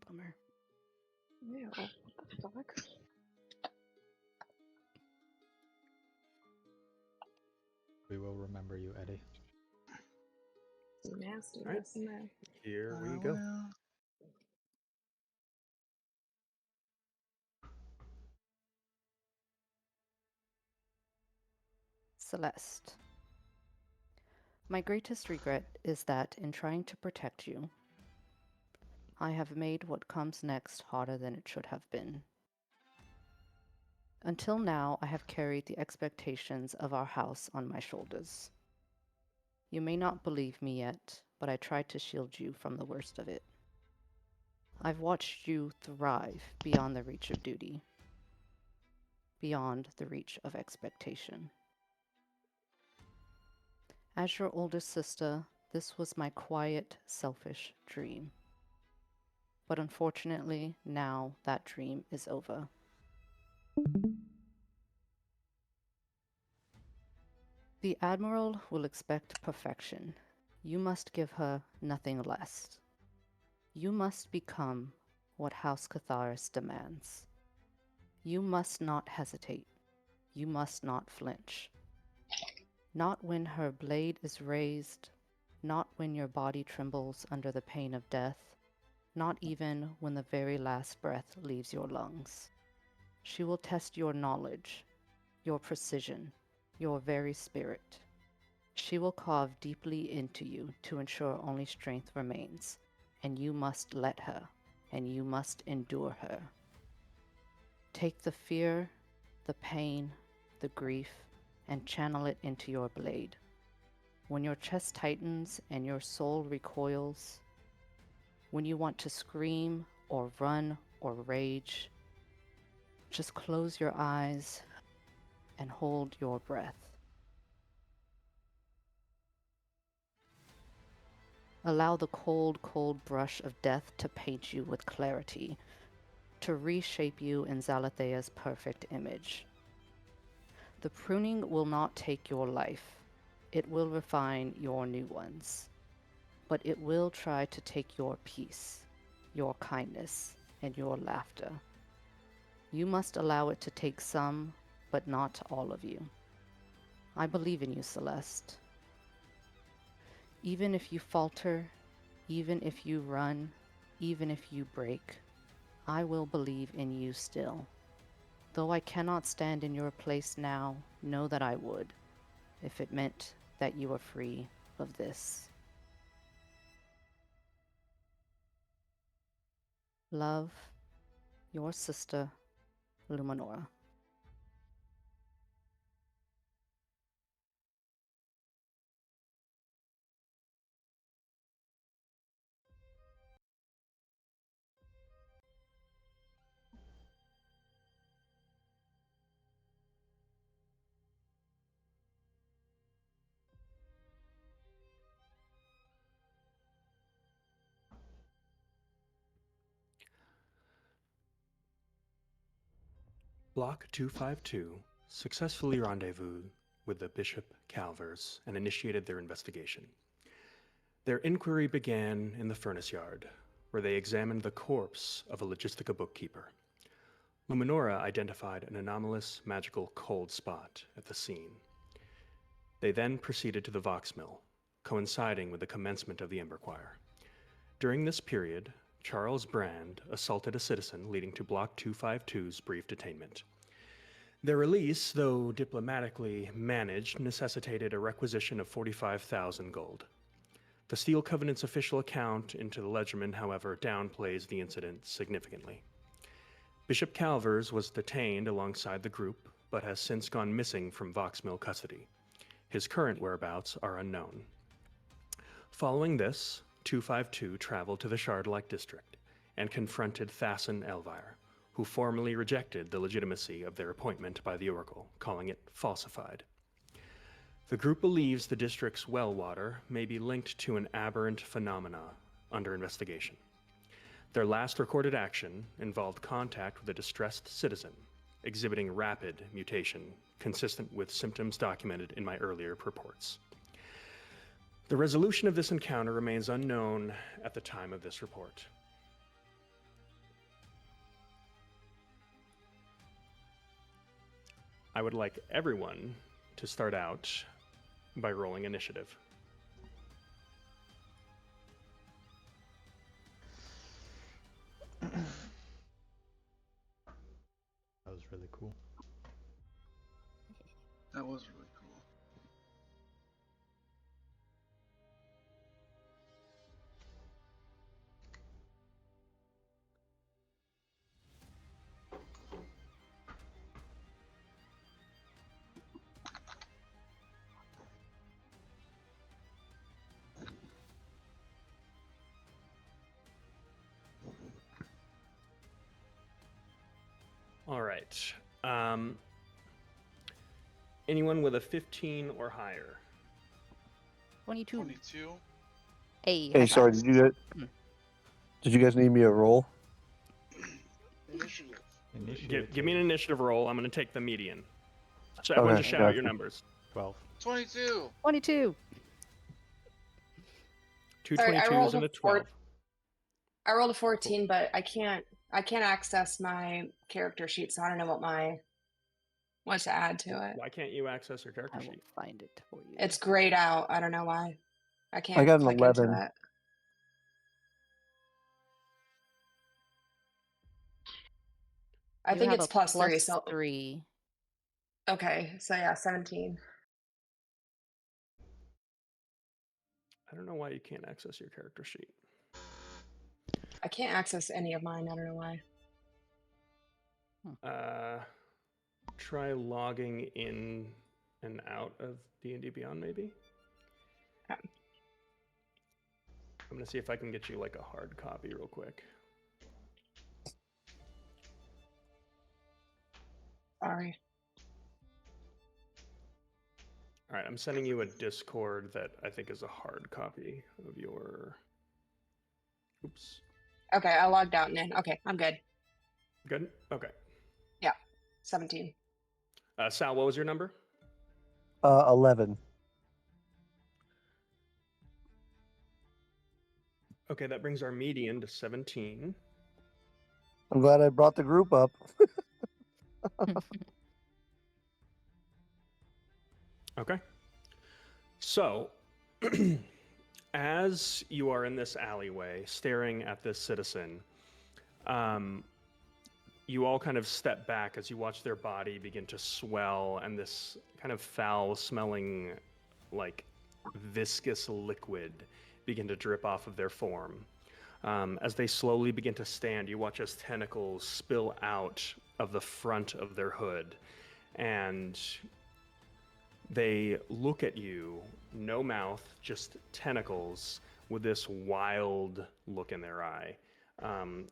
Bummer. Ew, what the fuck? We will remember you, Eddie. Nasty All right. in there. Here we go. Celeste. My greatest regret is that in trying to protect you, I have made what comes next harder than it should have been. Until now, I have carried the expectations of our house on my shoulders. You may not believe me yet, but I tried to shield you from the worst of it. I've watched you thrive beyond the reach of duty, beyond the reach of expectation. As your older sister, this was my quiet, selfish dream. But unfortunately, now that dream is over. The Admiral will expect perfection. You must give her nothing less. You must become what House 𝘂𝘂𝑪 demands. You must not hesitate. You must not flinch. Not when her blade is raised, not when your body trembles under the pain of death, not even when the very last breath leaves your lungs. She will test your knowledge, your precision, your very spirit. She will carve deeply into you to ensure only strength remains, and you must let her, and you must endure her. Take the fear, the pain, the grief, and channel it into your blade. When your chest tightens and your soul recoils, when you want to scream or run or rage, just close your eyes and hold your breath. Allow the cold, cold brush of death to paint you with clarity, to reshape you in 𝘒𝘂𝘂𝑟's perfect image. The pruning will not take your life. It will refine your new ones. But it will try to take your peace, your kindness, and your laughter. You must allow it to take some, but not all of you. I believe in you, Celeste. Even if you falter, even if you run, even if you break, I will believe in you still. Though I cannot stand in your place now, know that I would, if it meant that you were free of this. Love, your sister, 𝘠𝘠𝑚𝑏. Block 252 successfully rendezvoused with the Bishop Calvers and initiated their investigation. Their inquiry began in the furnace yard, where they examined the corpse of a logistica bookkeeper. 𝘠𝘠𝑚𝑏 identified an anomalous magical cold spot at the scene. They then proceeded to the Vox Mill, coinciding with the commencement of the Ember Choir. During this period, Charles Brand assaulted a citizen, leading to Block 252's brief detainment. Their release, though diplomatically managed, necessitated a requisition of 45,000 gold. The Steel Covenant's official account into the Ledgerman, however, downplays the incident significantly. Bishop Calvers was detained alongside the group, but has since gone missing from Vox Mill custody. His current whereabouts are unknown. Following this, 252 traveled to the Shard-like district and confronted Thassan Elvire, who formally rejected the legitimacy of their appointment by the Oracle, calling it falsified. The group believes the district's well water may be linked to an aberrant phenomena under investigation. Their last recorded action involved contact with a distressed citizen, exhibiting rapid mutation, consistent with symptoms documented in my earlier reports. The resolution of this encounter remains unknown at the time of this report. I would like everyone to start out by rolling initiative. That was really cool. That was really cool. All right. Anyone with a 15 or higher? 22. 22. Hey, Hey, high sorry, five. did you guys need me to roll? Initiative. Give me an initiative roll. I'm going to take the median. So everyone Okay, just shout out gotcha. your numbers. 12. 22. 22. Two Sorry, I 22s rolled and a a 12. I rolled a 14, but I can't access my character sheet, so I don't know what to add to it. Why can't you access your character I will sheet? find it for you. It's grayed out. I don't know why. I can't got an click 11. into it. I You think have it's a plus 3, plus so 3. okay, so yeah, 17. I don't know why you can't access your character sheet. I can't access any of mine. I don't know why. Try logging in and out of D&D Beyond, maybe? Okay. I'm going to see if I can get you like a hard copy real quick. Sorry. All right, I'm sending you a Discord that I think is a hard copy of your... Oops. Okay, I logged out and in. Okay, I'm good. Good? Okay. 17. Sal, what was your number? 11. Okay, that brings our median to 17. I'm glad I brought the group up. Okay. So, as you are in this alleyway staring at this citizen, you all kind of step back as you watch their body begin to swell and this kind of foul-smelling, like, viscous liquid begin to drip off of their form. As they slowly begin to stand, you watch as tentacles spill out of the front of their hood, and they look at you, no mouth, just tentacles, with this wild look in their eye.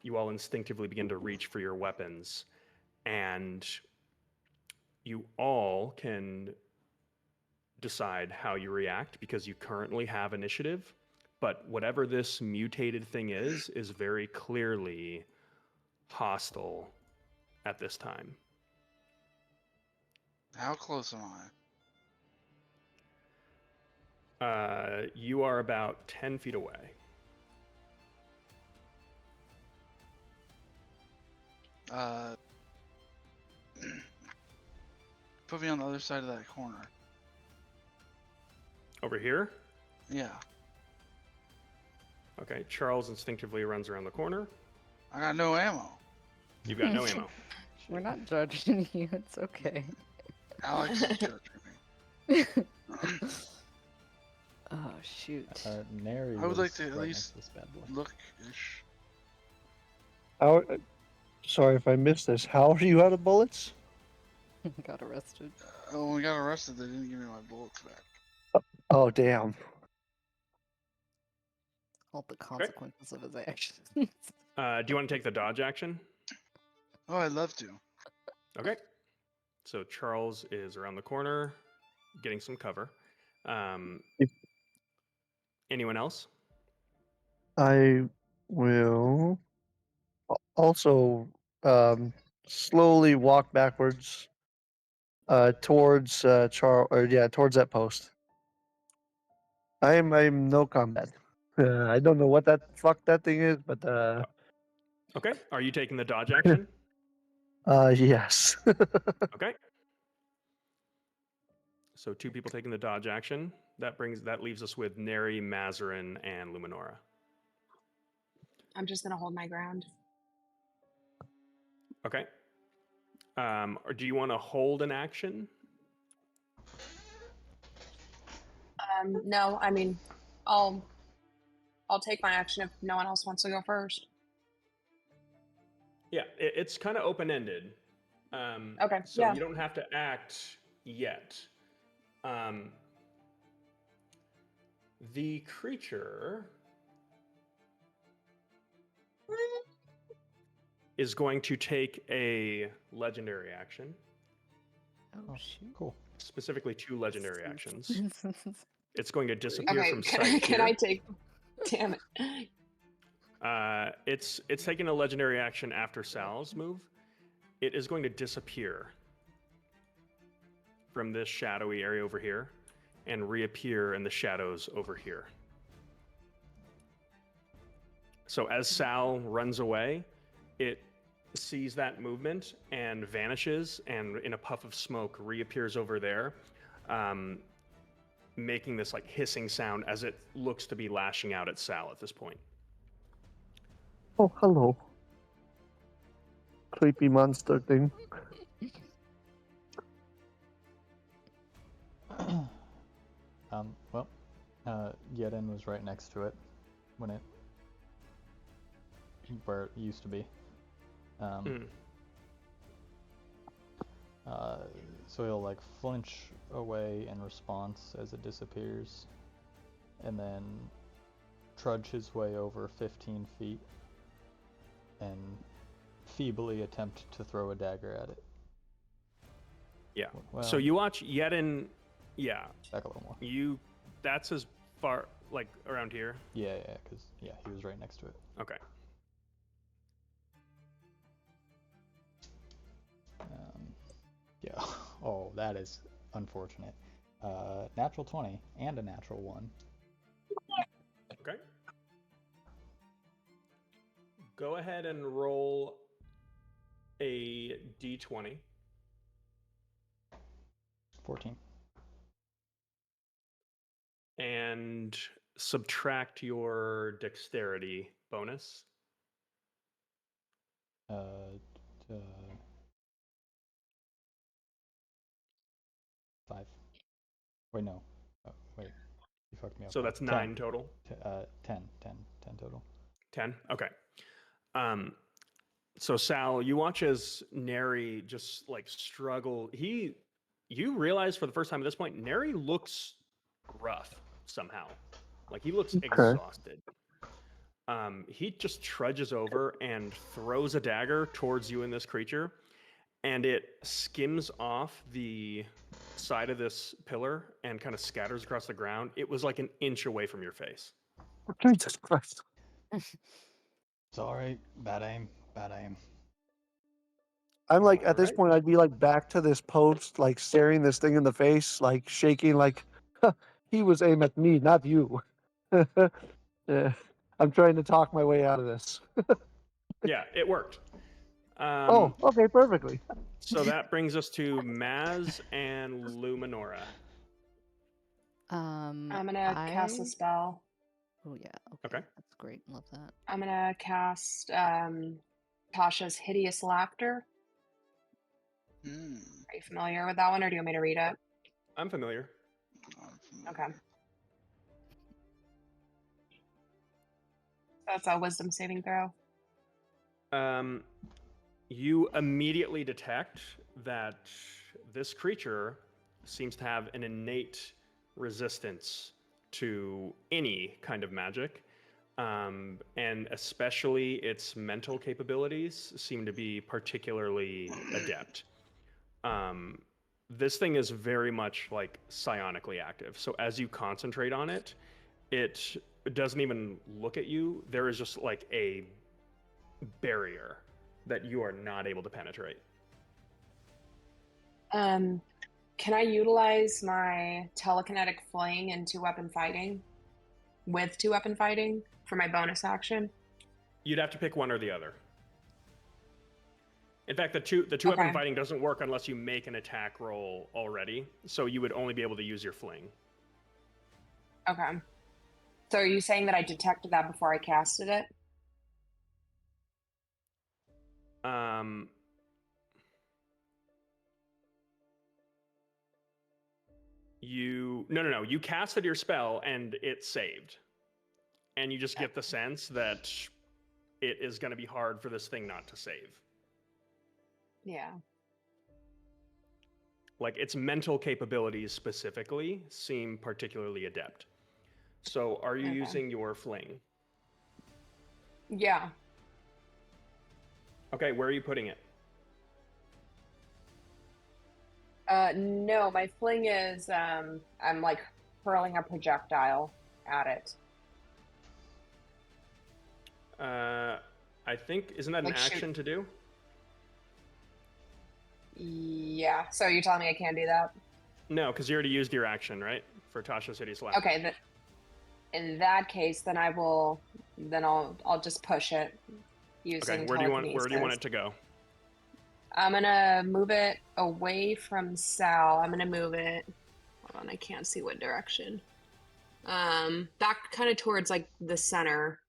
You all instinctively begin to reach for your weapons, and you all can decide how you react because you currently have initiative, but whatever this mutated thing is very clearly hostile at this time. How close am I? You are about 10 feet away. Put me on the other side of that corner. Over here? Yeah. Okay, Charles instinctively runs around the corner. I got no ammo. You've got no ammo. We're not judging you. It's okay. Alex is judging me. Oh, shoot. Nary I would was like to at right least next to this bad boy. Look-ish. How, sorry if I missed this. How are you out of bullets? Got arrested. When we got arrested, they didn't give me my bullets back. Oh, damn. All the consequences of his actions. Do you want to take the dodge action? Oh, I'd love to. Okay. So Charles is around the corner, getting some cover. Anyone else? I will also slowly walk backwards towards towards that post. I'm no combat. I don't know what that fuck that thing is, but Okay. Are you taking the dodge action? yes. Okay. So 2 people taking the dodge action. That leaves us with Neri, Mazarin, and Luminora. I'm just gonna hold my ground. Okay. Or do you want to hold an action? No, I mean, I'll take my action if no one else wants to go first. Yeah, it's kind of open-ended. Okay, So yeah. you don't have to act yet. The creature is going to take a legendary action. Oh, shoot. Cool. Specifically 2 legendary actions. It's going to disappear Okay, from sight can here. I take? Damn it. It's taking a legendary action after Sal's move. It is going to disappear from this shadowy area over here and reappear in the shadows over here. So as Sal runs away, it sees that movement and vanishes, and in a puff of smoke reappears over there, making this like hissing sound as it looks to be lashing out at Sal at this point. Oh, hello. Creepy monster thing. Well, Yedin was right next to it where it used to be. So he'll like flinch away in response as it disappears, and then trudge his way over 15 feet and feebly attempt to throw a dagger at it. Yeah. Well, So you watch Yedin. Yeah. back a little more. That's as far, like, around here? Yeah, because he was right next to it. Okay. Yeah. Oh, that is unfortunate. Natural 20 and a natural 1. Okay. Go ahead and roll a d20. 14. And subtract your dexterity bonus. 5. Wait, no. Oh, wait. You fucked me up. So that's 10. 9 total. 10 total. 10? Okay. So Sal, you watch as Neri just like struggle. You realize for the first time at this point, Neri looks rough somehow. Like he looks exhausted. He just trudges over and throws a dagger towards you and this creature, and it skims off the side of this pillar and kind of scatters across the ground. It was like an inch away from your face. Jesus Christ. Sorry. Bad aim. I'm like, at this Alright. point, I'd be like back to this post, like staring this thing in the face, like shaking, like, he was aimed at me, not you. Yeah. I'm trying to talk my way out of this. Yeah, it worked. Oh, okay, perfectly. So that brings us to Maz and Luminora. I'm gonna cast a spell. Oh yeah. Okay. That's great. Love that. I'm gonna cast Tasha's Hideous Laughter. Hmm. Are you familiar with that one, or do you want me to read it? I'm familiar. Okay. That's a wisdom saving throw. You immediately detect that this creature seems to have an innate resistance to any kind of magic, and especially its mental capabilities seem to be particularly adept. This thing is very much like psionically active. So as you concentrate on it, it doesn't even look at you. There is just like a barrier that you are not able to penetrate. Can I utilize my telekinetic fling and 2-weapon fighting with 2-weapon fighting for my bonus action? You'd have to pick one or the other. In fact, the two weapon Okay. fighting doesn't work unless you make an attack roll already. So you would only be able to use your fling. Okay. So are you saying that I detected that before I casted it? No. You casted your spell and it saved. And you just get the sense that it is going to be hard for this thing not to save. Yeah. Like, its mental capabilities specifically seem particularly adept. So are you Okay. using your fling? Yeah. Okay, where are you putting it? No, my fling is, I'm like hurling a projectile at it. I think, isn't that an Like shoot. action to do? Yeah. So you're telling me I can't do that? No, because you already used your action, right? For Tasha City Slap. Okay. In that case, then I'll just push it using Okay, where do you want telekinesis. it to go? I'm gonna move it away from Sal. I'm gonna move it. Hold on, I can't see what direction. Back kind of towards like the center.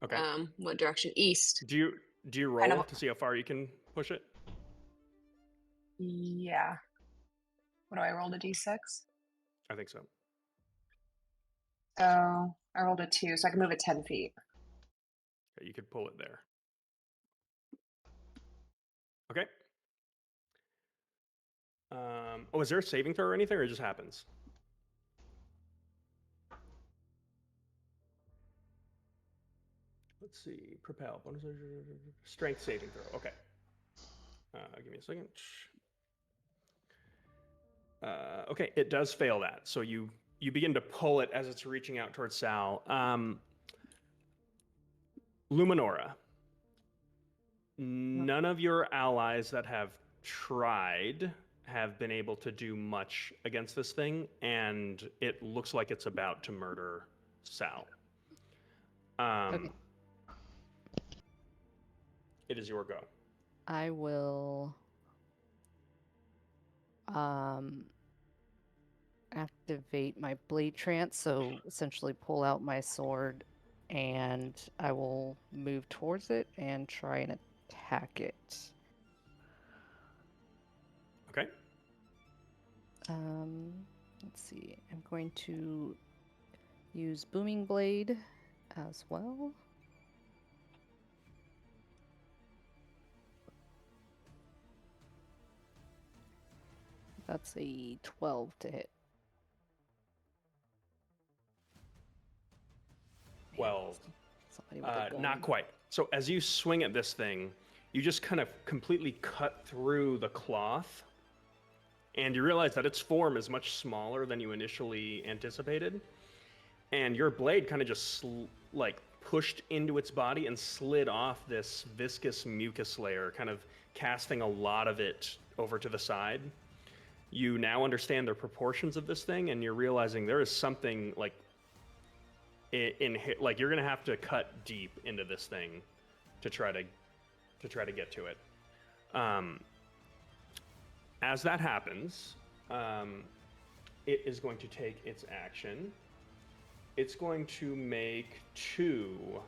Okay. What direction? East. Do you roll to see how far you can push it? Yeah. What do I roll? A d6? I think so. So I rolled a 2, so I can move it 10 feet. Okay, you could pull it there. Okay. Oh, is there a saving throw or anything, or it just happens? Let's see. Propel. Strength saving throw. Okay. Give me a second. Okay, it does fail that. So you begin to pull it as it's reaching out towards Sal. Luminora. None of your allies that have tried have been able to do much against this thing, and it looks like it's about to murder Sal. Okay. It is your go. I will activate my blade trance, so essentially pull out my sword, and I will move towards it and try and attack it. Okay. Let's see. I'm going to use Booming Blade as well. That's a 12 to hit. 12. Somebody with a gun. Not quite. So as you swing at this thing, you just kind of completely cut through the cloth, and you realize that its form is much smaller than you initially anticipated, and your blade kind of just pushed into its body and slid off this viscous mucus layer, kind of casting a lot of it over to the side. You now understand the proportions of this thing, and you're realizing there is something like you're gonna have to cut deep into this thing to try to get to it. As that happens, it is going to take its action. It's going to make 2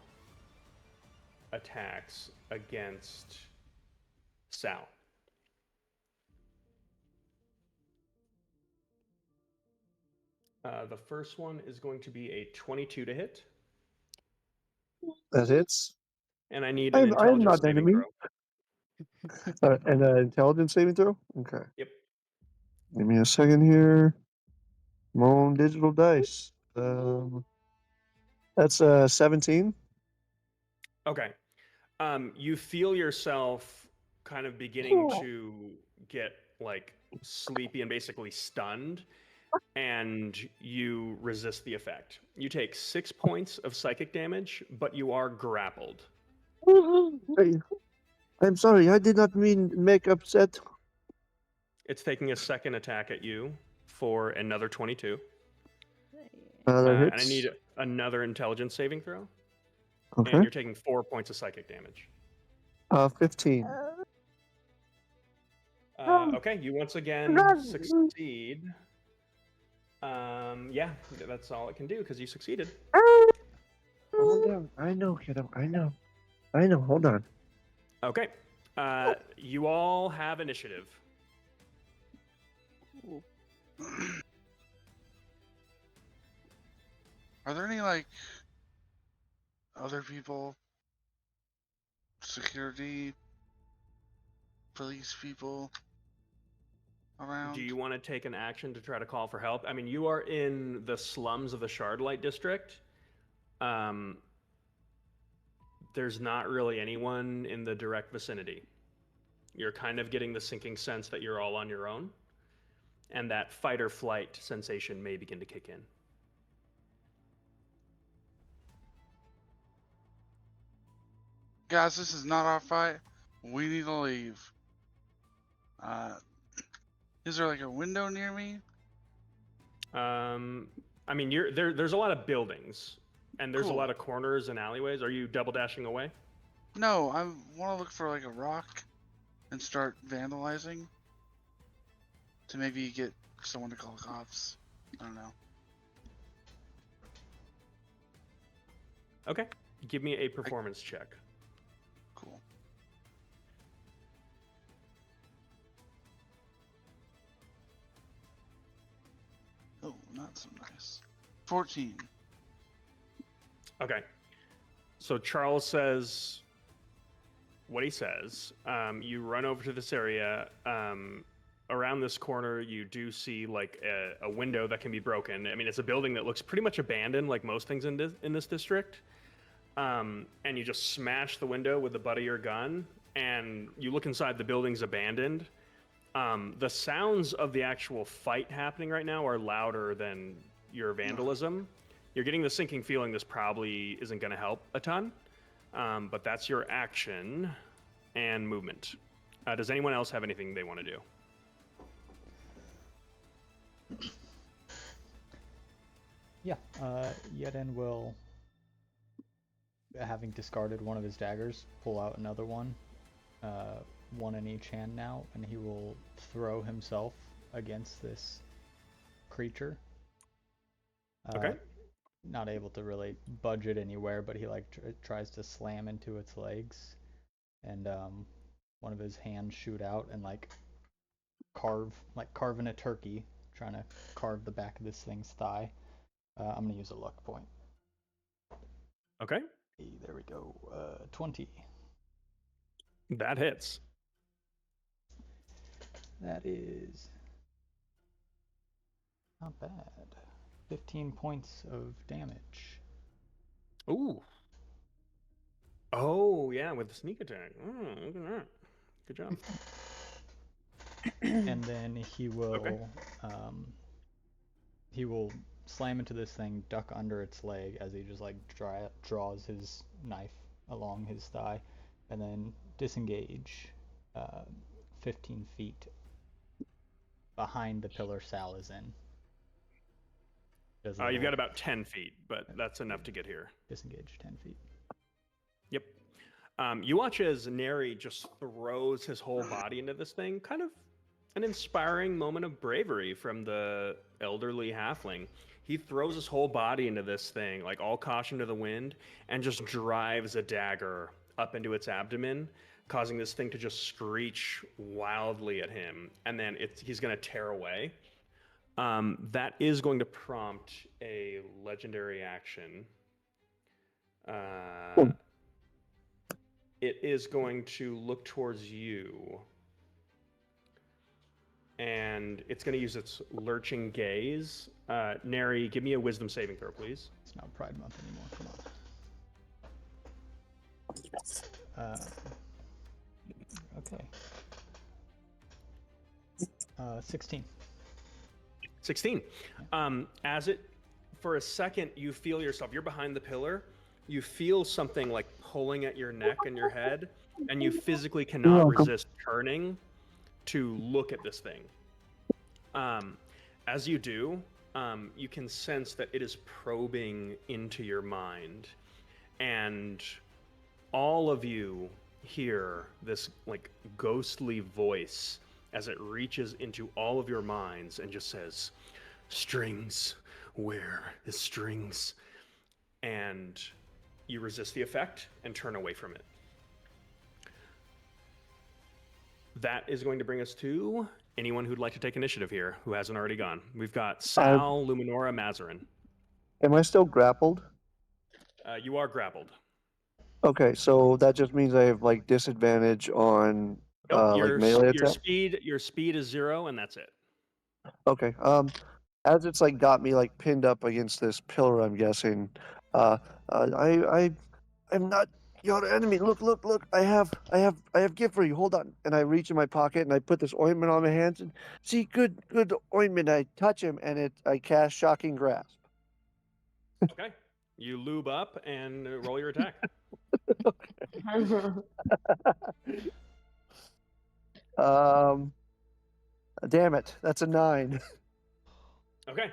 attacks against Sal. The first one is going to be a 22 to hit. That hits. And I need I an am intelligence not saving enemy. throw. And an intelligence saving throw? Okay. Yep. Give me a second here. My own digital dice. That's 17. Okay. You feel yourself kind of beginning to get sleepy and basically stunned, and you resist the effect. You take 6 points of psychic damage, but you are grappled. I'm sorry, I did not mean make upset. It's taking a second attack at you for another 22. That And hits. I need another intelligence saving throw. Okay. And you're taking 4 points of psychic damage. 15. Okay, you once again succeed. Yeah, that's all it can do because you succeeded. Hold on. I know, kiddo. I know. Hold on. Okay. You all have initiative. Are there any, like, other people, security, police people around? Do you want to take an action to try to call for help? I mean, you are in the slums of the Shardlight district. There's not really anyone in the direct vicinity. You're kind of getting the sinking sense that you're all on your own, and that fight or flight sensation may begin to kick in. Guys, this is not our fight. We need to leave. Is there like a window near me? I mean, there's a lot of buildings, and there's a lot of corners and alleyways. Are you double dashing away? No, I want to look for like a rock and start vandalizing to maybe get someone to call the cops. I don't know. Okay. Give me a performance check. Cool. Oh, not so nice. 14. Okay. So Charles says what he says. You run over to this area. Around this corner, you do see like a window that can be broken. I mean, it's a building that looks pretty much abandoned, like most things in this district. And you just smash the window with the butt of your gun, and you look inside. The building's abandoned. The sounds of the actual fight happening right now are louder than your vandalism. You're getting the sinking feeling this probably isn't going to help a ton, but that's your action and movement. Does anyone else have anything they want to do? Yeah, Yeden will, having discarded one of his daggers, pull out another one, one in each hand now, and he will throw himself against this creature. Okay. Not able to really budge it anywhere, but he like tries to slam into its legs, and one of his hands shoot out and carving a turkey, trying to carve the back of this thing's thigh. I'm gonna use a luck point. Okay. There we go. 20. That hits. That is not bad. 15 points of damage. Ooh. Oh, yeah, with the sneak attack. Look at that. Good job. And then he will Okay. slam into this thing, duck under its leg as he just like draws his knife along his thigh, and then disengage 15 feet behind the pillar Sal is in. You've got about 10 feet, but that's enough to get here. Disengage 10 feet. Yep. You watch as Neri just throws his whole body into this thing. Kind of an inspiring moment of bravery from the elderly halfling. He throws his whole body into this thing, like all caution to the wind, and just drives a dagger up into its abdomen, causing this thing to just screech wildly at him. And then he's going to tear away. That is going to prompt a legendary action. It is going to look towards you. And it's going to use its lurching gaze. Neri, give me a wisdom saving throw, please. It's not Pride Month anymore. Come on. Okay. 16. 16. For a second, you feel yourself, you're behind the pillar, you feel something like pulling at your neck and your head, and you physically cannot resist turning to look at this thing. As you do, you can sense that it is probing into your mind, and all of you hear this like ghostly voice as it reaches into all of your minds and just says, "Strings, where is strings?" And you resist the effect and turn away from it. That is going to bring us to anyone who'd like to take initiative here who hasn't already gone. We've got Sal, Luminora, Mazarin. Am I still grappled? You are grappled. Okay, so that just means I have like disadvantage on Nope, like melee attack. Your speed is 0, and that's it. Okay. As it's like got me like pinned up against this pillar, I'm guessing. I'm not your enemy. Look, look, look. I have gift for you. Hold on. And I reach in my pocket and I put this ointment on my hands and see, good ointment. I touch him and I cast Shocking Grasp. Okay. You lube up and roll your attack. Damn it. That's a 9. Okay.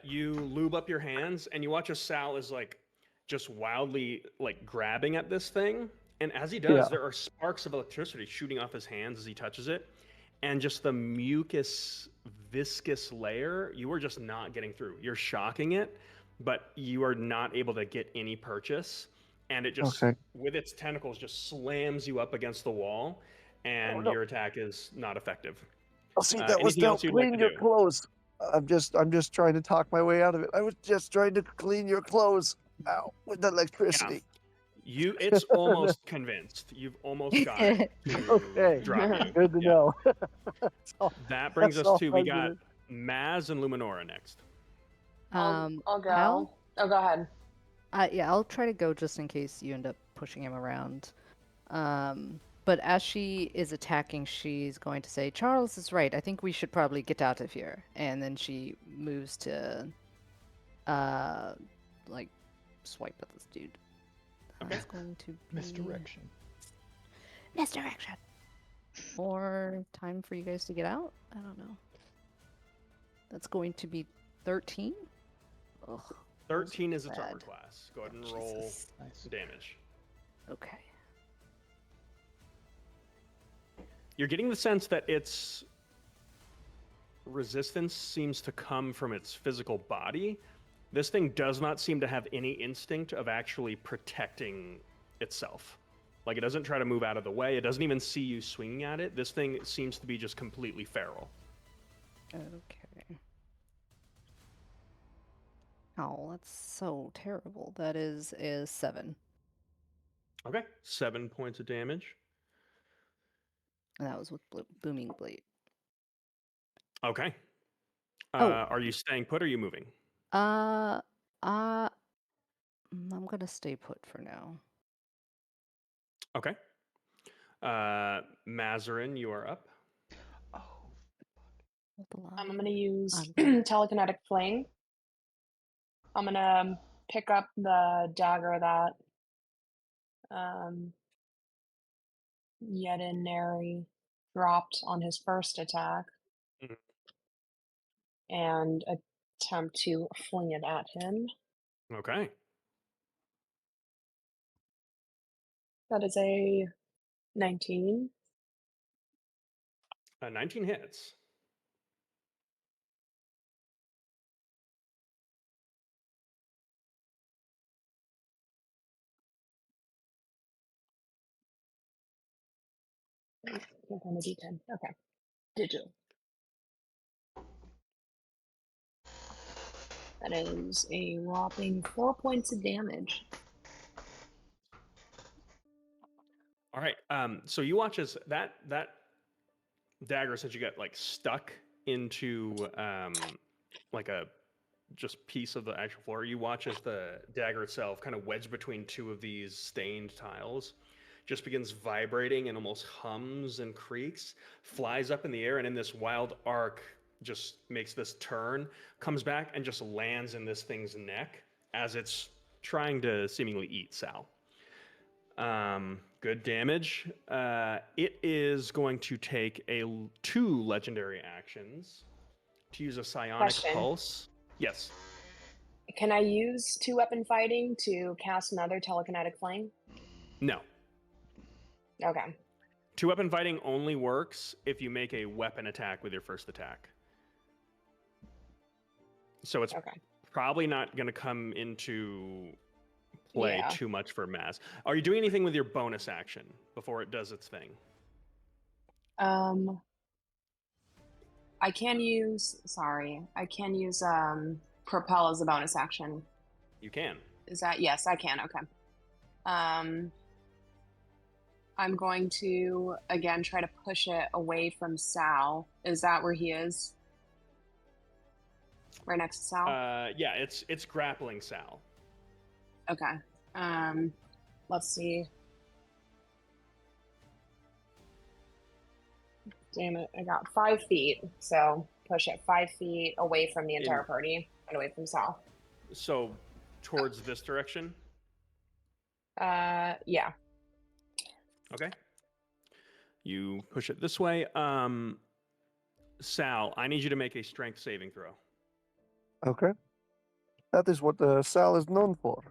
You lube up your hands and you watch as Sal is like just wildly like grabbing at this thing. And as he does, there are sparks of electricity shooting off his hands as he touches it. And just the mucus, viscous layer, you are just not getting through. You're shocking it, but you are not able to get any purchase. And it just, with its tentacles, just slams you up against the wall. And your attack is not effective. Oh, see, that was else to you'd like clean to your do? clothes. I'm just trying to talk my way out of it. I was just trying to clean your clothes out with the electricity. Yeah. It's almost convinced. You've almost got it to drop you. Good to know. That brings us to, we got Maz and Luminora next. I'll go. Al? Oh, go ahead. Yeah, I'll try to go just in case you end up pushing him around. But as she is attacking, she's going to say, "Charles is right. I think we should probably get out of here." And then she moves to, like, swipe at this dude. That's going to be... Misdirection. Misdirection. Or time for you guys to get out? I don't know. That's going to be 13. Ugh. 13 is its bad. armor class. Go ahead and roll damage. Okay. You're getting the sense that its resistance seems to come from its physical body. This thing does not seem to have any instinct of actually protecting itself. Like, it doesn't try to move out of the way. It doesn't even see you swinging at it. This thing seems to be just completely feral. Okay. Oh, that's so terrible. That is 7. Okay, 7 points of damage. And that was with Booming Blade. Okay. Oh. Are you staying put or are you moving? I'm gonna stay put for now. Okay. Mazarin, you are up. Oh. I'm gonna use telekinetic fling. I'm gonna pick up the dagger that 𝘨𝘪𝘭𝘭 dropped on his first attack and attempt to fling it at him. Okay. That is a 19. 19 hits. Can't find the D10. Okay. Digital. That is a whopping 4 points of damage. All right. So you watch as that dagger essentially got like stuck into like a just piece of the actual floor. You watch as the dagger itself, kind of wedged between two of these stained tiles, just begins vibrating and almost hums and creaks, flies up in the air, and in this wild arc just makes this turn, comes back and just lands in this thing's neck as it's trying to seemingly eat Sal. Good damage. It is going to take 2 legendary actions to use a psionic pulse. Yes. Can I use 2-weapon fighting to cast another telekinetic flame? No. Okay. Two-weapon fighting only works if you make a weapon attack with your first attack. So it's Okay. probably not going to come into play Yeah. too much for Maz. Are you doing anything with your bonus action before it does its thing? I can use propel as a bonus action. You can. Is that, yes, I can. Okay. I'm going to again try to push it away from Sal. Is that where he is? Right next to Sal? Yeah, it's grappling Sal. Okay. Let's see. Damn it, I got 5 feet. So push it 5 feet away from the entire party and away from Sal. So towards this direction? Yeah. Okay. You push it this way. Sal, I need you to make a strength saving throw. Okay. That is what Sal is known for.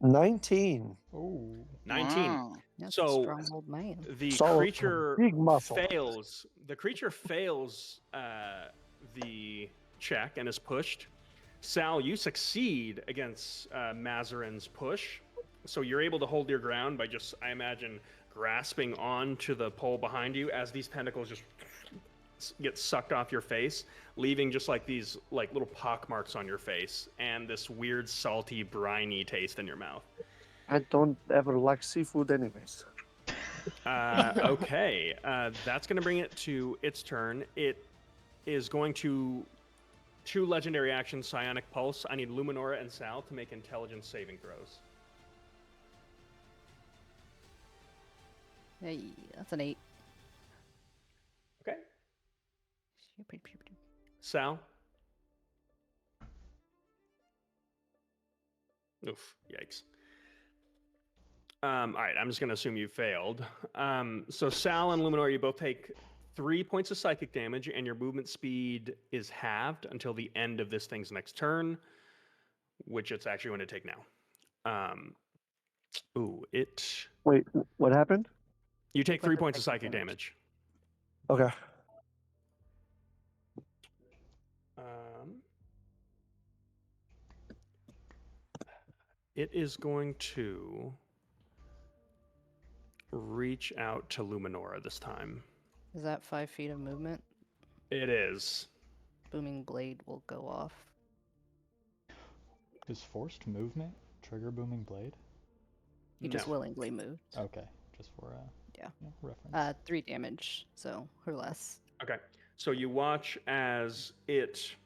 19. Oh. 19. Wow. That's So, a strong old man. The Solid, creature big muscle. fails. The creature fails the check and is pushed. Sal, you succeed against Mazarin's push, so you're able to hold your ground by just, I imagine, grasping onto the pole behind you as these tentacles just get sucked off your face, leaving just like these like little pock marks on your face and this weird salty briny taste in your mouth. I don't ever like seafood anyways. Okay, that's going to bring it to its turn. It is going to 2 legendary actions, Psionic Pulse. I need Luminora and Sal to make intelligence saving throws. Hey, that's an 8. Okay. Sal? Oof, yikes. All right, I'm just going to assume you failed. So Sal and Luminora, you both take 3 points of psychic damage, and your movement speed is halved until the end of this thing's next turn, which it's actually going to take now. Wait, what happened? You take 3 points of psychic damage. Okay. It is going to reach out to Luminora this time. Is that 5 feet of movement? It is. Booming blade will go off. Does forced movement trigger booming blade? He just willingly moved. Okay, just for Yeah. reference. 3 damage, so or less. Okay, so you watch as it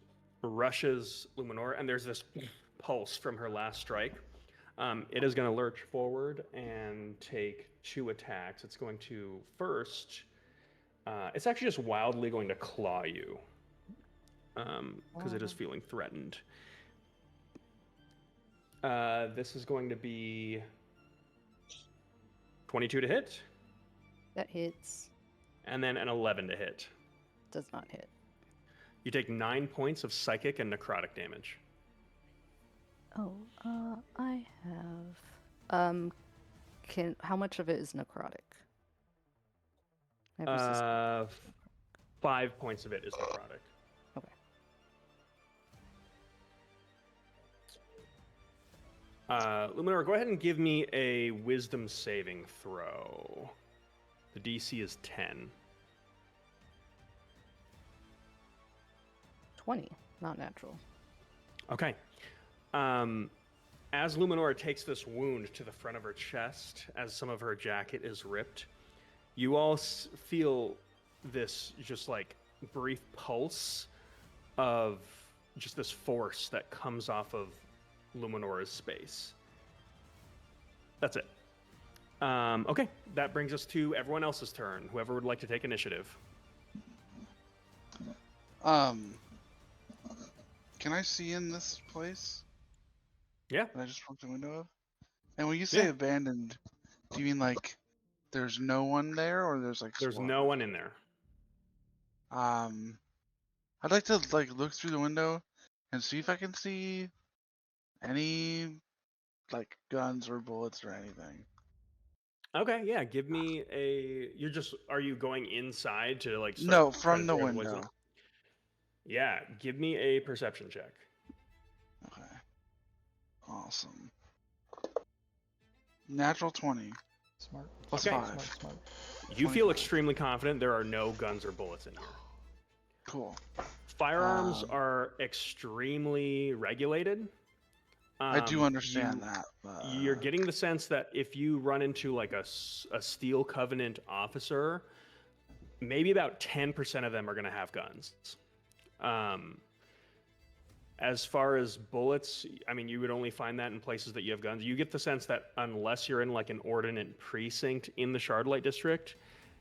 rushes Luminora, and there's this pulse from her last strike. It is going to lurch forward and take 2 attacks. It's going to first... it's actually just wildly going to claw you, because it is feeling threatened. This is going to be 22 to hit. That hits. And then an 11 to hit. Does not hit. You take 9 points of psychic and necrotic damage. Oh, I have... how much of it is necrotic? I have resistance. 5 points of it is necrotic. Okay. Luminora, go ahead and give me a wisdom saving throw. The DC is 10. 20, not natural. Okay. As Luminora takes this wound to the front of her chest, as some of her jacket is ripped, you all feel this just like brief pulse of just this force that comes off of Luminora's space. That's it. Okay, that brings us to everyone else's turn. Whoever would like to take initiative. Can I see in this place Yeah. that I just broke the window of? And when you say Yeah. abandoned, do you mean like there's no one there, or there's like There's no one in there. I'd like to like look through the window and see if I can see Any like guns or bullets or anything. Okay, yeah. Give me a. Are you going inside to like start No, trying from to the figure out the voices? window. Yeah. Give me a perception check. Okay. Awesome. Natural 20 Smart. plus Okay. 5. Smart. You feel 25. extremely confident there are no guns or bullets in here. Cool. Firearms are extremely regulated. I do understand that. But... You're getting the sense that if you run into like a Steel Covenant officer, maybe about 10% of them are going to have guns. As far as bullets, I mean, you would only find that in places that you have guns. You get the sense that unless you're in like an ordnance precinct in the Shardlight District,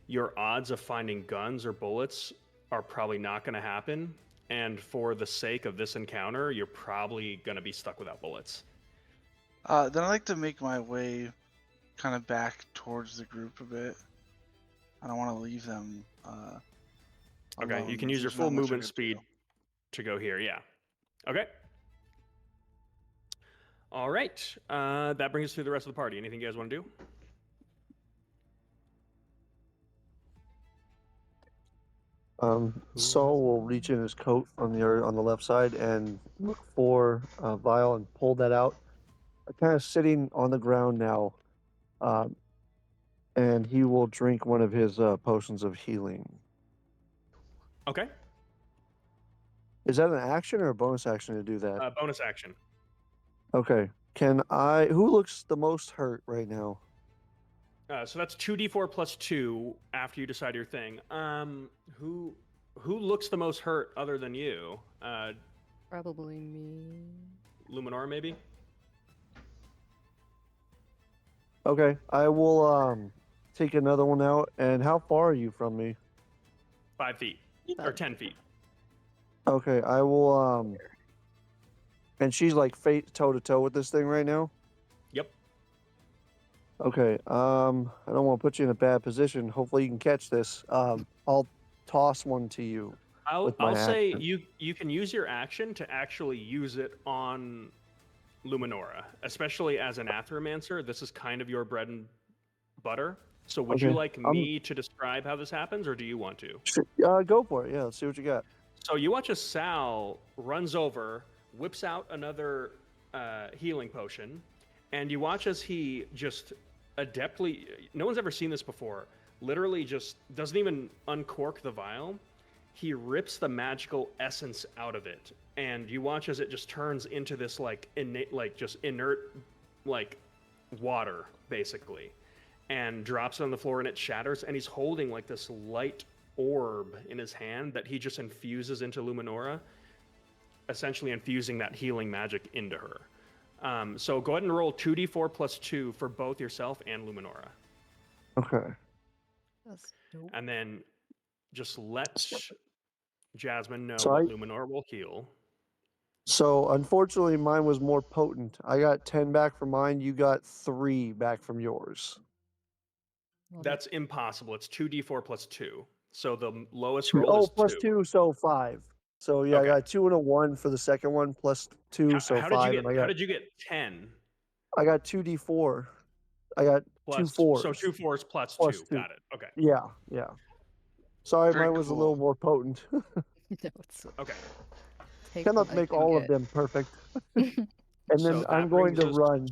your odds of finding guns or bullets are probably not going to happen. And for the sake of this encounter, you're probably going to be stuck without bullets. Then I'd like to make my way kind of back towards the group a bit. I don't want to leave them Okay, alone. you can use your There's not full much I movement can speed do. to go here, yeah. Okay. All right, that brings us through the rest of the party. Anything you guys want to do? Saul will reach in his coat on the left side and look for a vial and pull that out. Kind of sitting on the ground now, and he will drink one of his potions of healing. Okay, Is that an action or a bonus action to do that? bonus action. Okay. Who looks the most hurt right now? So that's 2d4 plus 2 after you decide your thing. Who looks the most hurt other than you? Probably me. Luminor, maybe? Okay, I will take another one out. And how far are you from me? 5 feet. Or 10 feet. Okay, I will and she's like toe to toe with this thing right now? Yep. Okay, I don't want to put you in a bad position. Hopefully you can catch this. I'll toss one to you. I'll say you can use your action to actually use it on Luminora, especially as an Athromancer. This is kind of your bread and butter. So would you like me to describe how this happens, or do you want to? Go for it. Yeah, let's see what you got. So you watch as Sal runs over, whips out another healing potion, and you watch as he just adeptly, no one's ever seen this before, literally just doesn't even uncork the vial. He rips the magical essence out of it, and you watch as it just turns into this like innate, like just inert, like water basically, and drops it on the floor, and it shatters. And he's holding like this light orb in his hand that he just infuses into Luminora, essentially infusing that healing magic into her. So go ahead and roll 2d4 plus 2 for both yourself and Luminora. Okay. That's dope. And then just let Jasmine know So what Luminor will heal. So unfortunately, mine was more potent. I got 10 back from mine. You got 3 back from yours. Well, That's impossible. It's 2d4 plus 2. So the lowest roll is 2. Plus 2, so 5. So yeah, Okay. I got 2 and a 1 for the second one, plus 2, so How 5. how did you get 10? I got 2d4. I got Plus, 2 4s. So 2 4s plus Plus 2. 2. Got it. Okay. Yeah. Sorry, Very mine was a little cool. more potent. no, it's Okay. take Cannot what I make can all get. of them perfect. And So then that I'm going brings to us-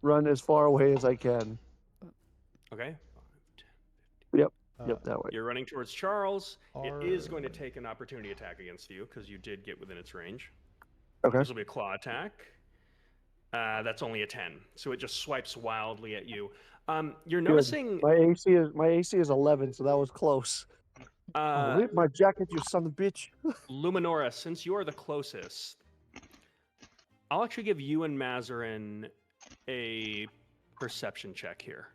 run as far away as I can. Okay. Yep, that way. You're running towards Charles. It is going to Arr. take an opportunity attack against you because you did get within its range. Okay. This will be a claw attack. That's only a 10, so it just swipes wildly at you. You're Good. noticing My AC is 11, so that was close. Rip my jacket, you son of a bitch. Luminora, since you are the closest, I'll actually give you and Mazarin a perception check here.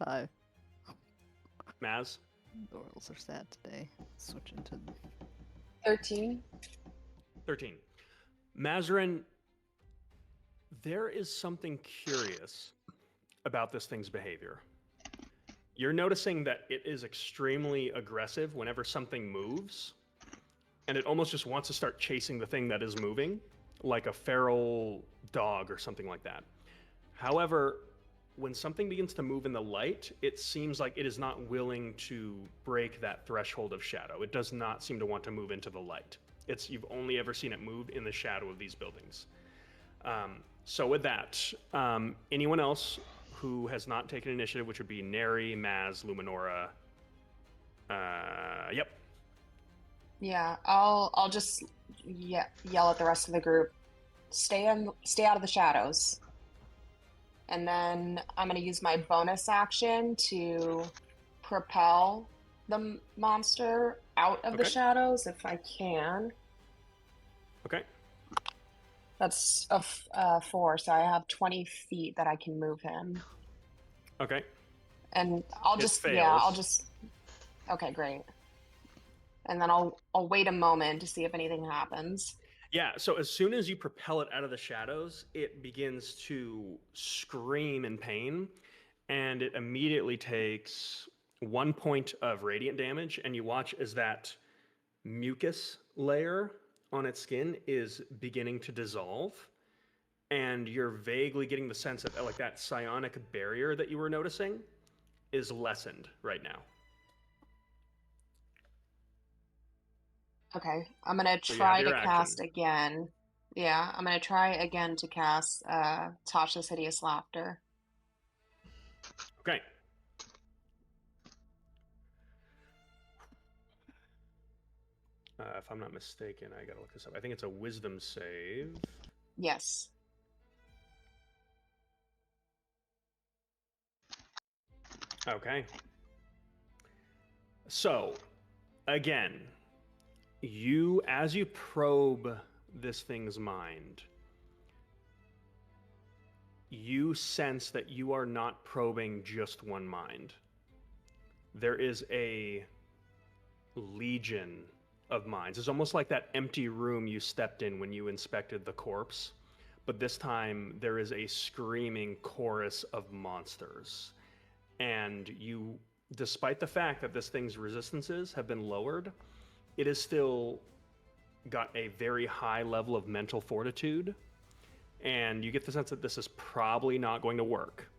5. Maz? The rolls are sad today. Switching to 13. 13. Mazarin, there is something curious about this thing's behavior. You're noticing that it is extremely aggressive whenever something moves, and it almost just wants to start chasing the thing that is moving, like a feral dog or something like that. However, when something begins to move in the light, it seems like it is not willing to break that threshold of shadow. It does not seem to want to move into the light. You've only ever seen it move in the shadow of these buildings. So with that, anyone else who has not taken initiative, which would be Neri, Maz, Luminora. Yep. Yeah, I'll just yell at the rest of the group. Stay out of the shadows. And then I'm going to use my bonus action to propel the monster out of the shadows if I can. Okay. That's a 4, so I have 20 feet that I can move him. Okay. And I'll just okay, great. And then I'll wait a moment to see if anything happens. Yeah, so as soon as you propel it out of the shadows, it begins to scream in pain, and it immediately takes 1 point of radiant damage, and you watch as that mucus layer on its skin is beginning to dissolve, and you're vaguely getting the sense of like that psionic barrier that you were noticing is lessened right now. Okay, I'm gonna try to cast again. Yeah, I'm gonna try again to cast Tasha's Hideous Laughter. Okay. If I'm not mistaken, I gotta look this up. I think it's a wisdom save. Yes. Okay. So, again, as you probe this thing's mind, you sense that you are not probing just one mind. There is a legion of minds. It's almost like that empty room you stepped in when you inspected the corpse, but this time there is a screaming chorus of monsters. And you, despite the fact that this thing's resistances have been lowered, it has still got a very high level of mental fortitude, and you get the sense that this is probably not going to work.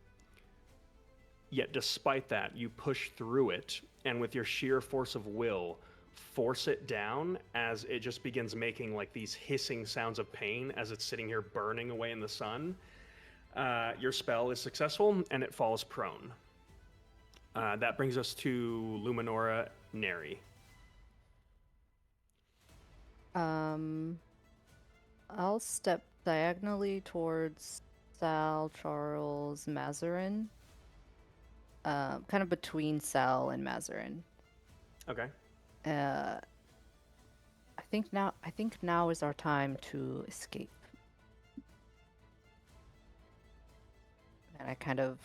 Yet despite that, you push through it, and with your sheer force of will, force it down as it just begins making like these hissing sounds of pain as it's sitting here burning away in the sun. Your spell is successful, and it falls prone. That brings us to Luminora Neri. I'll step diagonally towards Sal, Charles, Mazarin. Kind of between Sal and Mazarin. Okay. I think now is our time to escape. And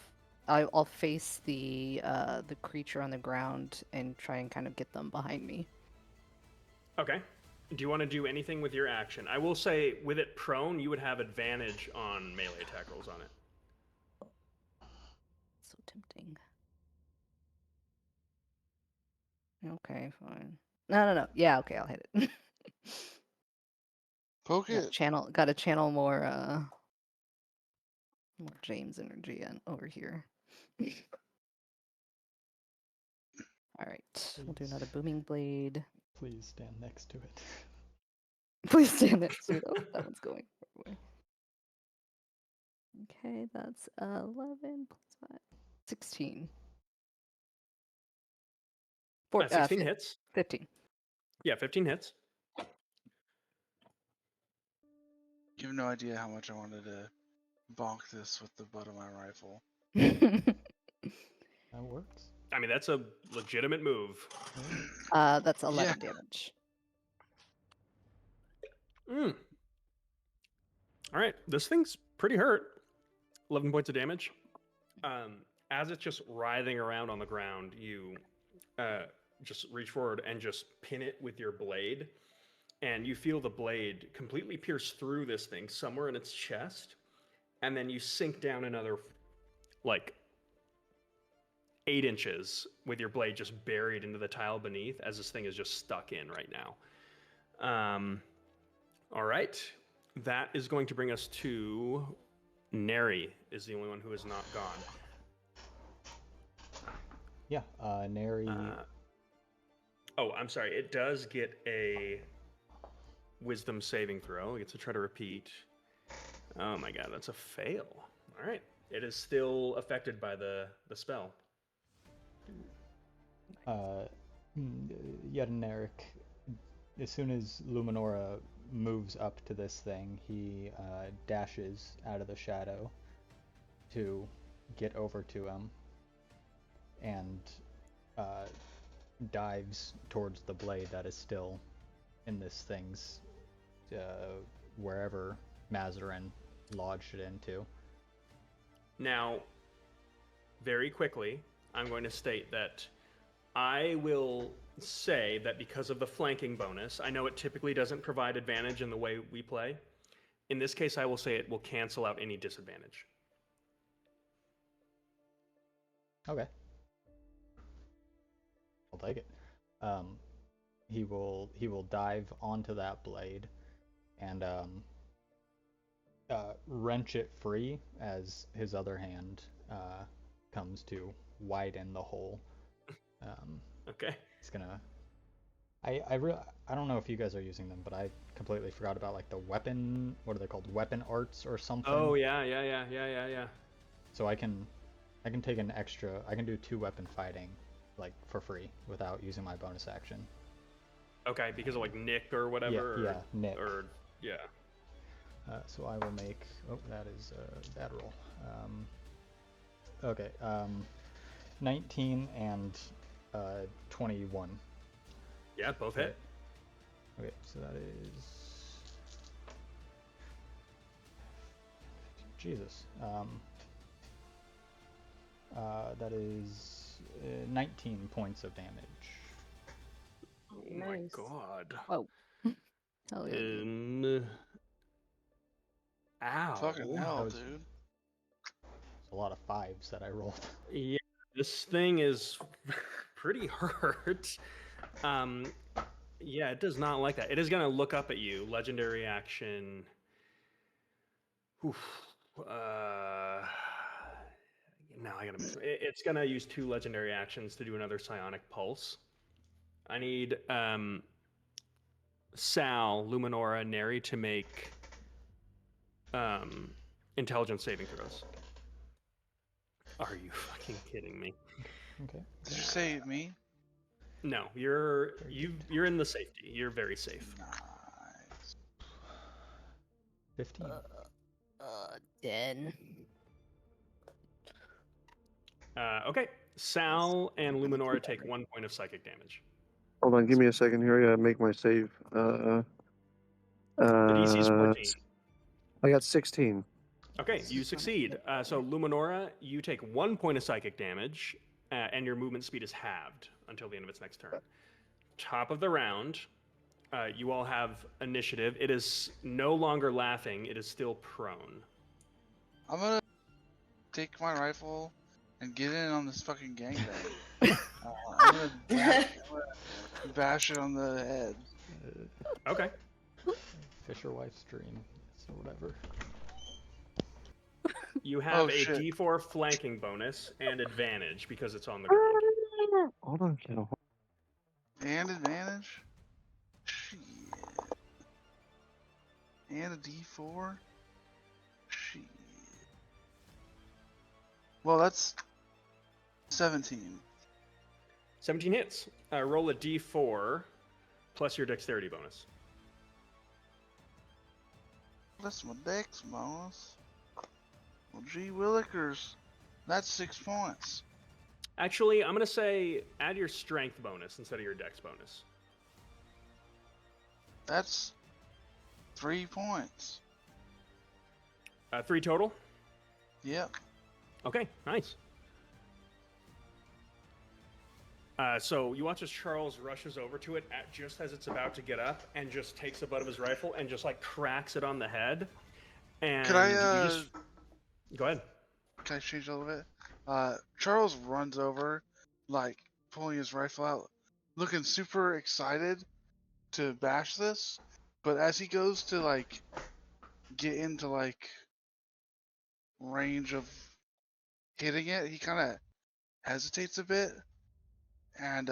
I'll face the creature on the ground and try and kind of get them behind me. Okay. Do you want to do anything with your action? I will say, with it prone, you would have advantage on melee attack rolls on it. So tempting. Okay, fine. No. Yeah, okay, I'll hit it. Poke it. Gotta channel more James energy over here. Alright, we'll do another booming blade. Please stand next to it. Please stand next to it. Oh, that one's going far away. Okay, that's 11 plus 5. 16. 16 hits. 15. Yeah, 15 hits. You have no idea how much I wanted to bonk this with the butt of my rifle. That works. I mean, that's a legitimate move. That's 11 damage. All right, this thing's pretty hurt. 11 points of damage. As it's just writhing around on the ground, you just reach forward and just pin it with your blade, and you feel the blade completely pierce through this thing somewhere in its chest, and then you sink down another, like, 8 inches with your blade just buried into the tile beneath, as this thing is just stuck in right now. All right, that is going to bring us to Neri. Is the only one who is not gone. Yeah, Neri. Oh, I'm sorry. It does get a wisdom saving throw. It gets to try to repeat. Oh my god, that's a fail. All right. It is still affected by the spell. 𝘬𝘪𝘭𝘏, as soon as Luminora moves up to this thing, he dashes out of the shadow to get over to him and dives towards the blade that is still in this thing's wherever Mazarin lodged it into. Now, very quickly, I'm going to state that I will say that because of the flanking bonus, I know it typically doesn't provide advantage in the way we play. In this case, I will say it will cancel out any disadvantage. Okay. I'll take it. He will dive onto that blade and wrench it free as his other hand comes to widen the hole. Okay. It's gonna. I don't know if you guys are using them, but I completely forgot about like the weapon. What are they called? Weapon arts or something? Oh yeah. So I can take an extra. I can do 2 weapon fighting, like for free without using my bonus action. Okay, because of like Nick or whatever. Yeah, Nick. Or yeah. So I will make. Oh, that is a bad roll. Okay. 19 and 21. Yeah, both hit. Okay, so that is. Jesus. That is 19 points of damage. Oh my god. Oh. Hell yeah. Ow. Fucking hell, was- dude. It's a lot of 5s that I rolled. Yeah, this thing is pretty hurt. Yeah, it does not like that. It is gonna look up at you. Legendary action. Oof. Now I gotta. It's gonna use 2 legendary actions to do another psionic pulse. I need Sal, Luminora, Neri to make intelligence saving throws. Are you fucking kidding me? Okay. Did you say me? No, you're in the safety. You're very safe. Nice. 15. 10. Okay, Sal and Luminora take 1 point of psychic damage. Hold on, give me a second here. I gotta make my save. The DC is 14. I got 16. Okay, you succeed. So Luminora, you take 1 point of psychic damage, and your movement speed is halved until the end of its next turn. Top of the round, you all have initiative. It is no longer laughing. It is still prone. I'm gonna take my rifle and get in on this fucking gangbang. I'm gonna bash it on the head. Okay. Fisher wife's dream. So whatever. You have a shit. D4 flanking bonus and advantage because it's on the ground. Hold on, kiddo. And advantage? Shit. And a D4? Shit. Well, that's 17. 17 hits. Roll a D4 plus your dexterity bonus. That's my dex bonus. Well, gee willikers. That's 6 points. Actually, I'm going to say add your strength bonus instead of your dex bonus. That's 3 points. 3 total? Yep. Okay, nice. So you watch as Charles rushes over to it just as it's about to get up and just takes the butt of his rifle and just like cracks it on the head. And Could I, you just... Go ahead. Can I change a little bit? Charles runs over, like pulling his rifle out, looking super excited to bash this. But as he goes to like get into like range of hitting it, he kind of hesitates a bit, and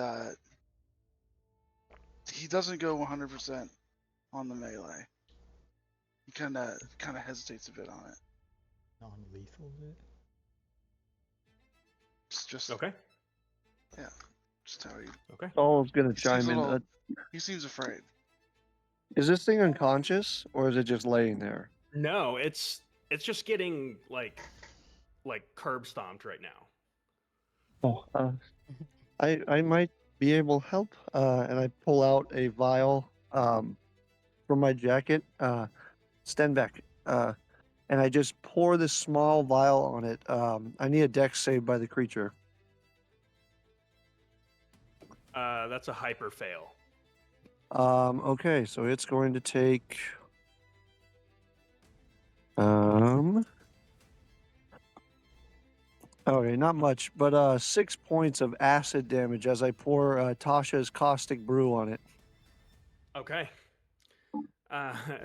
he doesn't go 100% on the melee. He kind of hesitates a bit on it. Non-lethal bit? It's just Okay. yeah, just how he. Okay. Saul's gonna He seems chime a in. little- He seems afraid. Is this thing unconscious or is it just laying there? No, it's just getting like curb stomped right now. Oh, I might be able to help. And I pull out a vial from my jacket, Stenbeck, and I just pour this small vial on it. I need a dex save by the creature. That's a hyper fail. Okay, so it's going to take okay, not much, but 6 points of acid damage as I pour Tasha's caustic brew on it. Okay.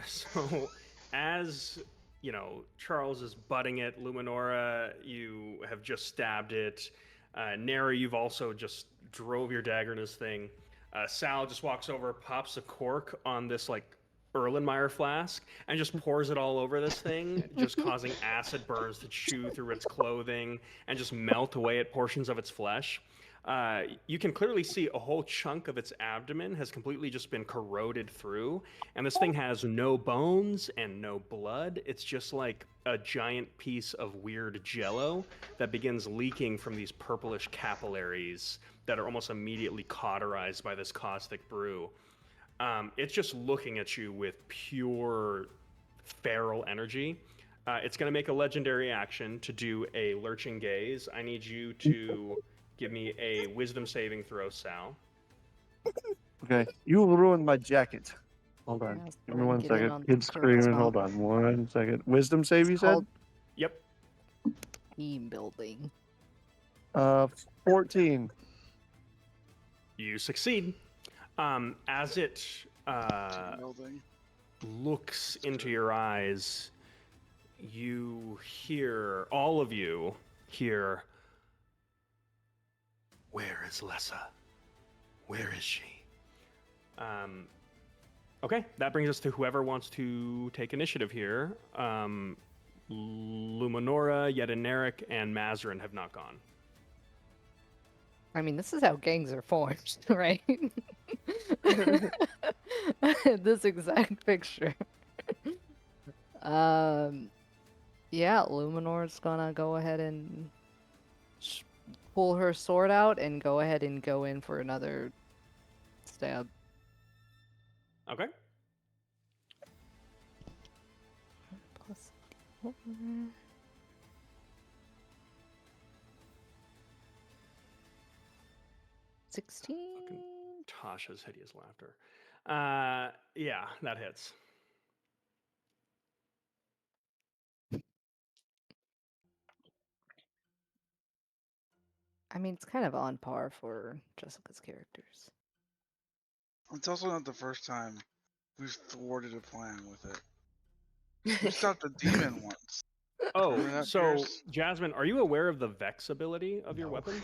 So as you know, Charles is butting it. Luminora, you have just stabbed it. Nara, you've also just drove your dagger in this thing. Sal just walks over, pops a cork on this like Erlenmeyer flask, and just pours it all over this thing, just causing acid burns to chew through its clothing and just melt away at portions of its flesh. You can clearly see a whole chunk of its abdomen has completely just been corroded through, and this thing has no bones and no blood. It's just like a giant piece of weird jello that begins leaking from these purplish capillaries that are almost immediately cauterized by this caustic brew. It's just looking at you with pure feral energy. It's going to make a legendary action to do a lurching gaze. I need you to give me a wisdom saving throw, Sal. Okay, you ruined my jacket. Hold on. Yeah, Give me 1 get in second. on Kid's curb screaming. stomp. Hold on 1 second. Wisdom save, you It's said? called Yep. team building. 14. You succeed. As it Building. looks into your eyes, you hear, all of you hear, "Where is Lessa? Where is she?" Okay, that brings us to whoever wants to take initiative here. Luminora, 𝘨𝘭𝘠, and Mazarin have not gone. I mean, this is how gangs are formed, right? This exact picture. Yeah, Luminore's gonna go ahead and pull her sword out and go ahead and go in for another stab. Okay. Plus 16. Tasha's hideous laughter. Yeah, that hits. I mean, it's kind of on par for Jessica's characters. It's also not the first time we've thwarted a plan with it. We stopped a demon once. Remember Oh, that, so Pierce? Jasmine, are you aware of the Vex ability of your No. weapon?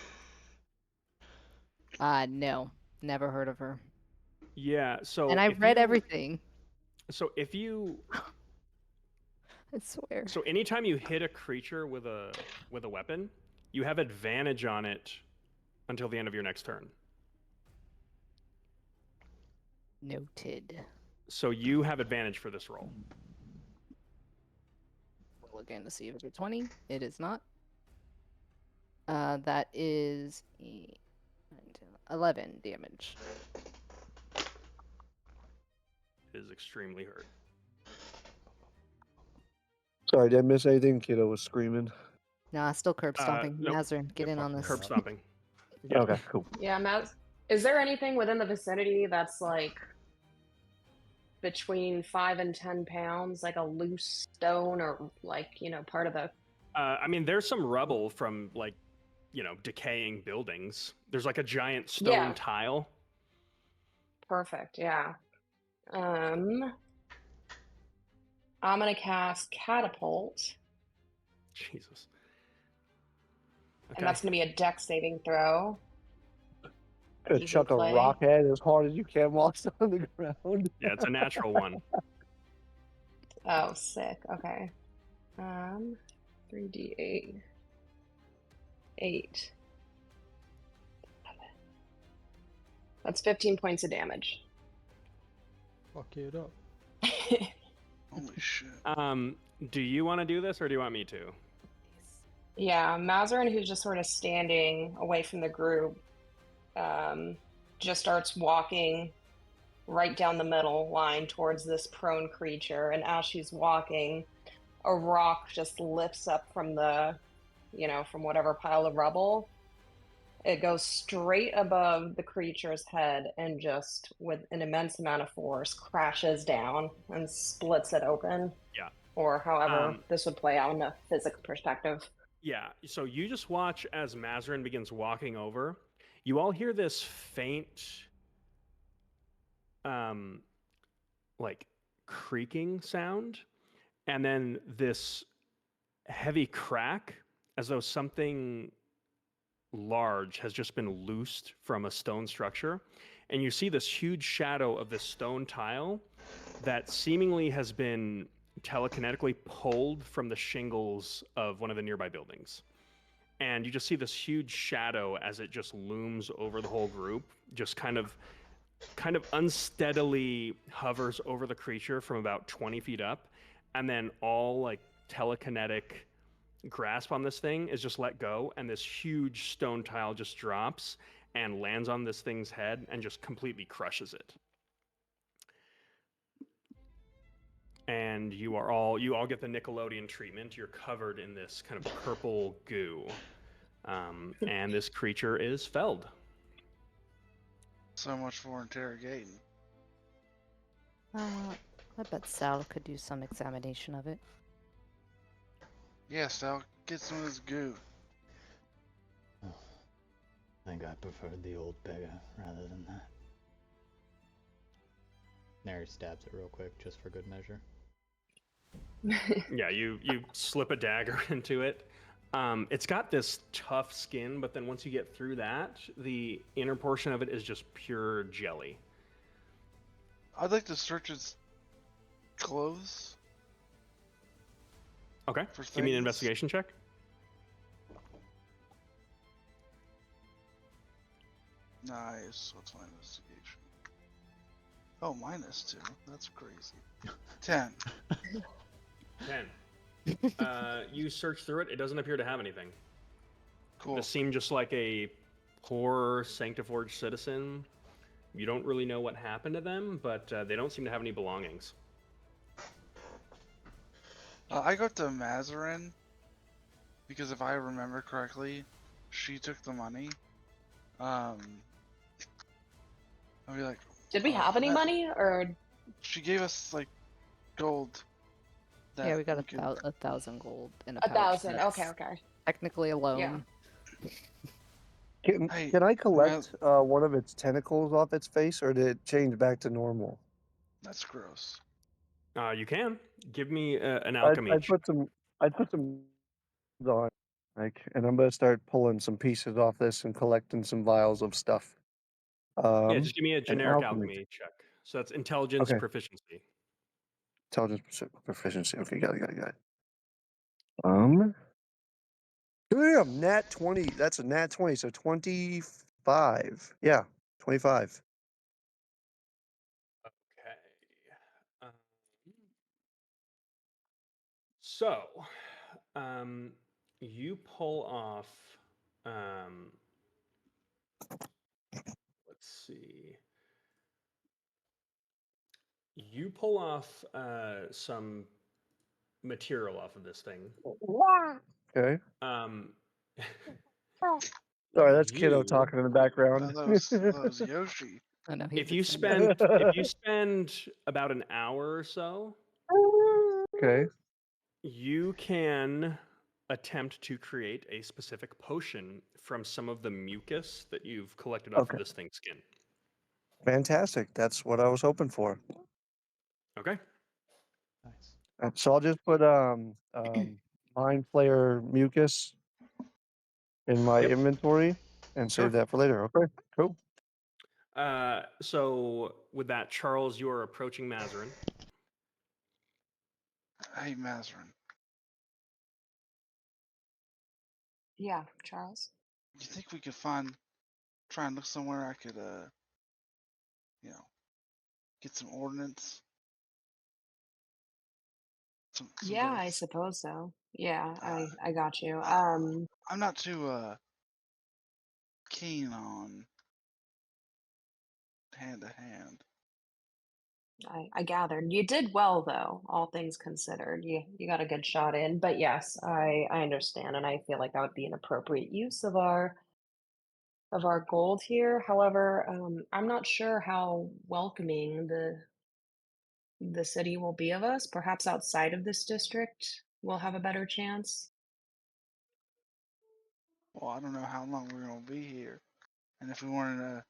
No, never heard of her. Yeah, so And I've read everything. So if you I swear. So anytime you hit a creature with a weapon, you have advantage on it until the end of your next turn. Noted. So you have advantage for this roll. Roll again to see if it's a 20. It is not. That is 11 damage. It is extremely hurt. Sorry, did I miss anything? Kiddo was screaming. Nah, still curb stomping. Nope. Mazarin, get in on this. Curb stomping. Yep. Okay, cool. Yeah, Matt. Is there anything within the vicinity that's like between 5 and 10 pounds, like a loose stone or like, part of the... I mean, there's some rubble from like decaying buildings. There's like a giant stone Yeah. tile. Perfect. Yeah. I'm gonna cast Catapult, Jesus. and that's gonna be a Dex saving throw. Gonna You chuck can a play. rock at it as hard as you can while it's on the ground. Yeah, it's a natural one. Oh, sick. Okay. 3d8. 8. That's 15 points of damage. Fuck it up. Holy shit. Do you want to do this, or do you want me to? Yeah, Mazarin, who's just sort of standing away from the group, just starts walking right down the middle line towards this prone creature. And as she's walking, a rock just lifts up from from whatever pile of rubble. It goes straight above the creature's head and just, with an immense amount of force, crashes down and splits it open. Yeah. Or however this would play out in a physics perspective. Yeah, so you just watch as Mazarin begins walking over. You all hear this faint, like, creaking sound, and then this heavy crack, as though something large has just been loosed from a stone structure. And you see this huge shadow of this stone tile that seemingly has been telekinetically pulled from the shingles of one of the nearby buildings. And you just see this huge shadow as it just looms over the whole group, just kind of unsteadily hovers over the creature from about 20 feet up, and then all like telekinetic grasp on this thing is just let go, and this huge stone tile just drops and lands on this thing's head and just completely crushes it. And you all get the Nickelodeon treatment. You're covered in this kind of purple goo. And this creature is felled. So much for interrogating. I bet Sal could do some examination of it. Yes, I'll get some of this goo. I think I preferred the old beggar rather than that. Nary stabs it real quick, just for good measure. Yeah, you slip a dagger into it. It's got this tough skin, but then once you get through that, the inner portion of it is just pure jelly. I'd like to search its clothes. Okay, For give me an things. investigation check. Nice. What's my investigation? Oh, -2. That's crazy. 10. 10. You search through it. It doesn't appear to have anything. Cool. This seemed just like a poor sanctiforged citizen. You don't really know what happened to them, but they don't seem to have any belongings. I go to Mazarin because if I remember correctly, she took the money. I'll be like, Did we have any money, or she gave us like gold. Yeah, we got could- 1,000 gold in a a pouch. 1,000? That's Okay. Technically a loan. Hey, Can I collect one of its tentacles off its face, or did it change back to normal? That's gross. You can give me an I alchemy. put some on, and I'm gonna start pulling some pieces off this and collecting some vials of stuff. Yeah, just give me a generic alchemy. alchemy check. So that's intelligence Okay. proficiency. Intelligence proficiency. Okay, got it. Damn, nat 20. That's a nat 20, so 25. Yeah, 25. Okay. So, you pull off. Let's see. You pull off some material off of this thing. Okay. Sorry, Sorry, that's Kiddo talking in the background. That was Yoshi. I know. If you spend about an hour or so, Okay. you can attempt to create a specific potion from some of the mucus that you've collected off Okay. of this thing's skin. Fantastic. That's what I was hoping for. Okay. Nice. So I'll just put Mind Flayer mucus in my Yep. inventory and Sure. save that for later. Okay, cool. So with that, Charles, you are approaching Mazarin. Hey, Mazarin, Yeah, Charles. you think we could try and look somewhere I could, get some ordnance? Some Yeah, I bullets? suppose so. Yeah, Uh, I got you. I'm not too keen on hand to hand. I gathered you did well though, all things considered. You got a good shot in. But yes, I understand, and I feel like that would be an appropriate use of our gold here. However, I'm not sure how welcoming the city will be of us. Perhaps outside of this district, we'll have a better chance. Well, I don't know how long we're gonna be here, and if we wanted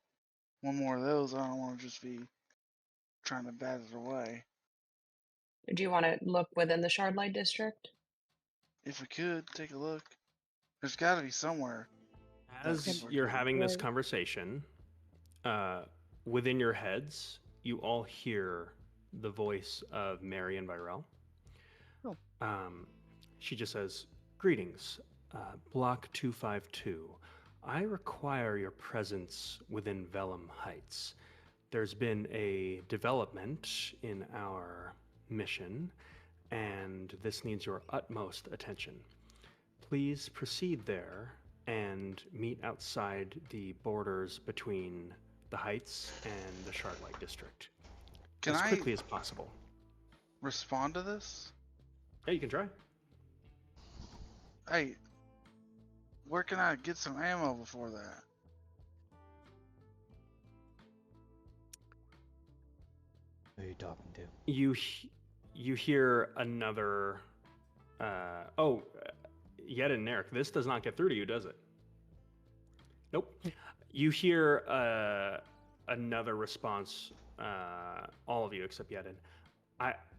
one more of those, I don't want to just be trying to bat it away. Do you want to look within the Shardlight district? If we could take a look, there's got to be somewhere. As you're having this conversation, within your heads, you all hear the voice of Mary and Virel. Oh. She just says, "Greetings, Block 252. I require your presence within Vellum Heights. There's been a development in our mission, and this needs your utmost attention. Please proceed there and meet outside the borders between the Heights and the Shardlight District Can as I quickly as possible." respond to this? Yeah, you can try. Hey, where can I get some ammo before that? Who are you talking to? You hear another. Yet in Narek, this does not get through to you, does it? Nope. You hear another response. All of you except Yedin.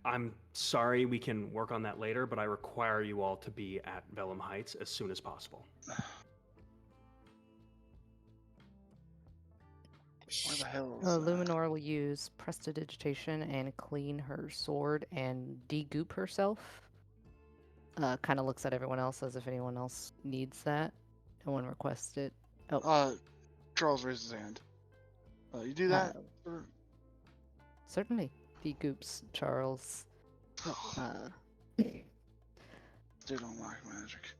I'm sorry, we can work on that later, but I require you all to be at Vellum Heights as soon as possible. Where the hell is that? Luminor will use prestidigitation and clean her sword and de-goop herself. Kind of looks at everyone else as if anyone else needs that. No one requests it. Oh, Charles raised his hand. You do that? certainly. De-goops Charles. They don't like magic.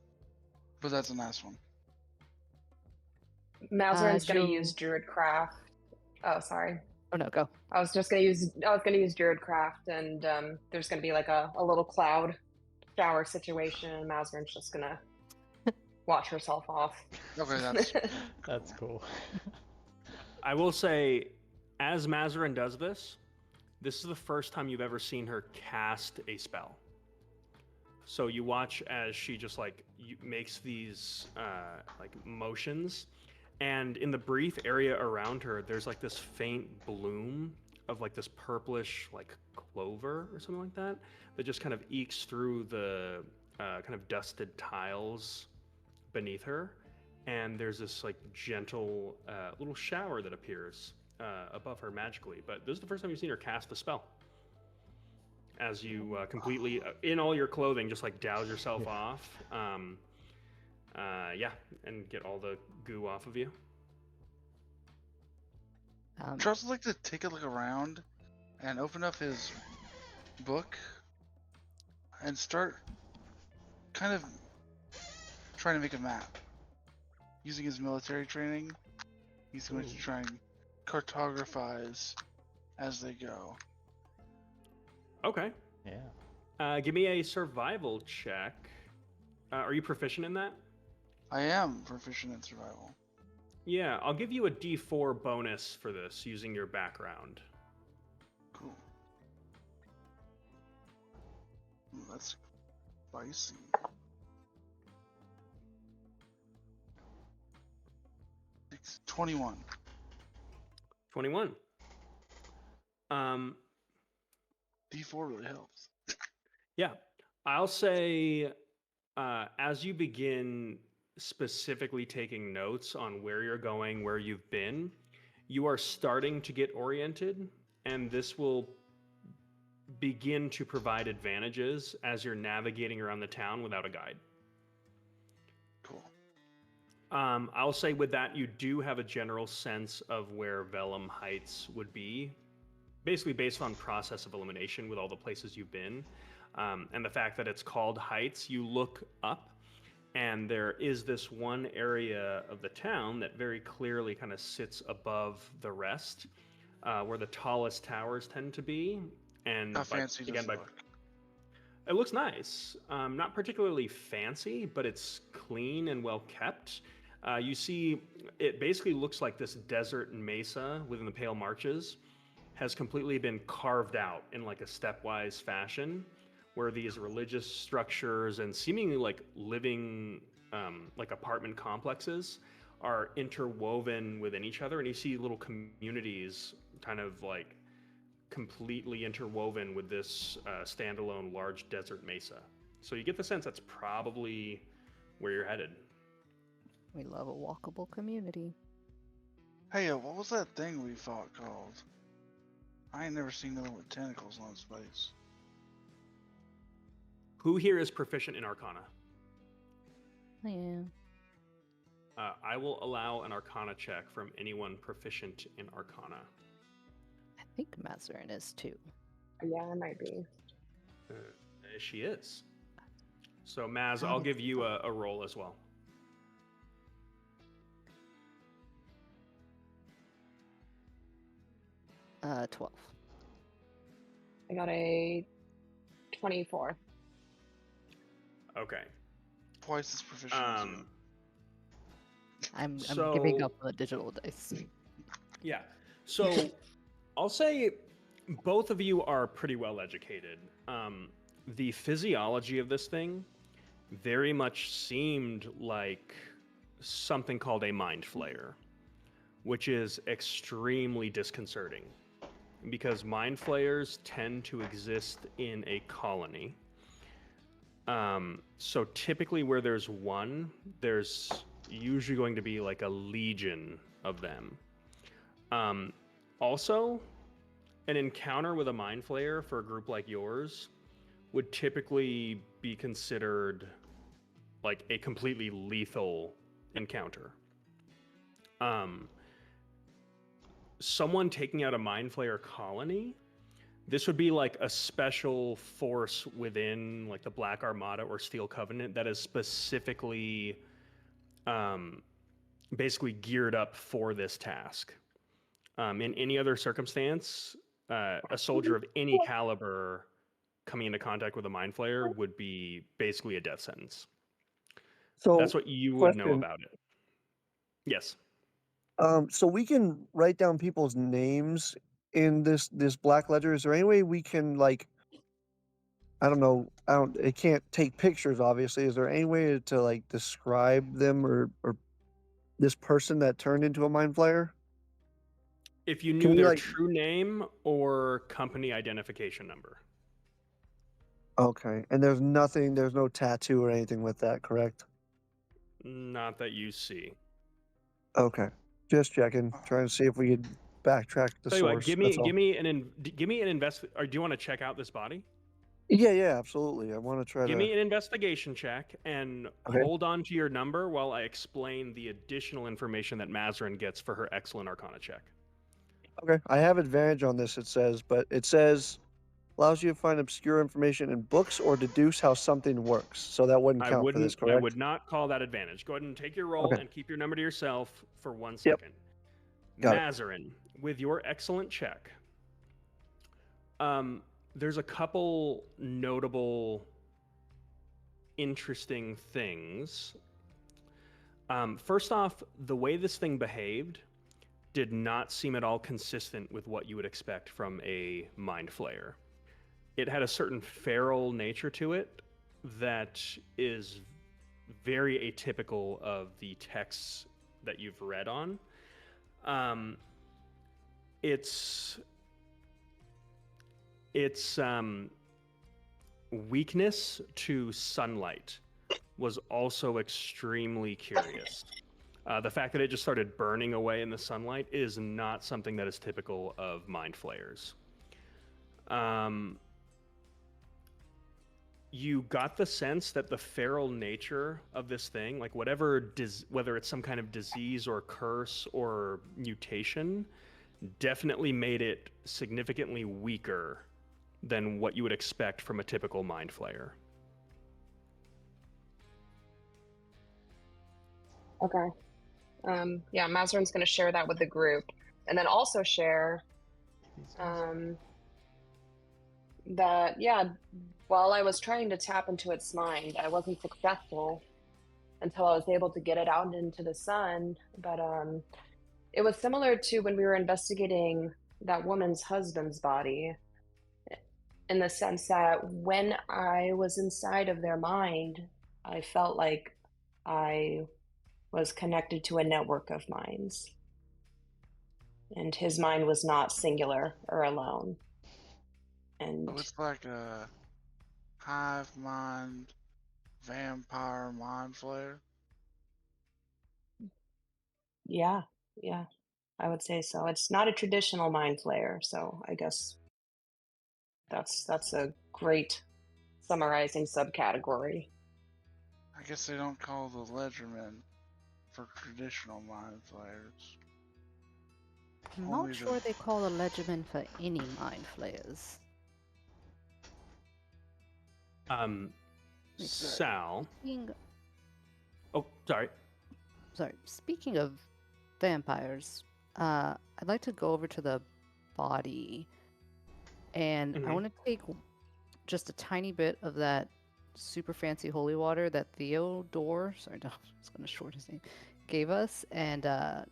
But that's a nice one. Mazarin's gonna Jill- use Druidcraft. Oh, sorry. Oh no, go. I was gonna use Druidcraft, and there's gonna be like a little cloud shower situation, and Mazarin's just gonna wash herself off. Okay, that's That's cool. I will say, as Mazarin does this, this is the first time you've ever seen her cast a spell. So you watch as she just makes these motions, and in the brief area around her, there's like this faint bloom of like this purplish clover or something like that just kind of ekes through the kind of dusted tiles beneath her, and there's this gentle little shower that appears above her magically. But this is the first time you've seen her cast the spell. As you completely, in all your clothing, just douse yourself off, and get all the goo off of you. Charles would like to take a look around and open up his book and start kind of trying to make a map. Using his military training, he's going to try and cartographize as they go. Okay. Yeah. Give me a survival check. Are you proficient in that? I am proficient in survival. Yeah, I'll give you a D4 bonus for this using your background. Cool. Ooh, that's spicy. 21. 21. D4 really helps. Yeah, I'll say as you begin specifically taking notes on where you're going, where you've been, you are starting to get oriented, and this will begin to provide advantages as you're navigating around the town without a guide. Cool. I'll say with that, you do have a general sense of where 𝘬𝘠𝘭𝘥 Heights would be, basically based on process of elimination with all the places you've been. And the fact that it's called Heights, you look up and there is this one area of the town that very clearly kind of sits above the rest, where the tallest towers tend to be. And How fancy does it look? It looks nice. Not particularly fancy, but it's clean and well kept. You see, it basically looks like this desert mesa within the Pale Marches has completely been carved out in like a stepwise fashion, where these religious structures and seemingly like living like apartment complexes are interwoven within each other, and you see little communities kind of like completely interwoven with this standalone large desert mesa. So you get the sense that's probably where you're headed. We love a walkable community. Hey, what was that thing we fought called? I ain't never seen nothing with tentacles on its face. Who here is proficient in Arcana? I am. I will allow an Arcana check from anyone proficient in Arcana. I think Mazarin is too. Yeah, I might be. She is. So Maz, I'll give you a roll as well. Uh, 12. I got a 24. Okay. Twice as proficient as you. I'm So- giving up the digital dice. Yeah. So I'll say both of you are pretty well educated. The physiology of this thing very much seemed like something called a mind flayer, which is extremely disconcerting because mind flayers tend to exist in a colony. So typically where there's one, there's usually going to be like a legion of them. Also, an encounter with a mind flayer for a group like yours would typically be considered like a completely lethal encounter. Someone taking out a mind flayer colony, this would be like a special force within like the Black Armada or Steel Covenant that is specifically basically geared up for this task. In any other circumstance, a soldier of any caliber coming into contact with a mind flayer would be basically a death sentence. So That's what you would know question. about it. Yes. So we can write down people's names in this black ledger. Is there any way we can, like, I don't know, it can't take pictures obviously. Is there any way to like describe them or this person that turned into a mind flayer? If you Can knew we, their like- true name or company identification number. Okay. And there's no tattoo or anything with that, correct? Not that you see. Okay. Just checking, trying to see if we could backtrack the Tell you source. what, give that's all. me an invest. Or do you want to check out this body? Yeah, absolutely. I want to try Give to. me an investigation check and Okay. hold on to your number while I explain the additional information that Mazarin gets for her excellent Arcana check. Okay, I have advantage on this. But it says allows you to find obscure information in books or deduce how something works. So that wouldn't count for this, I correct? would not call that advantage. Go ahead and take your roll Okay. and keep your number to yourself for 1 Yep. second. Got it. Mazarin, with your excellent check, there's a couple notable, interesting things. First off, the way this thing behaved did not seem at all consistent with what you would expect from a mind flayer. It had a certain feral nature to it that is very atypical of the texts that you've read on. Its weakness to sunlight was also extremely curious. The fact that it just started burning away in the sunlight is not something that is typical of mind flayers. You got the sense that the feral nature of this thing, like whether it's some kind of disease or curse or mutation, definitely made it significantly weaker than what you would expect from a typical mind flayer. Okay. Yeah, Mazrin's going to share that with the group, and then also share that, yeah, while I was trying to tap into its mind, I wasn't successful until I was able to get it out into the sun. But it was similar to when we were investigating that woman's husband's body, in the sense that when I was inside of their mind, I felt like I was connected to a network of minds. And his mind was not singular or alone. And So it's like a hive mind, vampire mind flayer. yeah, I would say so. It's not a traditional mind flayer, so I guess that's a great summarizing subcategory. I guess they don't call the ledgermen for traditional mind flayers. I'm Only not the- sure they call a legiment for any mind flayers. Sal. Speaking, Oh, sorry. speaking of vampires, I'd like to go over to the body, and I want to take just a tiny bit of that super fancy holy water that 𝘬𝘪𝘵, sorry, no, I was going to short his name, gave us, and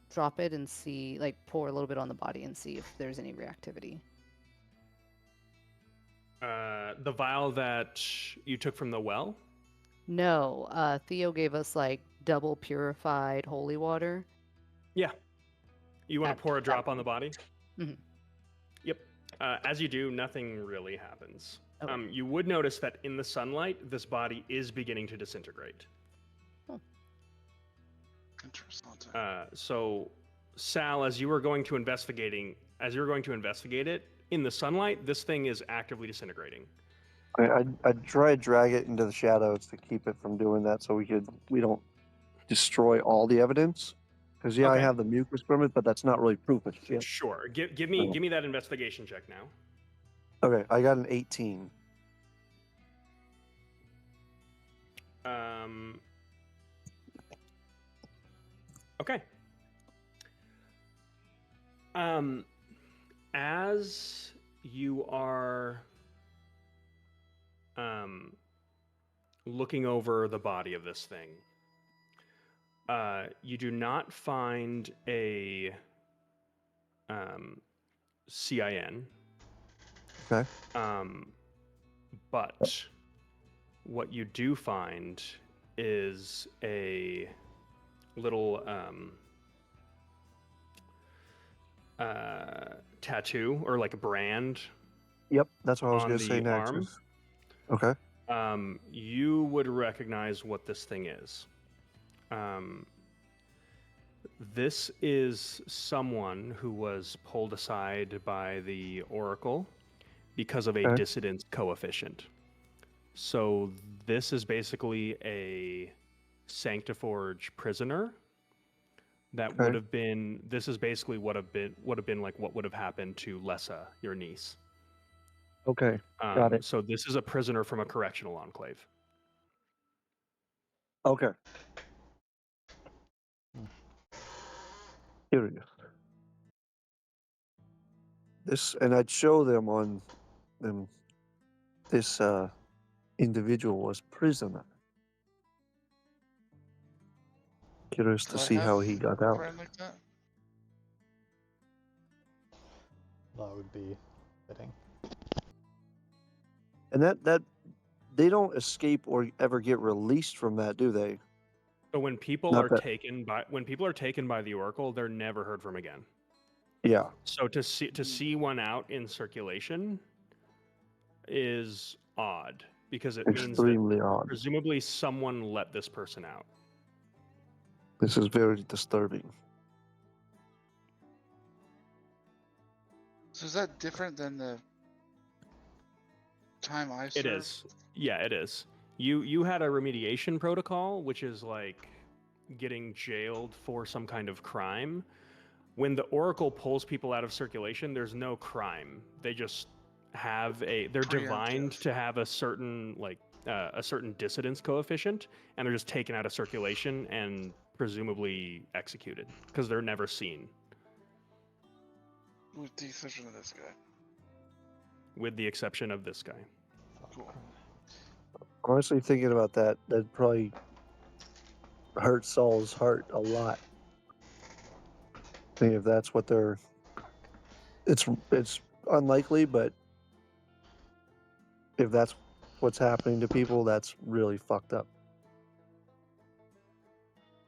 drop it and see, like, pour a little bit on the body and see if there's any reactivity. The vial that you took from the well? No, Theo gave us, like, double purified holy water. Yeah. You want That- to pour a that drop on one. the body? Mhm. Yep. As you do, nothing really happens. Okay. You would notice that in the sunlight, this body is beginning to disintegrate. Interesting. So, Sal, as you were going to investigate it in the sunlight, this thing is actively disintegrating. I'd try to drag it into the shadows to keep it from doing that, so we don't destroy all the evidence. Because I Okay. have the mucus from it, but that's not really proof of shit. Sure. Give me that investigation check now. Okay, I got an 18. Okay. As you are looking over the body of this thing, you do not find a CIN. Okay. But what you do find is a little tattoo or like a brand. Yep, that's what I was on going to say the next. arm. Okay. You would recognize what this thing is. This is someone who was pulled aside by the Oracle because of a Okay. dissidence coefficient. So this is basically a Sanctiforge prisoner that Okay. would have been. This is basically would have been like what would have happened to Lessa, your niece. Okay. Got it. So this is a prisoner from a correctional enclave. Okay. Here we go. This, and I'd show them on them. This individual was prisoner. Curious to Do I see how have he got a out. friend like that? That would be fitting. And that they don't escape or ever get released from that, do they? But when people Not are that- taken by the Oracle, they're never heard from again. Yeah. So to see one out in circulation is odd because it means that Extremely odd. presumably someone let this person out. This is very disturbing. So is that different than the time I served? It is. Yeah, it is. You had a remediation protocol, which is like getting jailed for some kind of crime. When the Oracle pulls people out of circulation, there's no crime. They just have they're divined Preemptive. to have a certain a certain dissidence coefficient, and they're just taken out of circulation and presumably executed because they're never seen. With the exception of this guy. With the exception of this guy. Cool. Honestly, thinking about that probably hurt Saul's heart a lot. I think if that's what they're, it's unlikely, but if that's what's happening to people, that's really fucked up.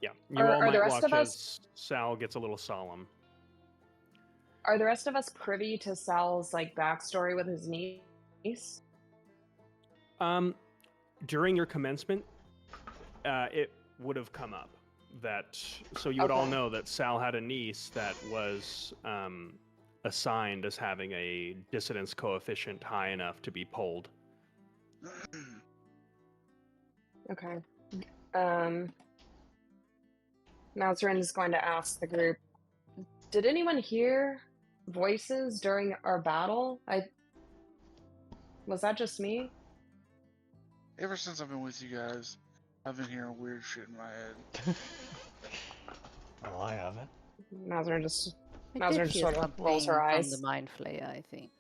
Yeah, you Are all the might rest watch of us- as Sal gets a little solemn. Are the rest of us privy to Sal's backstory with his niece? During your commencement, it would have come up that, so you would all Okay. know that Sal had a niece that was assigned as having a dissidence coefficient high enough to be pulled. Okay. Malzarin is going to ask the group, did anyone hear voices during our battle? Was that just me? Ever since I've been with you guys, I've been hearing weird shit in my head. Well, I haven't. Malzarin just I Mauser did just hear sort of rolls her something eyes. from the Mind Flayer, I think.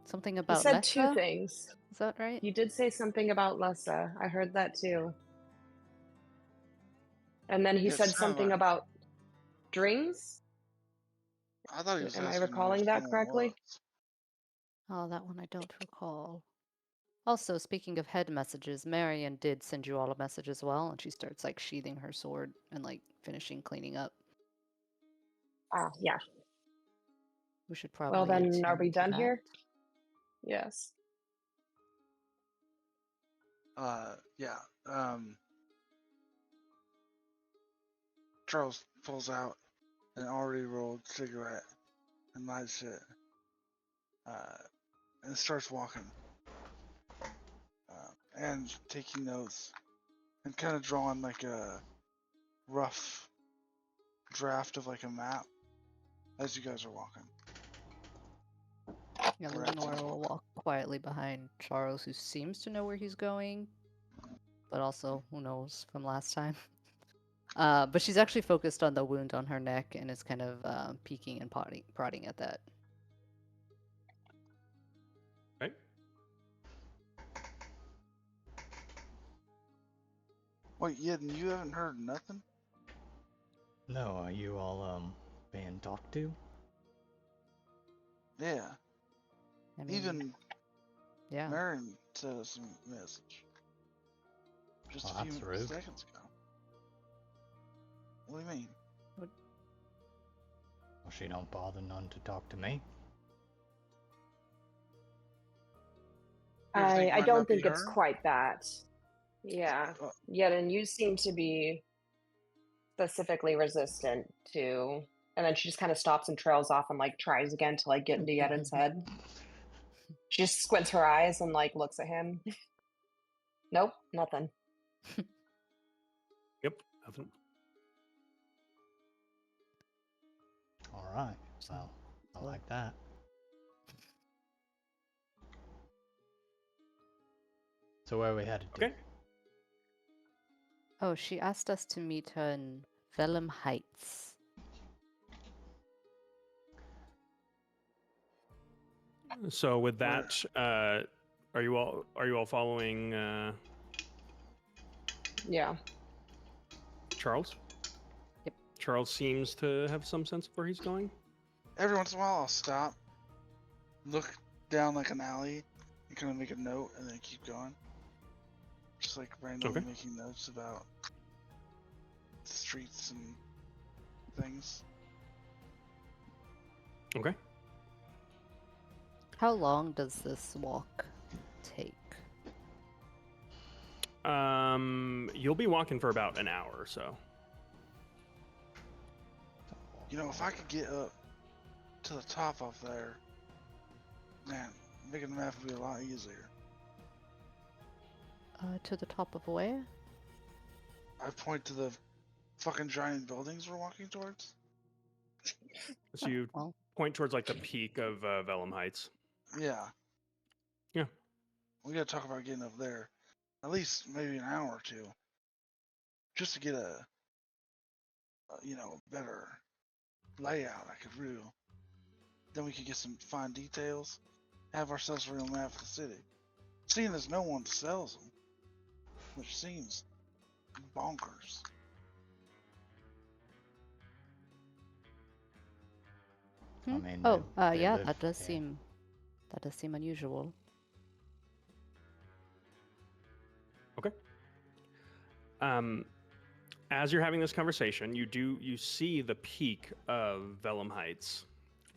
Something He about said two Lessa? things. Is that right? You did say something about Lessa. I heard that too. And then he It said sounded something like- about strings. I thought he was Am I asking who recalling that someone correctly? was. Oh, that one I don't recall. Also, speaking of head messages, Marion did send you all a message as well, and she starts sheathing her sword and finishing cleaning up. Ah, yeah. We should probably. Well, then, are we attend to done that. here? Yes. Yeah. Charles pulls out an already rolled cigarette and lights it. And starts walking. And taking notes. And kind of drawing a rough draft of a map as you guys are walking. Yeah, We're at Lenore will 10 walk quietly behind Charles, who seems to know where he's going, but also who knows from last time. But she's actually focused on the wound on her neck and is kind of peeking and prodding at that. Right? Wait, Yidden, you haven't heard nothing? No, are you all being talked to? Yeah. I mean, Even yeah. Marion sent us a message. Just Well, a few that's rude. seconds ago. What do you mean? Well, she don't bother none to talk to me. You ever think I might don't not be think it's her? quite that. Yeah. Yet, and you seem to be specifically resistant to. And then she just kind of stops and trails off and tries again to get into Yedin's head. She just squints her eyes and looks at him. Nope, nothing. Yep, nothing. Alright, well, I like that. So where are we headed to? Okay. Oh, she asked us to meet her in Vellum Heights. So with that, are you all following Yeah. Charles? Yep. Charles seems to have some sense of where he's going. Every once in a while, I'll stop, look down an alley, and kind of make a note, and then keep going. Just like randomly Okay. making notes about the streets and things. Okay. How long does this walk take? You'll be walking for about an hour or so. You know, if I could get up to the top of there, man, making the map would be a lot easier. To the top of where? I point to the fucking giant buildings we're walking towards. So you Well, point towards like the peak of 𝘠𝘬𝘭𝘥 Heights. Yeah. Yeah. We gotta talk about getting up there. At least maybe an hour or two. Just to get a better layout, I could rule. Then we could get some fine details. Have ourselves a real map of the city. Seeing as no one sells them. Which seems bonkers. I mean, oh, they yeah, live that does here. seem unusual. Okay. As you're having this conversation, you see the peak of 𝘠𝘠𝘭𝘥 Heights,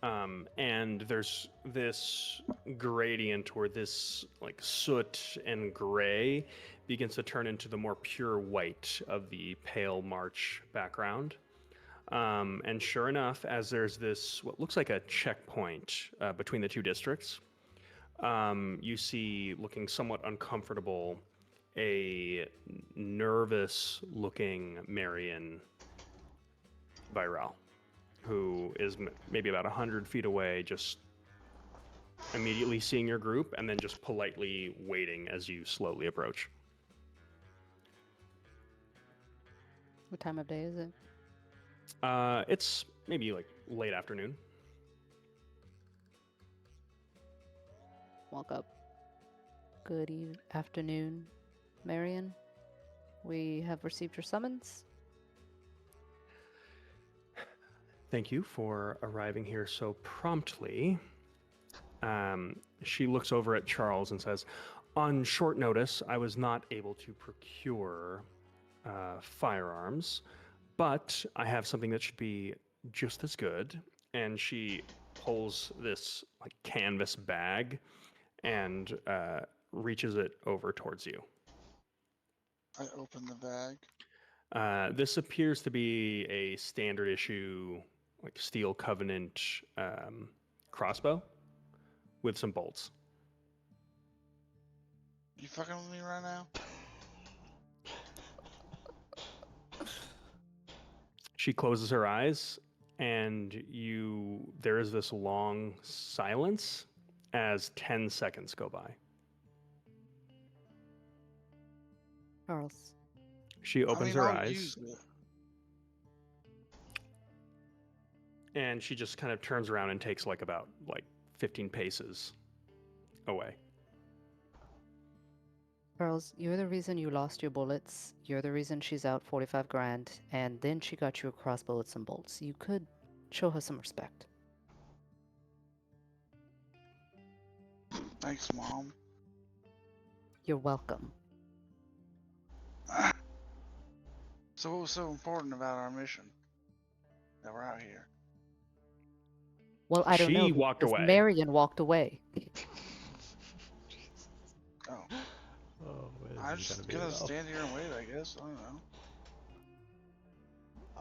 and there's this gradient where this like soot and gray begins to turn into the more pure white of the pale March background. And sure enough, as there's this what looks like a checkpoint between the two districts, you see, looking somewhat uncomfortable, a nervous-looking Marion 𝘬𝘪𝘁, who is maybe about 100 feet away, just immediately seeing your group and then just politely waiting as you slowly approach. What time of day is it? It's maybe like late afternoon. Walk up. Good afternoon, Marion. We have received your summons. Thank you for arriving here so promptly. She looks over at Charles and says, on short notice, I was not able to procure firearms, but I have something that should be just as good. And she pulls this like canvas bag and reaches it over towards you. I open the bag. This appears to be a standard issue, like steel covenant crossbow with some bolts. You fucking with me right now? She closes her eyes, and there is this long silence as 10 seconds go by. Charles. She opens her I'll eyes, use it. and she just kind of turns around and takes about 15 paces away. Charles, you're the reason you lost your bullets. You're the reason she's out 45 grand, and then she got you a crossbow with some bolts. You could show her some respect. Thanks, Mom. You're welcome. So what was so important about our mission? That we're out here. Well, I don't know. She walked because away. Marion walked away. Oh. Oh, I'm just gonna stand here and wait, I guess. I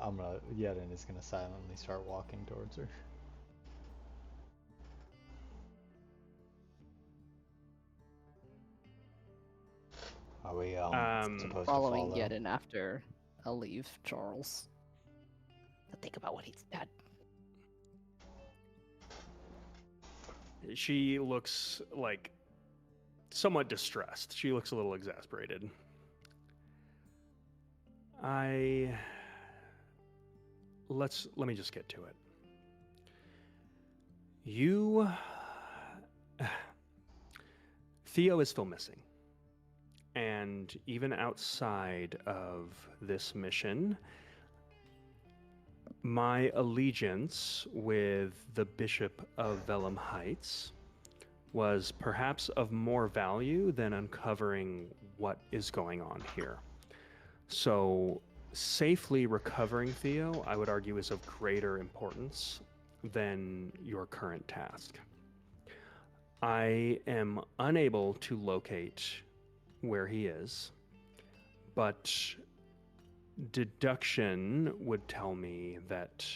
don't know. Yeden is gonna silently start walking towards her. Are we supposed Following to follow? Yeden after a leave, Charles. To think about what he's done. She looks like somewhat distressed. She looks a little exasperated. Let me just get to it. Theo is still missing. And even outside of this mission, my allegiance with the Bishop of 𝘠𝘠𝘭𝘥 Heights was perhaps of more value than uncovering what is going on here. So safely recovering Theo, I would argue, is of greater importance than your current task. I am unable to locate where he is, but deduction would tell me that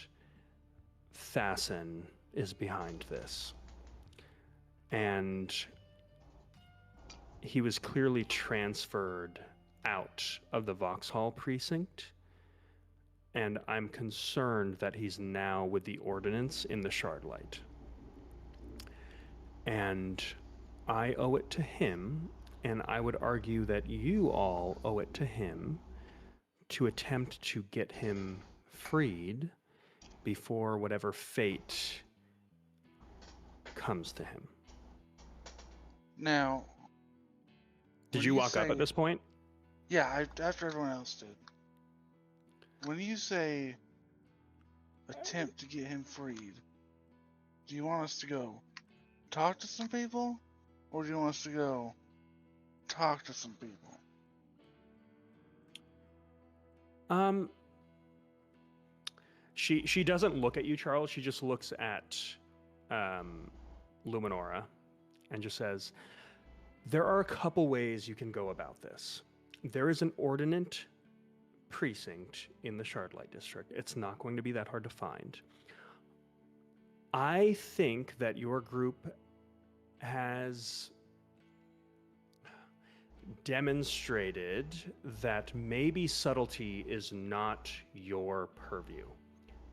Thassin is behind this. And he was clearly transferred out of the Vauxhall precinct, and I'm concerned that he's now with the Ordnance in the Shardlight. And I owe it to him, and I would argue that you all owe it to him to attempt to get him freed before whatever fate comes to him. Now, Did when you you walk up say- at this point? Yeah, after everyone else did. When you say attempt to get him freed, do you want us to go talk to some people, or do you want us to go talk to some people? She doesn't look at you, Charles. She just looks at Luminora and just says, there are a couple ways you can go about this. There is an ordnance precinct in the Shardlight District. It's not going to be that hard to find. I think that your group has demonstrated that maybe subtlety is not your purview,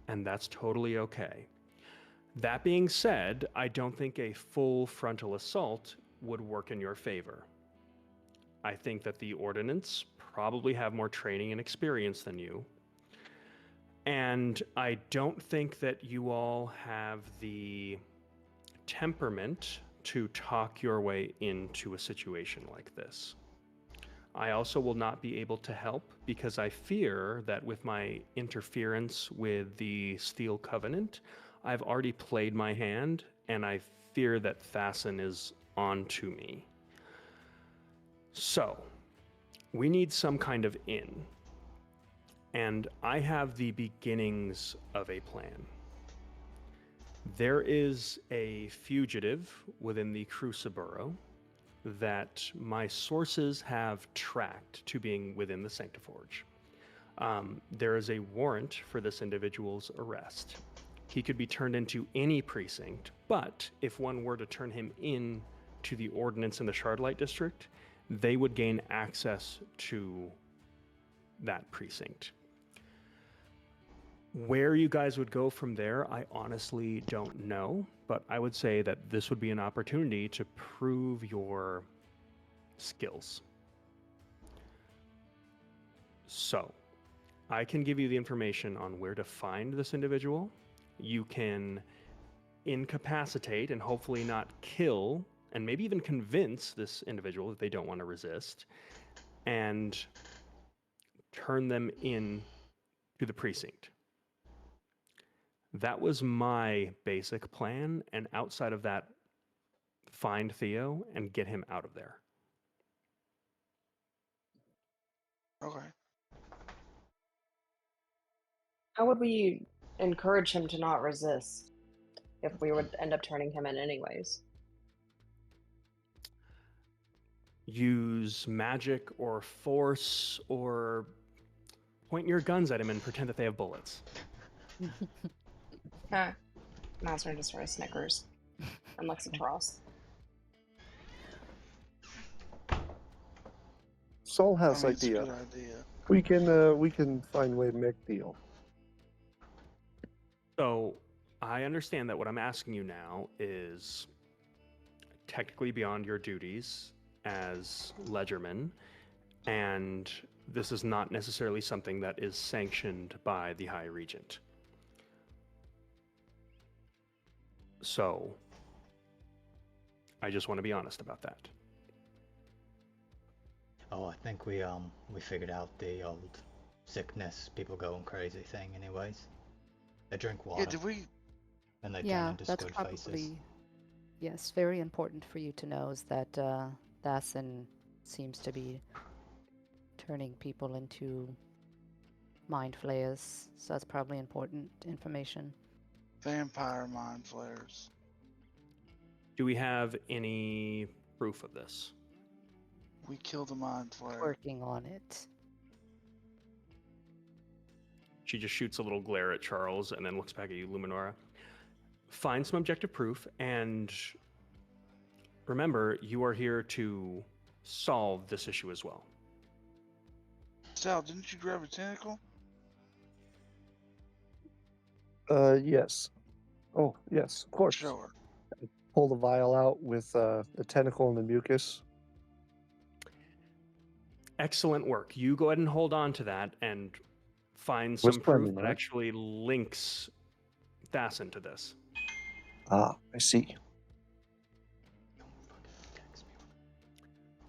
and that's totally okay. That being said, I don't think a full frontal assault would work in your favor. I think that the Ordnance probably have more training and experience than you, and I don't think that you all have the temperament to talk your way into a situation like this. I also will not be able to help because I fear that with my interference with the Steel Covenant, I've already played my hand, and I fear that Thassin is on to me. So, we need some kind of in. And I have the beginnings of a plan. There is a fugitive within the Cruciburrow that my sources have tracked to being within the Sanctiforge. There is a warrant for this individual's arrest. He could be turned into any precinct, but if one were to turn him in to the Ordnance in the Shardlight District, they would gain access to that precinct. Where you guys would go from there, I honestly don't know, but I would say that this would be an opportunity to prove your skills. So, I can give you the information on where to find this individual. You can incapacitate and hopefully not kill, and maybe even convince this individual that they don't want to resist, and turn them in to the precinct. That was my basic plan, and outside of that, find Theo and get him out of there. Okay. How would we encourage him to not resist if we would end up turning him in anyways? Use magic or force, or point your guns at him and pretend that they have bullets. Master just sort of snickers and looks at Charles. Soul House I mean, it's a idea. good idea. We can find a way to make a deal. So, I understand that what I'm asking you now is technically beyond your duties as Ledgerman, and this is not necessarily something that is sanctioned by the High Regent. So, I just want to be honest about that. Oh, I think we figured out the old sickness, people going crazy thing anyways. They drink water Yeah, did we? and they turn Yeah, into that's squid probably, faces. yes, very important for you to know is that Thassin seems to be turning people into mind flayers, so that's probably important information. Vampire mind flares. Do we have any proof of this? We killed a mind flare. Working on it. She just shoots a little glare at Charles and then looks back at you, Luminora. Find some objective proof, and remember, you are here to solve this issue as well. Sal, didn't you grab a tentacle? Yes. Oh, yes, of course. Show her. Pull the vial out with the tentacle and the mucus. Excellent work. You go ahead and hold on to that and find some Whisper proof me, that right? actually links Thassin to this. Ah, I see.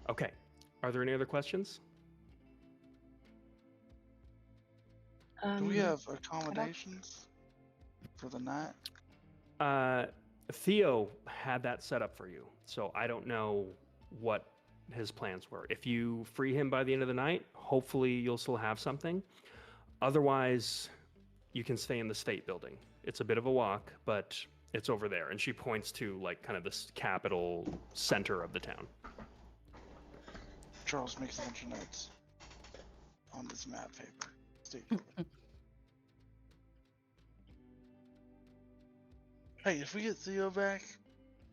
Okay. Are there any other questions? Do we have accommodations for the night? Theo had that set up for you, so I don't know what his plans were. If you free him by the end of the night, hopefully you'll still have something. Otherwise, you can stay in the state building. It's a bit of a walk, but it's over there. And she points to like kind of this capital center of the town. Charles makes a bunch of notes on this map paper. State building. Hey, if we get Theo back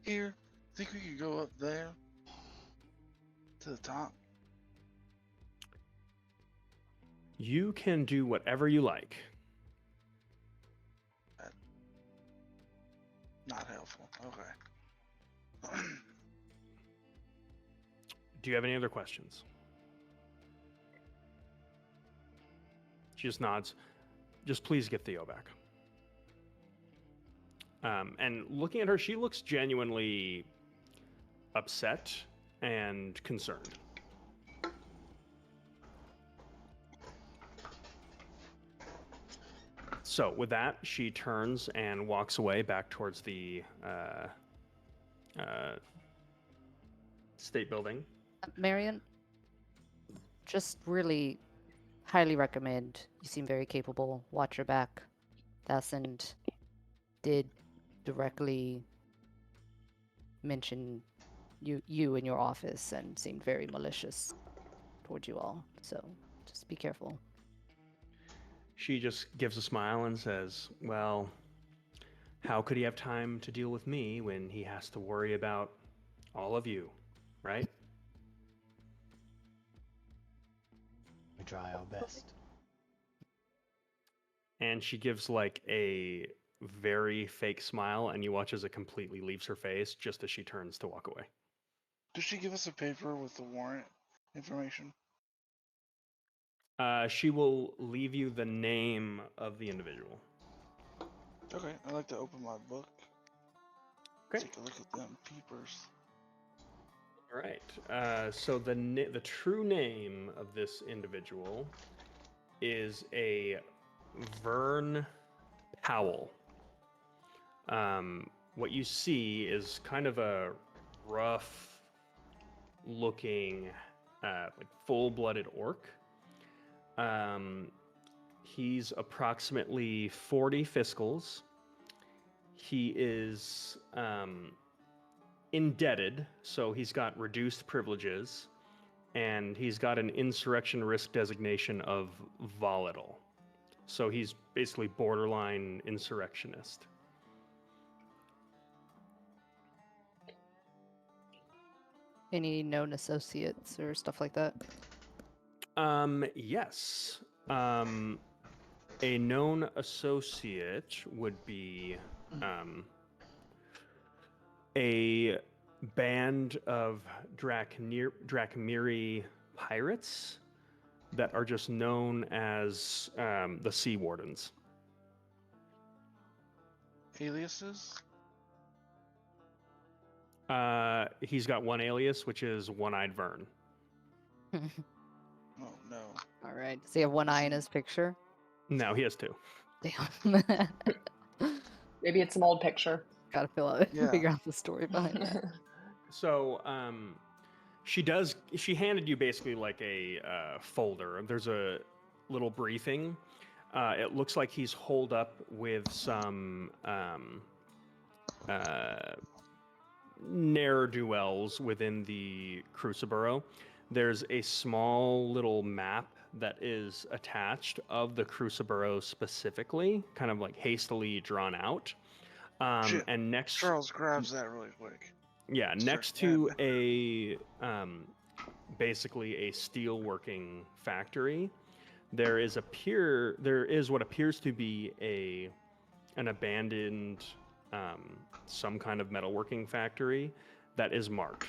here, think we could go up there to the top? You can do whatever you like. Not helpful. Okay. Do you have any other questions? She just nods. Just please get Theo back. And looking at her, she looks genuinely upset and concerned. So with that, she turns and walks away back towards the state building. Marion, just really highly recommend. You seem very capable. Watch your back. Thassin did directly mention you in your office and seemed very malicious towards you all. So just be careful. She just gives a smile and says, well, how could he have time to deal with me when he has to worry about all of you, right? We try our best. And she gives like a very fake smile, and you watch as it completely leaves her face just as she turns to walk away. Does she give us a paper with the warrant information? She will leave you the name of the individual. Okay, I'd like to open my book. Okay. Take a look at them peepers. All right. So the true name of this individual is a Vern Powell. What you see is kind of a rough-looking, like full-blooded orc. He's approximately 40 fiscals. He is indebted, so he's got reduced privileges, and he's got an insurrection risk designation of volatile. So he's basically borderline insurrectionist. Any known associates or stuff like that? Yes. A known associate would be a band of 𝘒𝘯𝘰𝘠 pirates that are just known as the Sea Wardens. Aliases? He's got one alias, which is One-Eyed Vern. Oh no. All right. Does he have one eye in his picture? No, he has two. Damn. Maybe it's an old picture. Gotta Yeah. figure out the story behind that. So, She does. She handed you basically like a folder. There's a little briefing. It looks like he's holed up with some ne'er-do-wells within the 𝘬𝘯𝘰. There's a small little map that is attached of the 𝘬𝘯𝘰 specifically, kind of like hastily drawn out. Shit. And next, Charles grabs that really quick. yeah, next to a basically a steelworking factory, there is what appears to be an abandoned some kind of metalworking factory that is marked.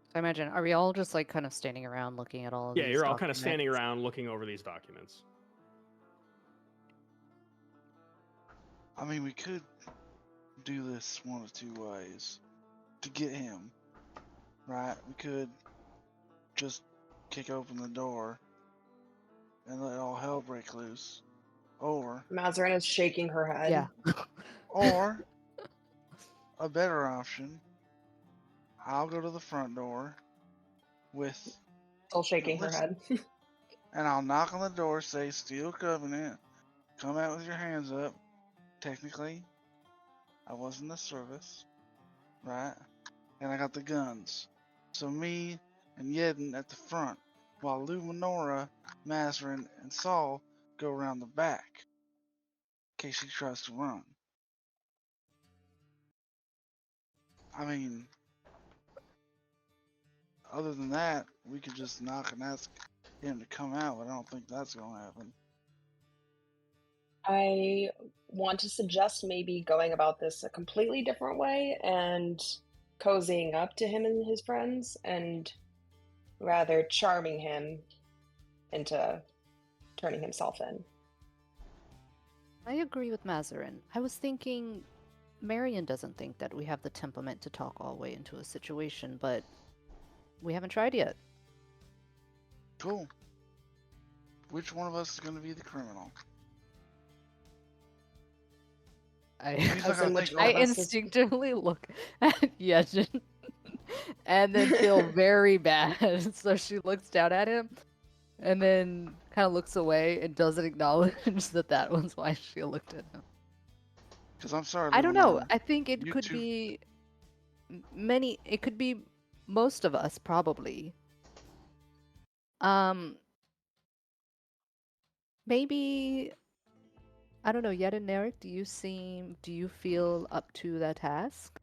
So I imagine, are we all just like kind of standing around looking at all of Yeah, these you're all kind of documents? standing around looking over these documents. I mean, we could do this one of two ways to get him, right? We could just kick open the door and let all hell break loose, or Mazarin is shaking her head. Yeah. or a better option, I'll go to the front door with, Still shaking her Listen. head. and I'll knock on the door, say Steel Covenant, come out with your hands up. Technically, I was in the service, right? And I got the guns. So me and Yedden at the front, while Luminora, Mazarin, and Saul go around the back, in case he tries to run. I mean, other than that, we could just knock and ask him to come out, but I don't think that's gonna happen. I want to suggest maybe going about this a completely different way and cozying up to him and his friends and rather charming him into turning himself in. I agree with Mazarin. I was thinking Marion doesn't think that we have the temperament to talk our way into a situation, but we haven't tried yet. Cool. Which one of us is gonna be the criminal? He's not gonna think all I of us instinctively look at Yejin and then feel very bad. So she looks down at him and then kind of looks away and doesn't acknowledge that was why she looked at him. Because I'm sorry, I don't know. Luminora. I think it You could two- be many. It could be most of us, probably. Maybe I don't know. Yet and Eric, do you feel up to that task?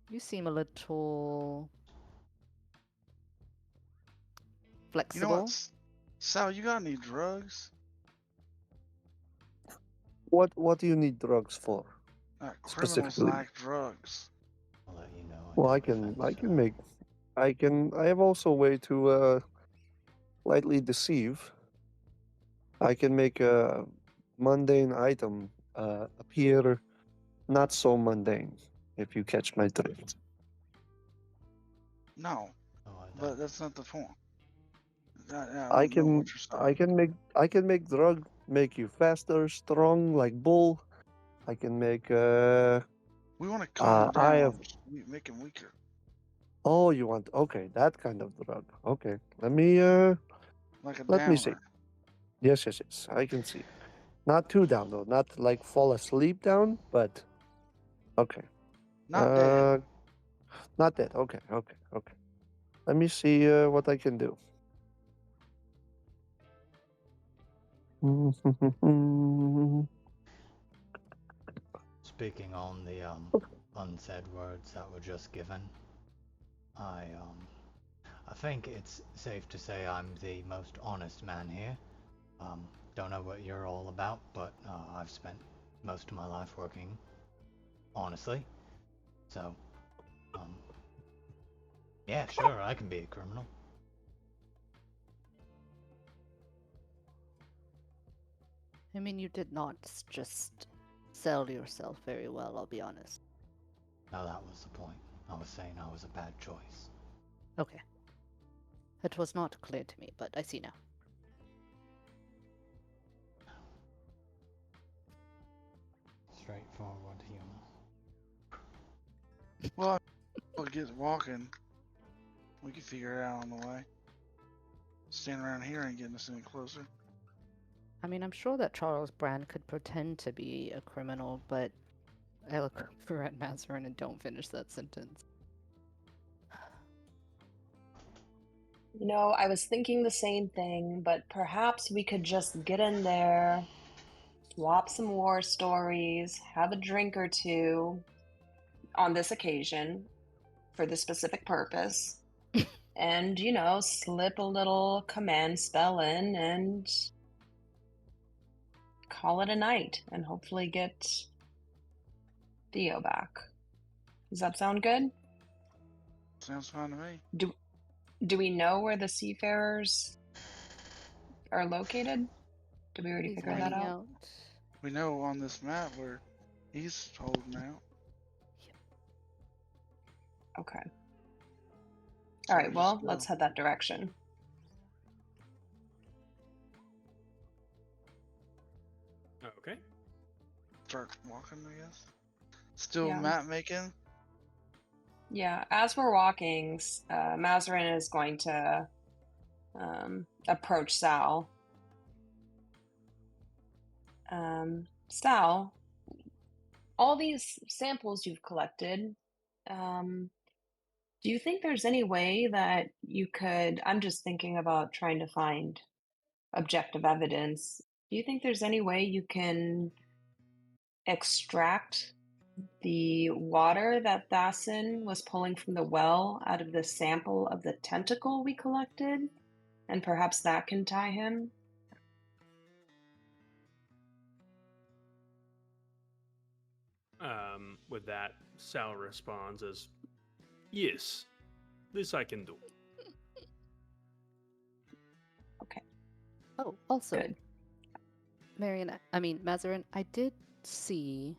You seem a little You flexible. know what, Sal? You got any drugs? What do you need drugs for? Criminals Specifically. like drugs. I'll let you know. Well, I defense, have also a way to lightly deceive. I can make a mundane item appear not so mundane, if you catch my drift. No, Oh, but that's not the point. I can make drug make you faster, strong like bull. I can make We want to calm him down. I have Make him weaker. Oh, you want okay, that kind of drug. Okay. Let me Like a let me see. downer. Yes, I can see. Not too down though, not like fall asleep down, but okay. Not dead. Not dead. Okay. Let me see what I can do. Speaking on the unsaid words that were just given, I think it's safe to say I'm the most honest man here. Don't know what you're all about, but I've spent most of my life working honestly. So, yeah, sure, I can be a criminal. I mean, you did not just sell yourself very well, I'll be honest. No, that was the point. I was saying I was a bad choice. Okay. It was not clear to me, but I see now. straightforward humor. Well, we'll get walking. We can figure it out on the way. Standing around here ain't getting us any closer. I mean, I'm sure that Charles Brand could pretend to be a criminal, but I look over at Mazarin and don't finish that sentence. You know, I was thinking the same thing, but perhaps we could just get in there, swap some war stories, have a drink or two on this occasion for this specific purpose, and, you know, slip a little command spell in and call it a night and hopefully get Theo back. Does that sound good? Sounds fine to me. Do we know where the seafarers are located? Did we already He's figure that hiding out? We know on this map where he's holding out. Okay. So All right, just well, go. let's head that direction. Okay. Start walking, I guess. Still Yeah. map making. Yeah, as we're walking, Mazarin is going to approach Sal. Sal, all these samples you've collected, do you think there's any way that you could, I'm just thinking about trying to find objective evidence. Do you think there's any way you can extract the water that Thassin was pulling from the well out of the sample of the tentacle we collected? And perhaps that can tie him? With that, Sal responds as, "Yes, this I can do." Okay. Oh, also, Good. Mazarin, I did see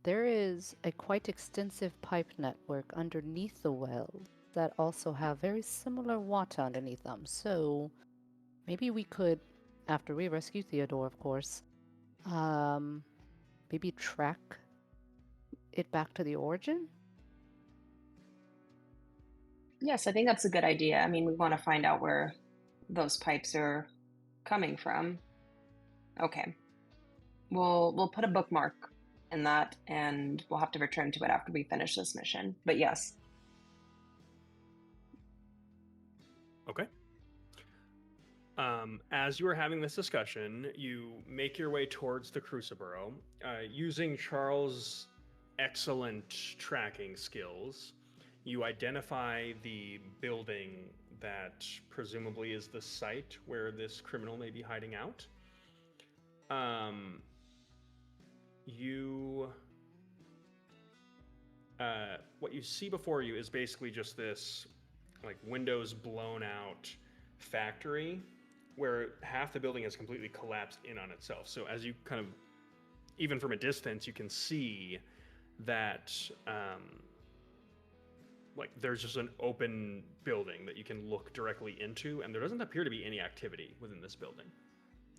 there is a quite extensive pipe network underneath the well that also have very similar water underneath them. So maybe we could, after we rescue Theodore, of course, maybe track it back to the origin? Yes, I think that's a good idea. I mean, we want to find out where those pipes are coming from. Okay. We'll put a bookmark in that, and we'll have to return to it after we finish this mission. But yes. Okay. As you are having this discussion, you make your way towards the Crucible, using Charles' excellent tracking skills. You identify the building that presumably is the site where this criminal may be hiding out. What you see before you is basically just this, like, windows blown out factory where half the building has completely collapsed in on itself. So as you kind of, even from a distance, you can see that like there's just an open building that you can look directly into, and there doesn't appear to be any activity within this building.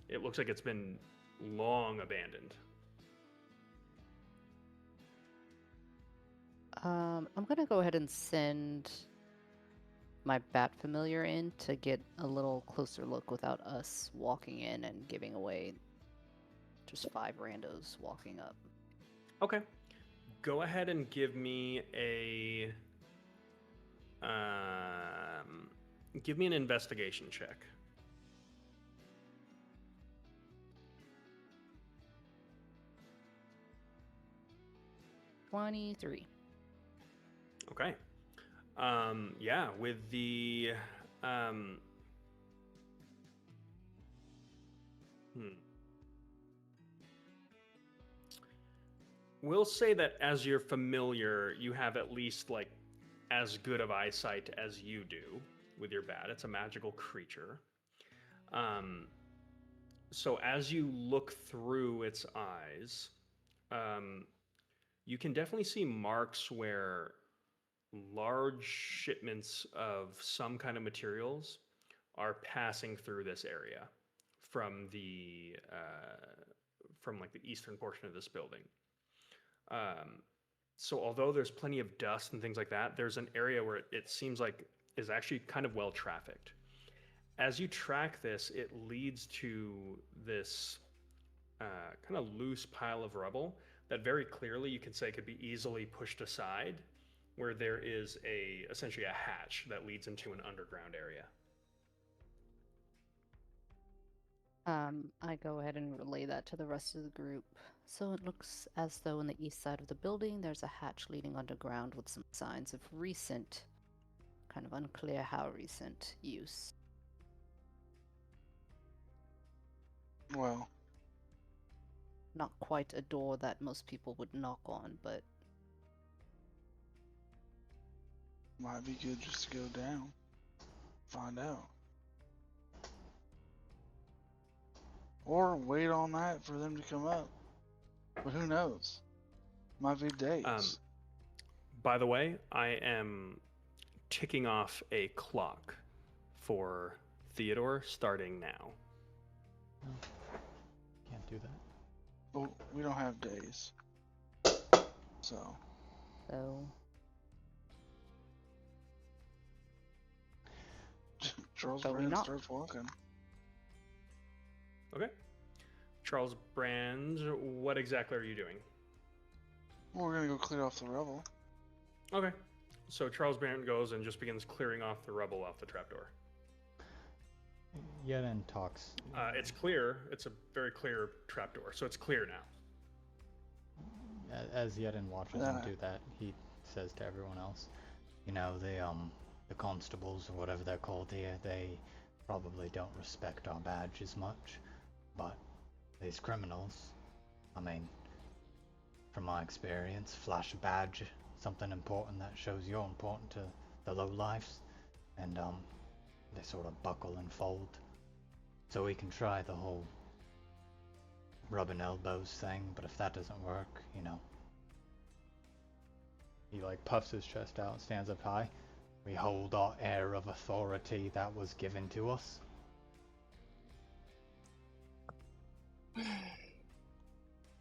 It looks like it's been long abandoned. I'm gonna go ahead and send my bat familiar in to get a little closer look without us walking in and giving away just 5 randos walking up. Okay. Go ahead and give me an investigation check. $23. Okay. Yeah, with the we'll say that as you're familiar, you have at least like as good of eyesight as you do with your bat. It's a magical creature. So as you look through its eyes, you can definitely see marks where large shipments of some kind of materials are passing through this area from the from like the eastern portion of this building. So although there's plenty of dust and things like that, there's an area where it seems like is actually kind of well trafficked. As you track this, it leads to this kind of loose pile of rubble that very clearly you can say could be easily pushed aside, where there is essentially a hatch that leads into an underground area. I go ahead and relay that to the rest of the group. So it looks as though on the east side of the building there's a hatch leading underground with some signs of recent, kind of unclear how recent, use. Well, Not quite a door that most people would knock on, but might be good just to go down, find out. Or wait on that for them to come up. But who knows? Might be days. By the way, I am ticking off a clock for Theodore starting now. Can't do that. But we don't have days. So. Charles But we Brand not. starts walking. Okay. Charles Brand, what exactly are you doing? Well, we're gonna go clear off the rubble. Okay. So Charles Brand goes and just begins clearing off the rubble off the trapdoor. Yeren talks. It's clear. It's a very clear trapdoor, so it's clear now. As Yeren watches him do that, he says to everyone else, you know, the constables or whatever they're called here, they probably don't respect our badge as much, but these criminals, I mean, from my experience, flash a badge, something important that shows you're important to the lowlifes, and they sort of buckle and fold. So we can try the whole rubbing elbows thing, but if that doesn't work, you know. He like puffs his chest out, stands up high. We hold our air of authority that was given to us.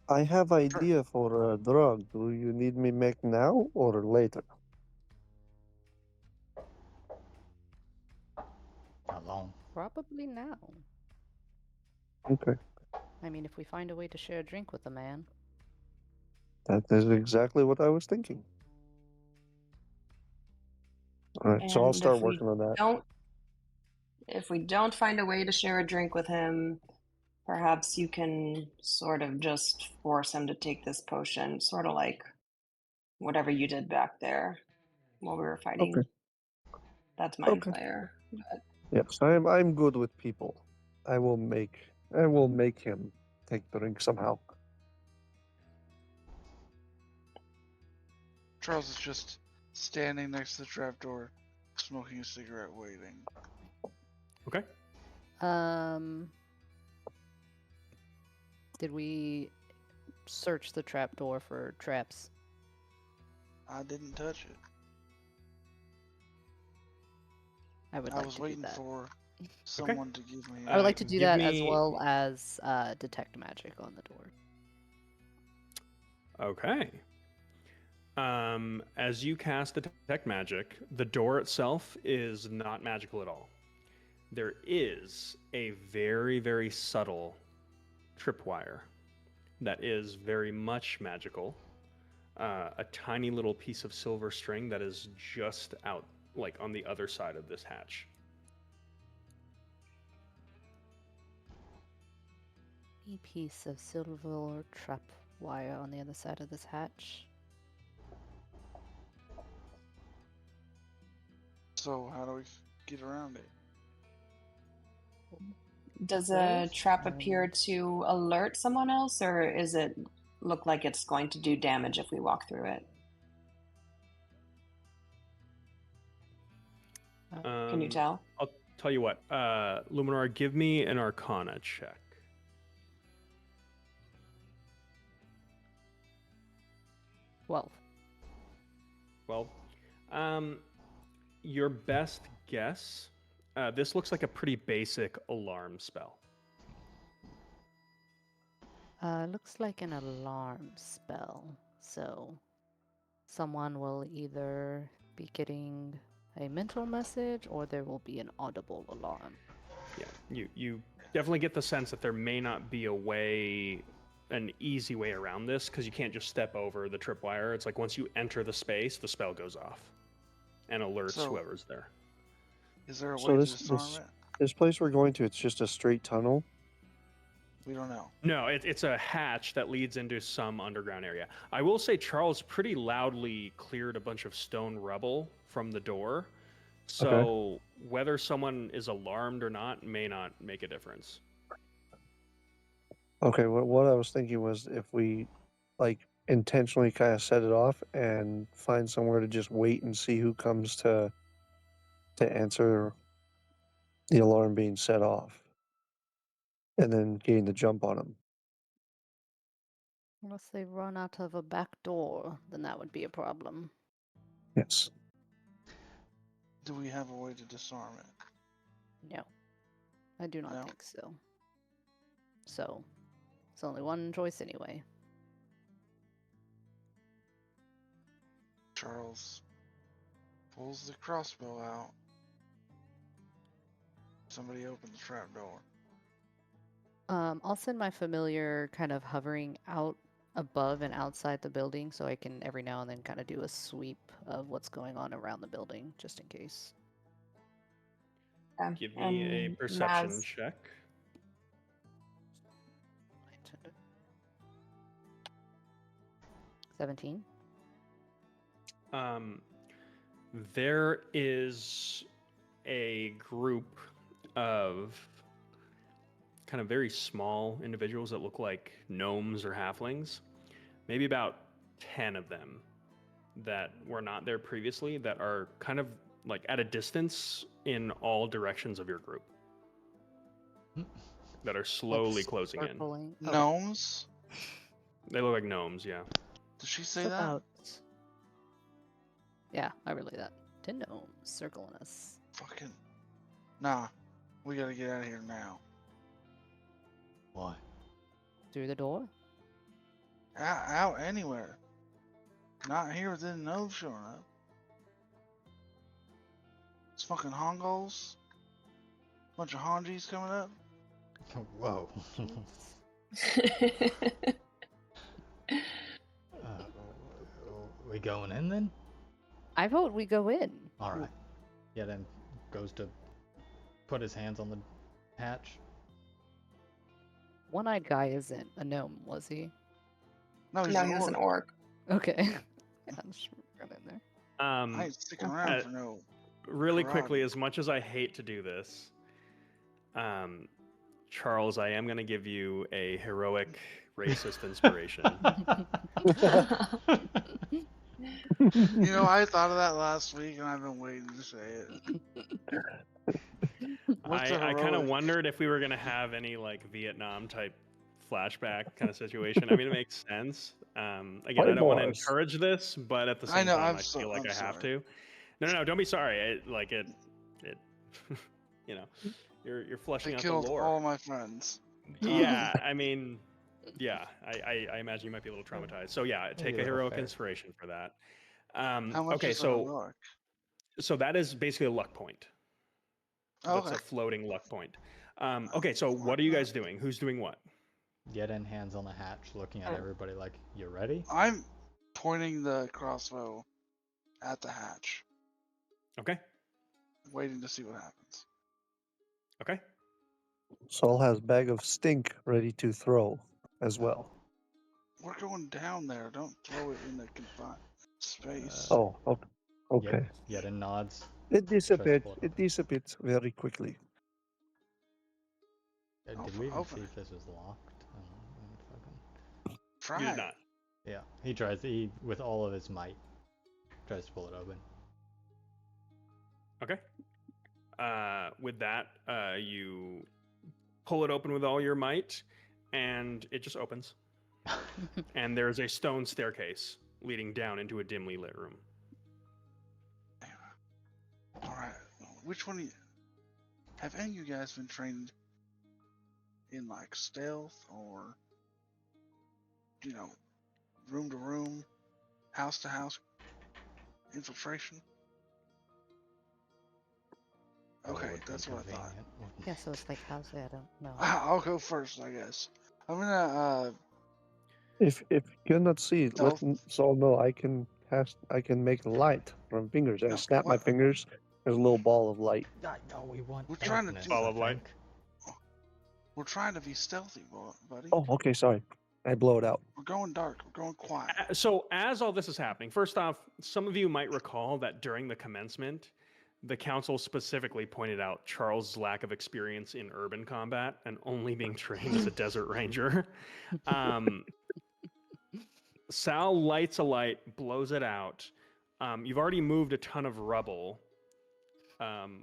I have idea for a drug. Do you need me make now or later? Not long. probably now. Okay. I mean, if we find a way to share a drink with the man. That is exactly what I was thinking. All right, so I'll And start working on that. If we don't find a way to share a drink with him, perhaps you can sort of just force him to take this potion, sort of like whatever you did back there while we were fighting. Okay. That's Mind Okay. Flayer. But Yes, I'm good with people. I will make him take the drink somehow. Charles is just standing next to the trapdoor, smoking a cigarette, waiting. Okay. Did we search the trapdoor for traps? I didn't touch it. I would I like was to waiting do that. for someone to give me. I would like to do Give that as me- well as detect magic on the door. Okay. As you cast Detect Magic, the door itself is not magical at all. There is a very, very subtle tripwire that is very much magical. A tiny little piece of silver string that is just out, like on the other side of this hatch. A piece of silver trap wire on the other side of this hatch. So how do we get around it? does a trap appear to alert someone else, or is it look like it's going to do damage if we walk through it? Can you tell? I'll tell you what. Luminar, give me an Arcana check. 12. Well, your best guess. This looks like a pretty basic alarm spell. Looks like an alarm spell. So someone will either be getting a mental message or there will be an audible alarm. Yeah, you definitely get the sense that there may not be an easy way around this, because you can't just step over the tripwire. It's like once you enter the space, the spell goes off and alerts So- whoever's there. Is there a So way this- to disarm this- it? This place we're going to, it's just a straight tunnel. We don't know. No, it's a hatch that leads into some underground area. I will say Charles pretty loudly cleared a bunch of stone rubble from the door, so whether someone is alarmed or not may not make a difference. Okay, what I was thinking was if we, like, intentionally kind of set it off and find somewhere to just wait and see who comes to answer the alarm being set off, and then getting the jump on them. Unless they run out of a back door, then that would be a problem. Yes. Do we have a way to disarm it? No, I do not No? think so. So, it's only one choice anyway. Charles pulls the crossbow out. Somebody open the trap door. I'll send my familiar kind of hovering out above and outside the building so I can every now and then kind of do a sweep of what's going on around the building, just in case. Okay. Give me a And perception Maz- check. 17. There is a group of kind of very small individuals that look like gnomes or halflings. Maybe about 10 of them that were not there previously, that are kind of like at a distance in all directions of your group. That are slowly closing in. Circling. Gnomes? They look like gnomes, yeah. Did she say It's that? about... Yeah, I relay that. 10 gnomes circling us. Fucking. Nah. We gotta get out of here now. Why? Through the door? Out anywhere. Not here with the nose showing up. It's fucking Hongos. Bunch of Honjis coming up. Whoa. We going in then? I vote we go in. All right. Yeah, then goes to put his hands on the hatch. One-eyed guy isn't a gnome, was he? No, he's no, an he was an orc. orc. Okay. Yeah, I'm just run in there. I ain't sticking around for no. Really Karate. quickly, as much as I hate to do this, Charles, I am going to give you a heroic racist inspiration. You know, I thought of that last week and I've been waiting to say it. What's a I kind of heroic? wondered if we were going to have any like Vietnam type flashback kind of situation. I mean, it makes sense. Again, I don't want to bars. encourage this, but at the I same know, time, I'm I so- feel like I'm I have sorry. to. No, don't be sorry. It you know, you're flushing They out killed the lore. all my friends. Yeah, I mean, yeah, I imagine you might be a little traumatized. So yeah, take a Yeah, heroic fair. inspiration for that. How much Okay, is a so heroic? that is basically a luck point. Oh, That's okay. a floating luck point. Okay, so what are you guys doing? Who's doing what? Yeden hands on the hatch, looking at everybody like, "You ready?" I'm pointing the crossbow at the hatch, Okay, waiting to see what happens. okay. Saul has bag of stink ready to throw as well. We're going down there. Don't throw it in the confined space. Oh, okay. Yeden nods. It dissipates. pull it It open. dissipates very quickly. Did we even open see it. if this was locked? Fucking... Try You did it. not. Yeah, he tries. He, with all of his might, tries to pull it open. Okay. With that, you pull it open with all your might, and it just opens. And there's a stone staircase leading down into a dimly lit room. All right. Which one? Have any of you guys been trained in like stealth or, room to room house-to-house infiltration? Or Okay, would be that's what I thought. convenient, wouldn't Yeah, it? so it's like house. I don't know. I'll go first, I guess. I'm gonna If you cannot see, let stealth. Saul know I can cast. I can make light from fingers. And I No, snap my what? fingers. There's a little ball of light. No, we want We're trying to darkness, do- Ball I of light. think. We're trying to be stealthy, buddy. Oh, okay. Sorry. I blow it out. We're going dark. We're going quiet. So as all this is happening, first off, some of you might recall that during the commencement, the council specifically pointed out Charles' lack of experience in urban combat and only being trained as a desert ranger. Sal lights a light, blows it out. You've already moved a ton of rubble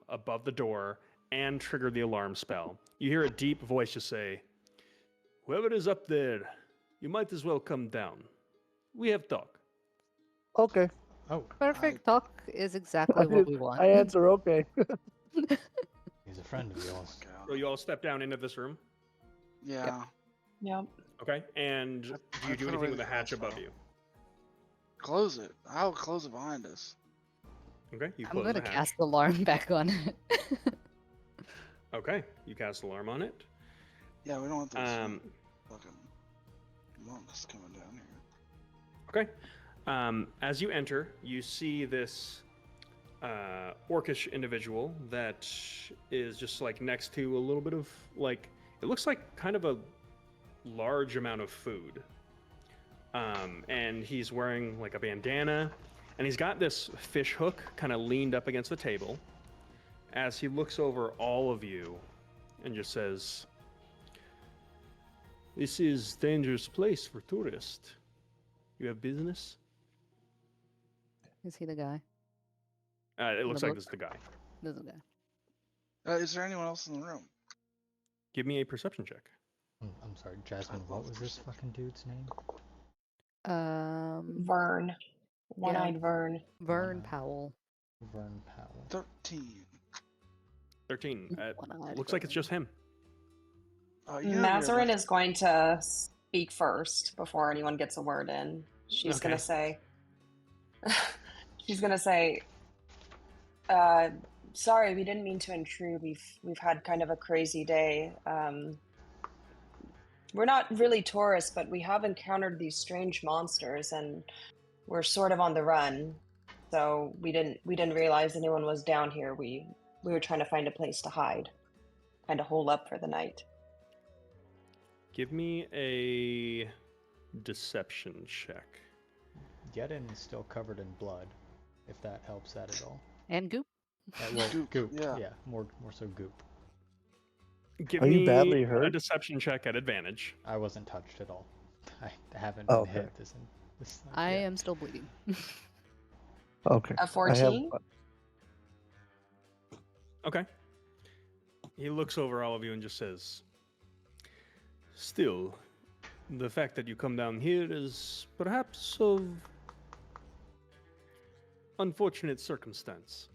above the door and triggered the alarm spell. You hear a deep voice just say, "Whoever is up there, you might as well come down. We have talk." Okay. Oh, Perfect. Talk is exactly what we want. I answer okay. he's a friend of yours. So you all step down into this room. Yeah. Yep. Okay, and do I you do put anything away with the the hatch above crossbow. you? Close it. I'll close it behind us. Okay, you I'm close gonna the hatch. cast alarm back on it. Okay, you cast alarm on it. Yeah, we don't want this Um, fucking monks coming down here. okay. As you enter, you see this orcish individual that is just like next to a little bit of like, it looks like kind of a large amount of food. And he's wearing like a bandana, and he's got this fish hook kind of leaned up against the table as he looks over all of you and just says, "This is dangerous place for tourists. You have business?" Is he the guy? It looks like book? this is the guy. This is the guy. Is there anyone else in the room? Give me a perception check. I'm sorry, Jasmine, what was this fucking dude's name? Vern. One-eyed Vern. Vern One-eyed. Powell. Vern Powell. 13. 13. One-eyed Looks like it's Vern. just him. Mazarin is going to speak first before anyone gets a word in. She's Okay. gonna say, she's gonna say, sorry, we didn't mean to intrude. We've had kind of a crazy day. We're not really tourists, but we have encountered these strange monsters, and we're sort of on the run. So we didn't realize anyone was down here. We were trying to find a place to hide, kind of hole up for the night. Give me a deception check. Yedin is still covered in blood, if that helps that at all. And goop. Well, Goop, yeah, yeah. more so goop. Give Are you me badly a hurt? deception check at advantage. I wasn't touched at all. I haven't Oh, been okay. hit this. I yeah. am still bleeding. Okay. A I have. 14? Okay. He looks over all of you and just says, "Still, the fact that you come down here is perhaps of unfortunate circumstance.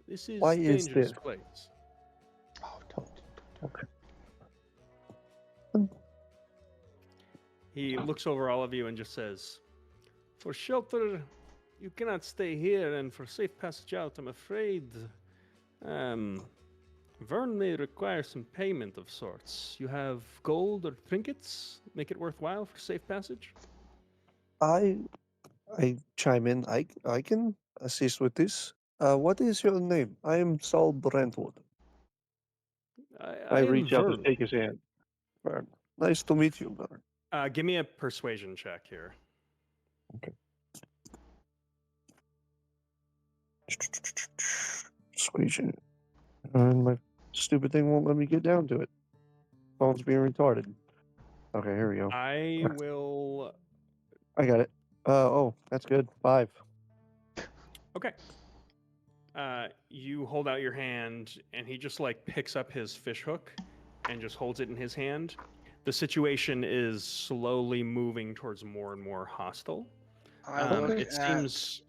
This is Why is dangerous this? place." Oh, don't. Okay. He looks over all of you and just says, "For shelter, you cannot stay here, and for safe passage out, I'm afraid Vern may require some payment of sorts. You have gold or trinkets? Make it worthwhile for safe passage?" I chime in. I can assist with this. What is your name? I am Saul Brentwood. I am reach out to Vern. shake his hand. Vern. Nice to meet you, Vern. Give me a persuasion check here. Squeezing it. And my stupid thing won't let me get down to it. Phone's being retarded. Okay, here we go. I will. I got it. Oh, that's good. 5. Okay. You hold out your hand, and he just like picks up his fish hook and just holds it in his hand. The situation is slowly moving towards more and more hostile. I look It at seems.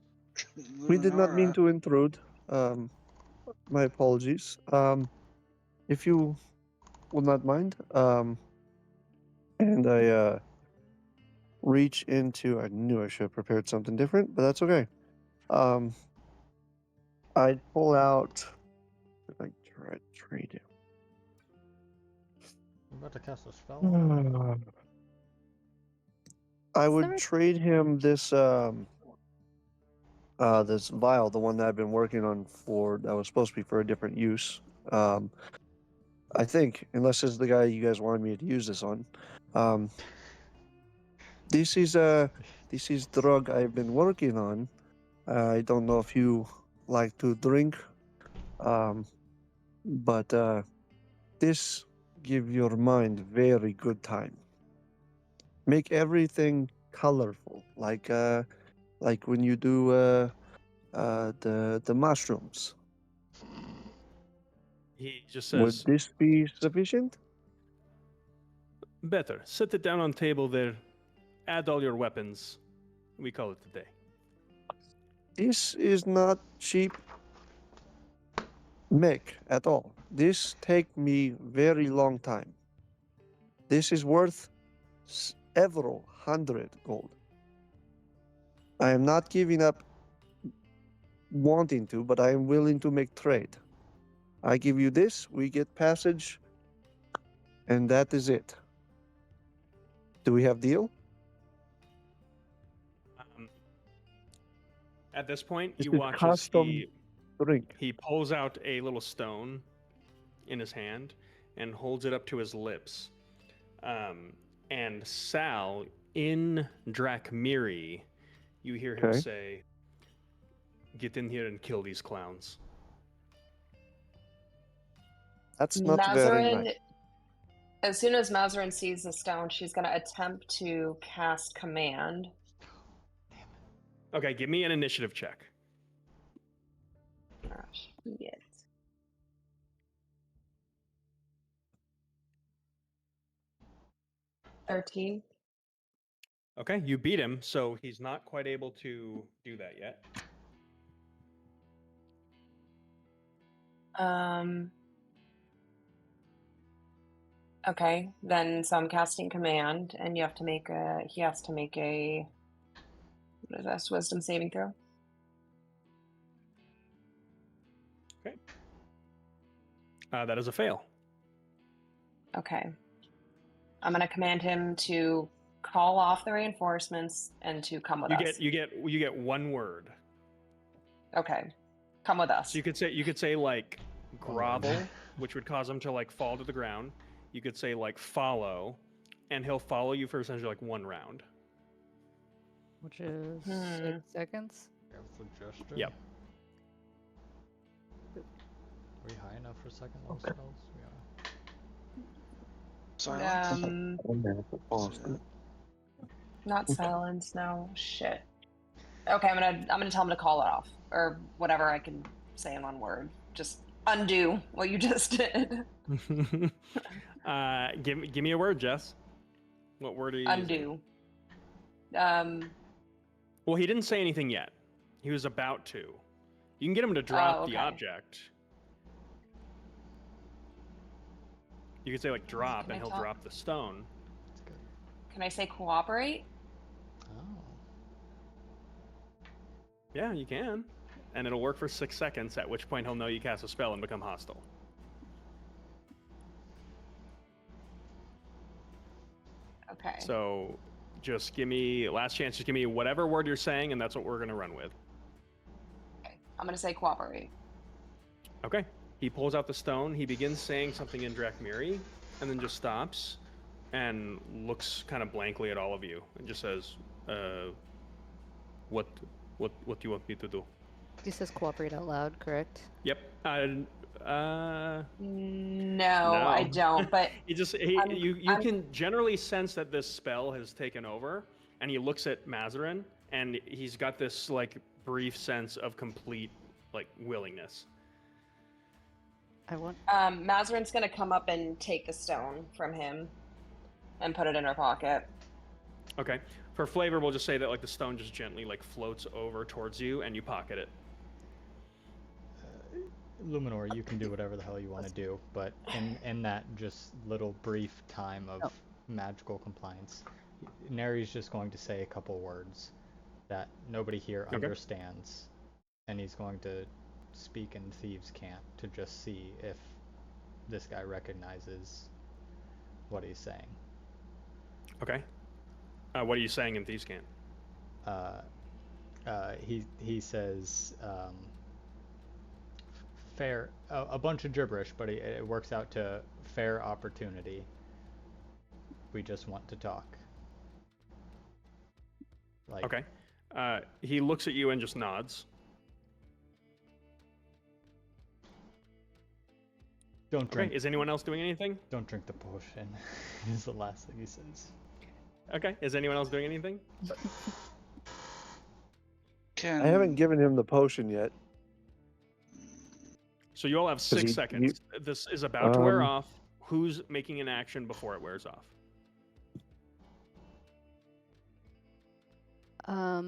We did not mean Lunara. to intrude. My apologies. If you will not mind, and I reach into. I knew I should have prepared something different, but that's okay. I'd pull out. I try to trade him. You about to cast a spell on him? I would Sorry. trade him this this vial, the one that I've been working on for that was supposed to be for a different use. I think, unless this is the guy you guys wanted me to use this on. This is drug I've been working on. I don't know if you like to drink, but this give your mind very good time. Make everything colorful, like when you do the mushrooms. He just Would says, this be sufficient? better. Set it down on table there. Add all your weapons. We call it a day. This is not cheap make at all. This take me very long time. This is worth several 100 gold. I am not giving up wanting to, but I am willing to make trade. I give you this, we get passage, and that is it. Do we have deal? At this point, This you is watch as custom drink. he pulls out a little stone in his hand and holds it up to his lips. And Sal, in 𝘠𝘧𝘭𝘠, you hear him Okay. say, "Get in here and kill these clowns." That's not very Mazarin, nice. as soon as Mazarin sees the stone, she's going to attempt to cast command. Okay, give me an initiative check. Gosh, yes. $13. Okay, you beat him, so he's not quite able to do that yet. Okay, then so I'm casting command, and he has to make a, what is that, wisdom saving throw? Okay. That is a fail. Okay. I'm going to command him to call off the reinforcements and to come with us. You get one word. Okay. Come with us. So you could say like grovel, which would cause him to like fall to the ground. You could say like follow, and he'll follow you for essentially like one round. Which is 6 seconds. You have a suggestion? Yep. Are we high enough for second level spells? We are. Silence. Not silence, no. Shit. Okay, I'm gonna tell him to call it off. Or whatever I can say in one word. Just undo what you just did. Give me a word, Jess. What word are you Undo. using? Well, he didn't say anything yet. He was about to. You can get him to drop the object. You could say like drop, and he'll drop the stone. That's good. Can I say cooperate? Oh. Yeah, you can. And it'll work for 6 seconds, at which point he'll know you cast a spell and become hostile. Okay. So just give me, last chance, just give me whatever word you're saying, and that's what we're going to run with. Okay. I'm gonna say cooperate. Okay. He pulls out the stone. He begins saying something in 𝘠𝘧𝘭𝘠, and then just stops and looks kind of blankly at all of you and just says, what do you want me to do? He says cooperate out loud, correct? Yep. No, I don't. But you can generally sense that this spell has taken over, and he looks at Mazarin, and he's got this like brief sense of complete like willingness. Mazarin's gonna come up and take the stone from him and put it in her pocket. Okay. For flavor, we'll just say that like the stone just gently like floats over towards you, and you pocket it. Luminor, you can do whatever the hell you want to do, but in that just little brief time of magical compliance, Neri's just going to say a couple words that nobody here understands, and he's going to speak in thieves' cant to just see if this guy recognizes what he's saying. Okay. What are you saying in thieves' cant? He says fair, a bunch of gibberish, but it works out to fair opportunity. We just want to talk. Like, Okay. He looks at you and just nods. Don't drink. Okay. Is anyone else doing anything? Don't drink the potion. Is the last thing he says. Okay. Is anyone else doing anything? I haven't given him the potion yet. So you all have 6 seconds. This is about to wear off. Who's making an action before it wears off? How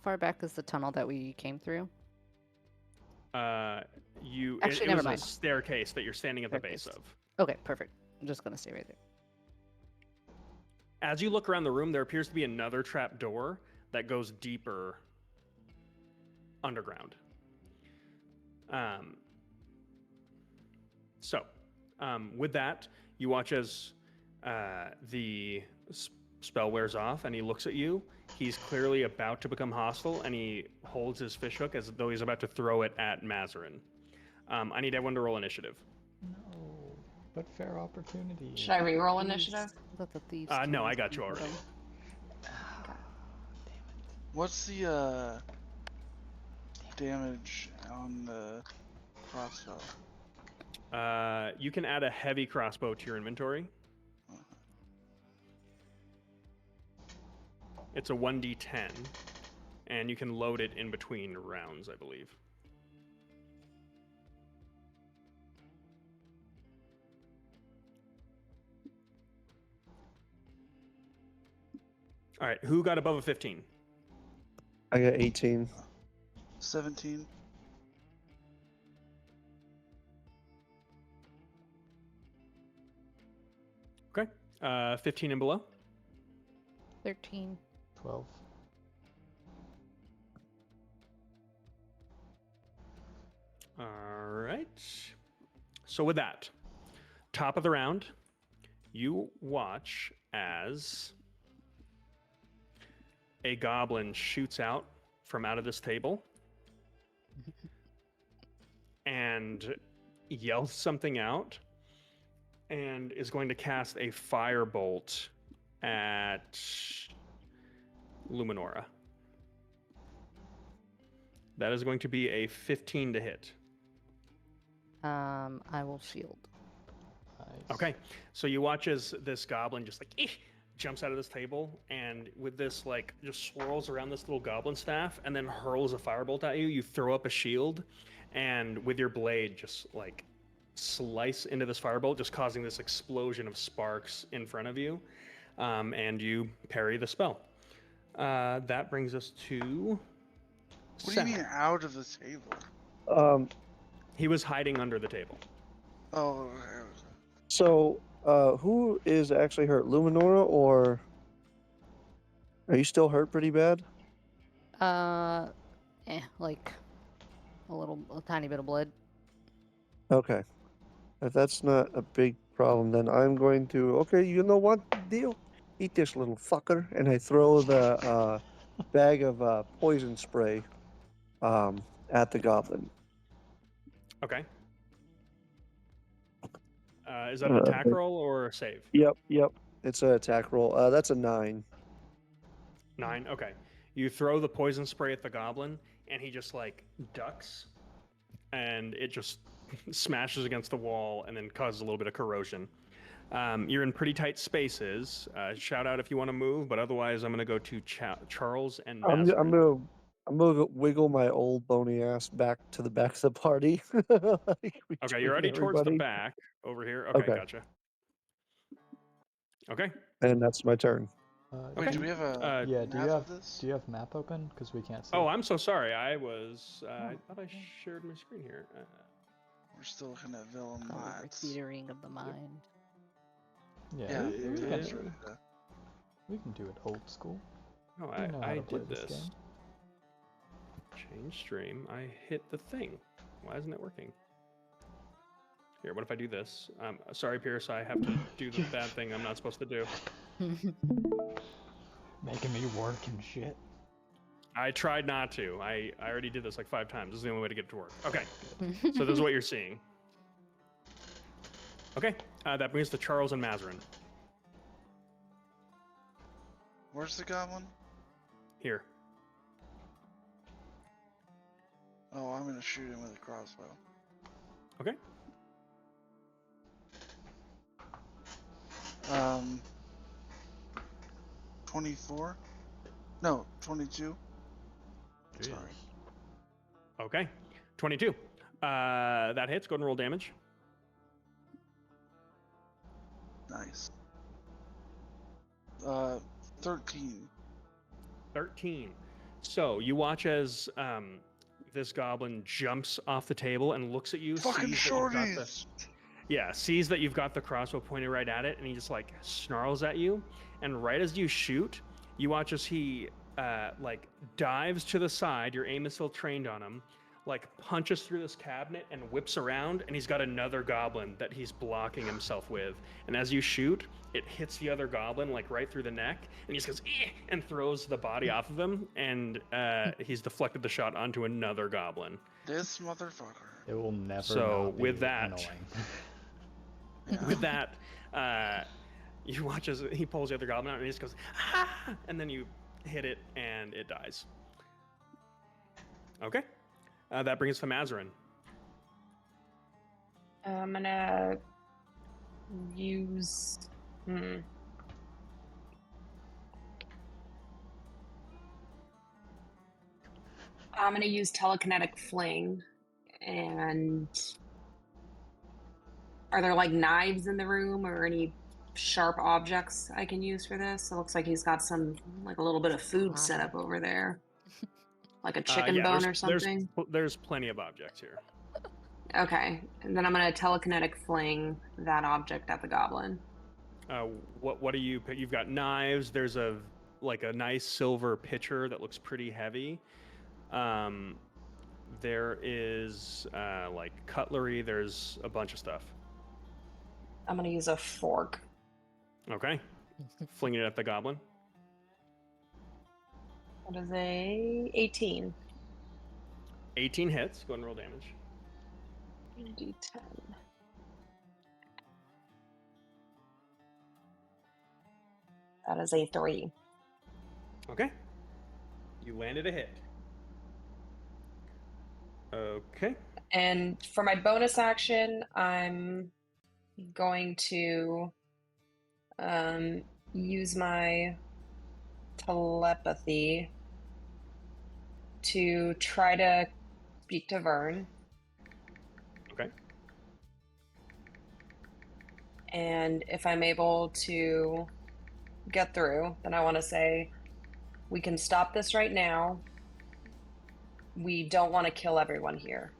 far back is the tunnel that we came through? Actually, never was mind. a staircase that you're standing at the base of. Okay, perfect. I'm just gonna stay right there. As you look around the room, there appears to be another trap door that goes deeper underground. With that, you watch as the spell wears off, and he looks at you. He's clearly about to become hostile, and he holds his fishhook as though he's about to throw it at Mazarin. I need everyone to roll initiative. No, but fair opportunity. Should I re-roll initiative? Let the thieves No, I got you already. What's the damage on the crossbow? You can add a heavy crossbow to your inventory. It's a 1d10, and you can load it in between rounds, I believe. All right, who got above a 15? I got 18. 17. Okay, 15 and below. 13. 12. All right. So with that, top of the round, you watch as a goblin shoots out from out of this table and yells something out and is going to cast a firebolt at Luminora. That is going to be a 15 to hit. I will shield. Nice. Okay, so you watch as this goblin just jumps out of this table, and with this just swirls around this little goblin staff and then hurls a firebolt at you. You throw up a shield, and with your blade just slice into this firebolt, just causing this explosion of sparks in front of you, and you parry the spell. That brings us to What do you mean out of the table? He was hiding under the table. Oh, So, who is actually hurt? Luminora, or are you still hurt pretty bad? Like a tiny bit of blood. Okay. If that's not a big problem, then I'm going to. Okay, you know what? Deal. Eat this little fucker, and I throw the bag of poison spray at the goblin. Okay. Is that an attack roll or a save? Yep. It's an attack roll. That's a 9. 9. Okay. You throw the poison spray at the goblin, and he just ducks, and it just smashes against the wall, and then causes a little bit of corrosion. You're in pretty tight spaces. Shout out if you want to move, but otherwise, I'm going to go to Charles and Mazarin. I'm gonna wiggle my old bony ass back to the back of the party. Okay, you're already towards the back over here. Okay, gotcha. Okay. And that's my turn. Wait, do we have a yeah? map of this? Do you have map open? Because we can't see. Oh, I'm so sorry. I thought I shared my screen here. We're still looking at Villain Oh, Mats. 𝘬𝘪𝘭𝘠 of the mind. Yeah, Yeah, we that's can, right. we can do it old school. No, We know how I to play did this this. game. Change stream. I hit the thing. Why isn't it working? Here, what if I do this? Sorry, Pierce, I have to do the bad thing I'm not supposed to do. Making me work and shit. I tried not to. I already did this like 5 times. This is the only way to get it to work. Okay, so this is what you're seeing. Okay, that brings us to Charles and Mazarin. Where's the goblin? Here. Oh, I'm gonna shoot him with a crossbow. Okay. 24? No, 22. Sorry. Okay, 22. That hits. Go ahead and roll damage. Nice. 13. 13. So you watch as this goblin jumps off the table and looks at you. Fucking sees that you've got the- shorties! Yeah, sees that you've got the crossbow pointed right at it, and he just like snarls at you. And right as you shoot, you watch as he like dives to the side. Your aim is still trained on him. Like punches through this cabinet and whips around, and he's got another goblin that he's blocking himself with. And as you shoot, it hits the other goblin like right through the neck, and he just goes "Eh," and throws the body off of him, and he's deflected the shot onto another goblin. This motherfucker. It will never So, not be with that- annoying. Yeah. With that, you watch as he pulls the other goblin out, and he just goes ah, and then you hit it, and it dies. Okay, that brings us to Mazarin. I'm gonna use. I'm gonna use telekinetic fling, and are there like knives in the room or any sharp objects I can use for this? It looks like he's got some like a little bit of food set up over there, like a chicken Yeah, bone or something. There's plenty of objects here. Okay, and then I'm gonna telekinetic fling that object at the goblin. What do you pick? You've got knives. There's a nice silver pitcher that looks pretty heavy. There is like cutlery. There's a bunch of stuff. I'm gonna use a fork. Okay, fling it at the goblin. That is a 18. 18 hits. Go ahead and roll damage. D10. That is a 3. Okay, you landed a hit. Okay. And for my bonus action, I'm going to use my telepathy to try to speak to Vern. Okay. And if I'm able to get through, then I want to say, we can stop this right now. We don't want to kill everyone here.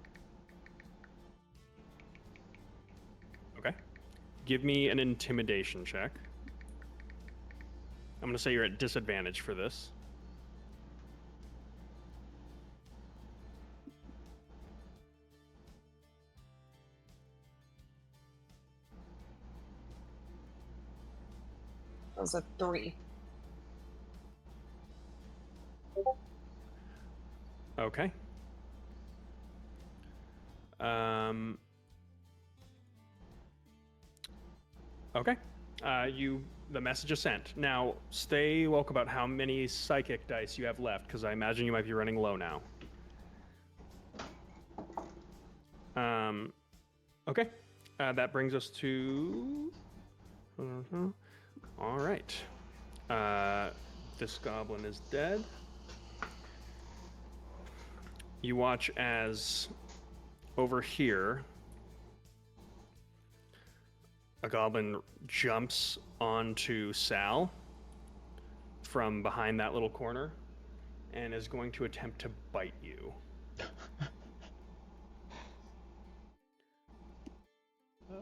Okay. Give me an intimidation check. I'm going to say you're at disadvantage for this. That was a 3. Okay. Okay. The message is sent. Now, stay woke about how many psychic dice you have left, because I imagine you might be running low now. Okay. That brings us to... All right. This goblin is dead. You watch as over here a goblin jumps onto Sal from behind that little corner and is going to attempt to bite you.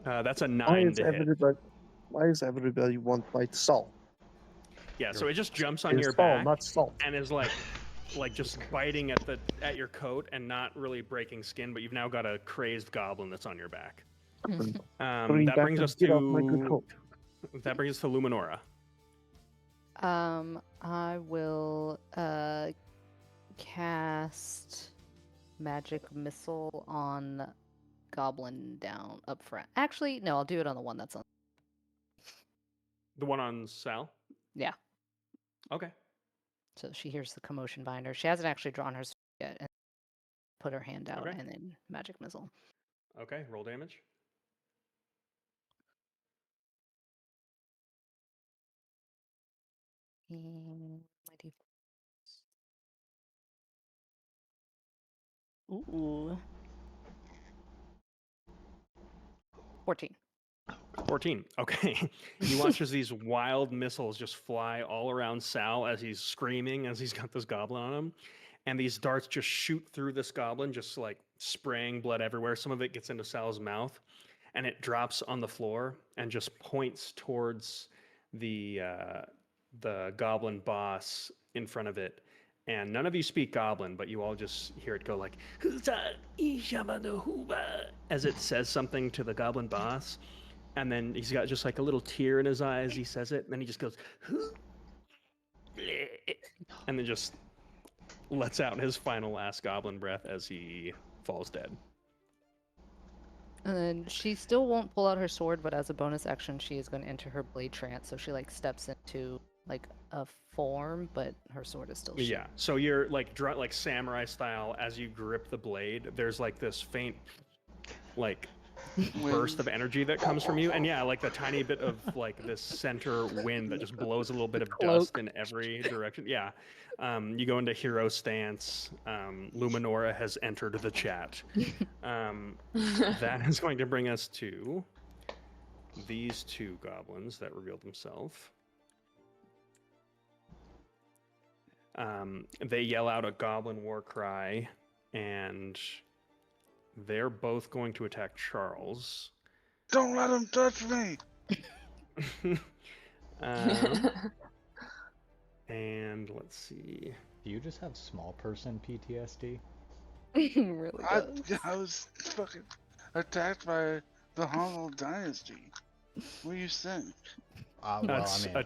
That's a 9 Science to hit. evidence are Why is everybody want my salt? Yeah, so it just jumps on It's your salt, back not salt. and is like just biting at your coat and not really breaking skin, but you've now got a crazed goblin that's on your back. That brings us get off my good to coat. 𝘠𝘓𝘠𝑥. I will cast magic missile on goblin down up front. Actually, no, I'll do it on the one that's on. The one on Sal? Yeah. Okay. So she hears the commotion behind her. She hasn't actually drawn her sword yet, and put her hand out, Okay. and then magic missile. Okay, roll damage. And my Ooh. 14. 14. Okay. You watch as these wild missiles just fly all around Sal as he's screaming, as he's got this goblin on him. And these darts just shoot through this goblin, just like spraying blood everywhere. Some of it gets into Sal's mouth, and it drops on the floor and just points towards the goblin boss in front of it. And none of you speak goblin, but you all just hear it go like, as it says something to the goblin boss. And then he's got just like a little tear in his eye as he says it. And then he just goes, and then just lets out his final last goblin breath as he falls dead. And then she still won't pull out her sword, but as a bonus action, she is going to enter her blade trance. So she like steps into like a form, but her sword is still. Yeah. So you're like samurai style. As you grip the blade, there's like this faint, like burst of energy that comes from you, and yeah, like the tiny bit of like this center wind that just blows a little bit of dust in every direction. Yeah. You go into hero stance. 𝘠𝘓𝘠𝘭𝘥 has entered the chat. That is going to bring us to these two goblins that revealed themselves. They yell out a goblin war cry, and they're both going to attack Charles. Don't let him touch me! And let's see. Do you just have small person PTSD? Really does. I was fucking attacked by the Mongol dynasty. What do you think? Well, That's I mean, a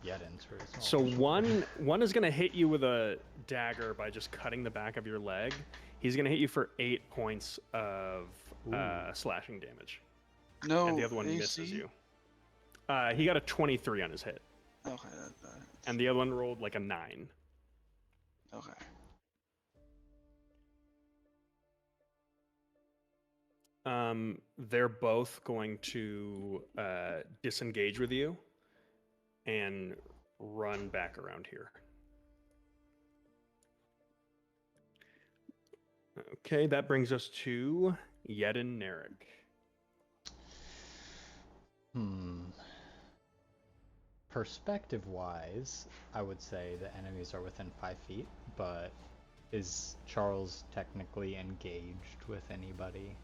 Yedin's pretty small. So one is going to hit you with a dagger by just cutting the back of your leg. He's going to hit you for 8 points of slashing damage. No, and the other one AC? misses you. He got a 23 on his hit. Okay, that's And the other one rolled like a 9. okay. They're both going to disengage with you and run back around here. Okay, that brings us to 𝘕𝘂𝑛𝑦𝘓𝑒𝑟𝑖c. Perspective-wise, I would say the enemies are within 5 feet, but is Charles technically engaged with anybody?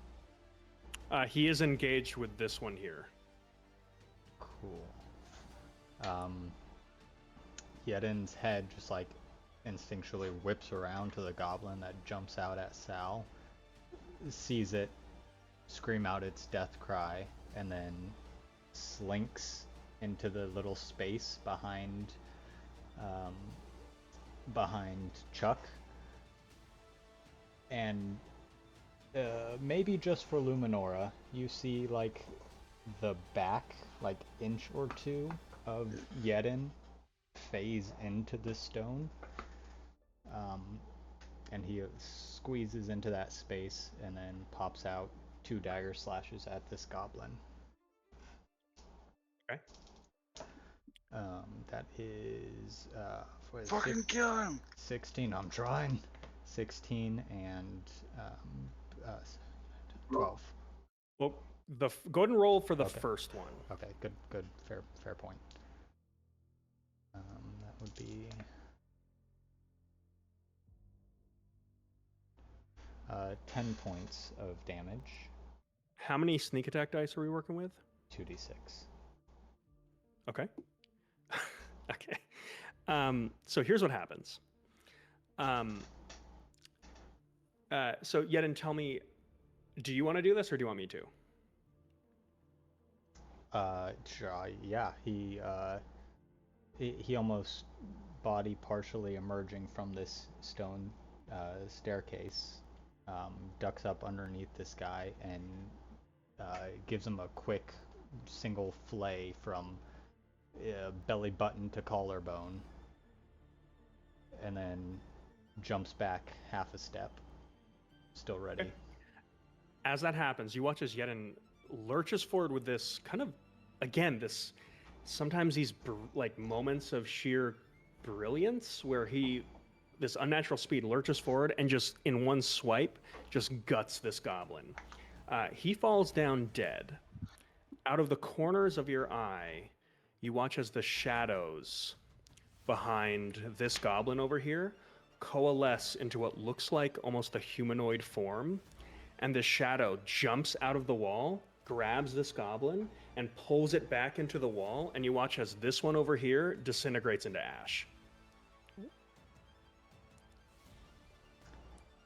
He is engaged with this one here. Cool. Yedin's head just like instinctually whips around to the goblin that jumps out at Sal, sees it scream out its death cry, and then slinks into the little space behind Chuck. And maybe just for 𝘠𝘓𝘠𝘭𝘥, you see like the back, like inch or two of Yedin phase into the stone. And he squeezes into that space and then pops out 2 dagger slashes at this goblin. Okay. That is Fucking kill him! 16. I'm trying. 16 and 12. Well, go ahead and roll for the Okay. first one. Okay, good, fair point. That would be 10 points of damage. How many sneak attack dice are we working with? 2d6. Okay. Okay. So here's what happens. So Yedin, tell me, do you want to do this or do you want me to? Sure. Yeah. He almost body partially emerging from this stone staircase, ducks up underneath this guy and gives him a quick single flay from belly button to collarbone, and then jumps back half a step, still ready. Okay. As that happens, you watch as Yedin lurches forward with this kind of, again, this sometimes these like moments of sheer brilliance where this unnatural speed lurches forward and just in one swipe just guts this goblin. He falls down dead. Out of the corners of your eye, you watch as the shadows behind this goblin over here coalesce into what looks like almost a humanoid form, and this shadow jumps out of the wall, grabs this goblin, and pulls it back into the wall, and you watch as this one over here disintegrates into ash.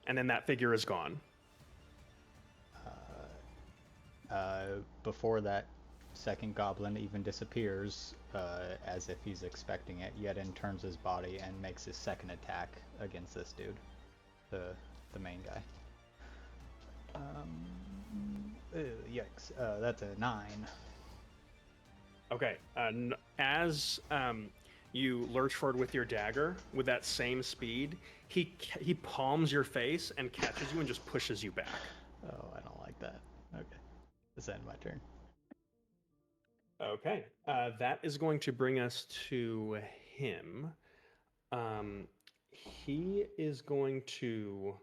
And then that figure is gone. Before that second goblin even disappears, as if he's expecting it, Yedin turns his body and makes his second attack against this dude, the main guy. Yikes. That's a 9. Okay. As you lurch forward with your dagger, with that same speed, he palms your face and catches you and just pushes you back. Oh, I don't like that. Okay. This ends my turn. Okay. That is going to bring us to him. He is going to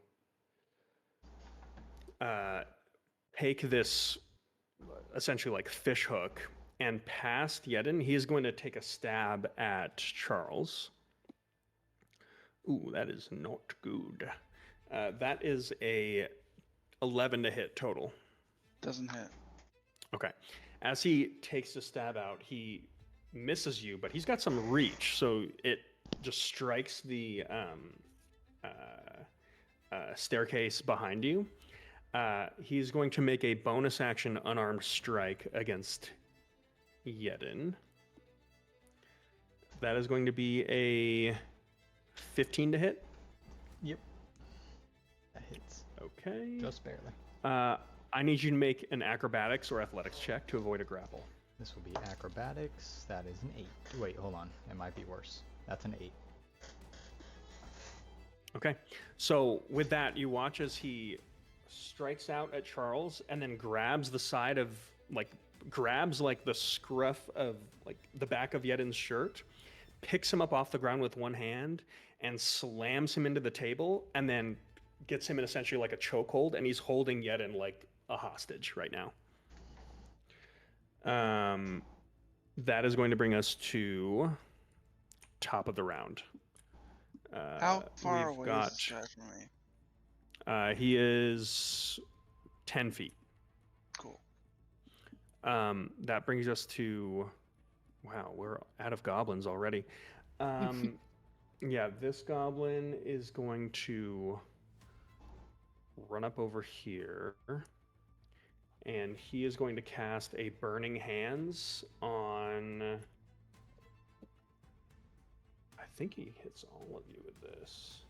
take this essentially like fish hook, and past Yedin, he is going to take a stab at Charles. Ooh, that is not good. That is a 11 to hit total. Doesn't hit. Okay. As he takes the stab out, he misses you, but he's got some reach, so it just strikes the staircase behind you. He's going to make a bonus action unarmed strike against Yedin. That is going to be a 15 to hit. Yep. That hits. Okay. Just barely. I need you to make an acrobatics or athletics check to avoid a grapple. This will be acrobatics. That is an 8. Wait, hold on. It might be worse. That's an 8. Okay. So with that, you watch as he strikes out at Charles and then grabs the side of, grabs the scruff of the back of Yedin's shirt, picks him up off the ground with one hand and slams him into the table, and then gets him in essentially like a chokehold, and he's holding Yedin like a hostage right now. That is going to bring us to top of the round. How far away is this guy from me? He is 10 feet. Cool. That brings us to... Wow, we're out of goblins already. Yeah, this goblin is going to run up over here, and he is going to cast a Burning Hands on... I think he hits all of you with this.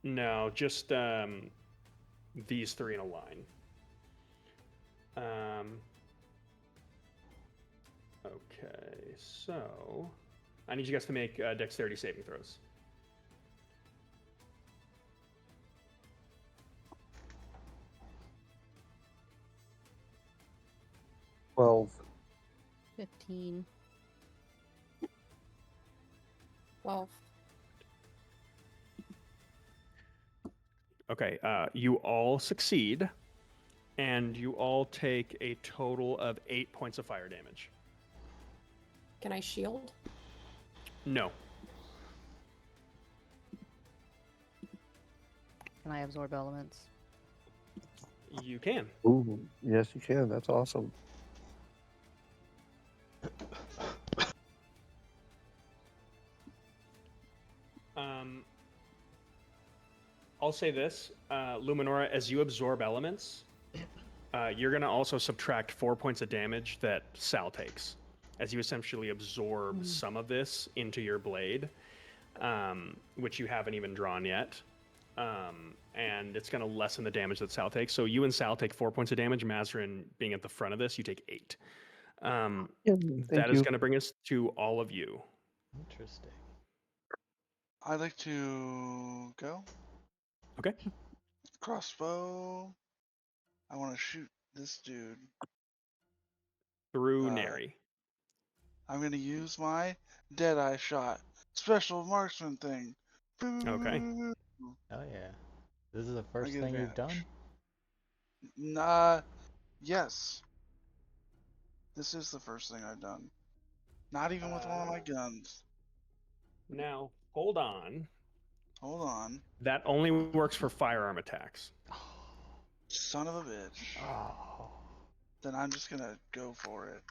No, just these three in a line. Okay, so I need you guys to make dexterity saving throws. 12. 15. 12. Okay, you all succeed, and you all take a total of 8 points of fire damage. Can I shield? No. Can I absorb elements? You can. Ooh, yes, you can. That's awesome. I'll say this, Luminora, as you absorb elements, you're going to also subtract 4 points of damage that Sal takes, as you essentially absorb some of this into your blade, which you haven't even drawn yet. And it's going to lessen the damage that Sal takes. So you and Sal take 4 points of damage. Mazarin, being at the front of this, you take 8. That is going to bring us to all of you. Interesting. I'd like to go. Okay. Crossbow. I want to shoot this dude. Through Neri. I'm going to use my Deadeye shot. Special marksman thing. Okay. Oh yeah. This is the first get thing you've advantage. done? Nah, yes. This is the first thing I've done. Not even with one of my guns. Now, hold on. Hold on. That only works for firearm attacks. Son of a bitch. Oh. Then I'm just gonna go for it.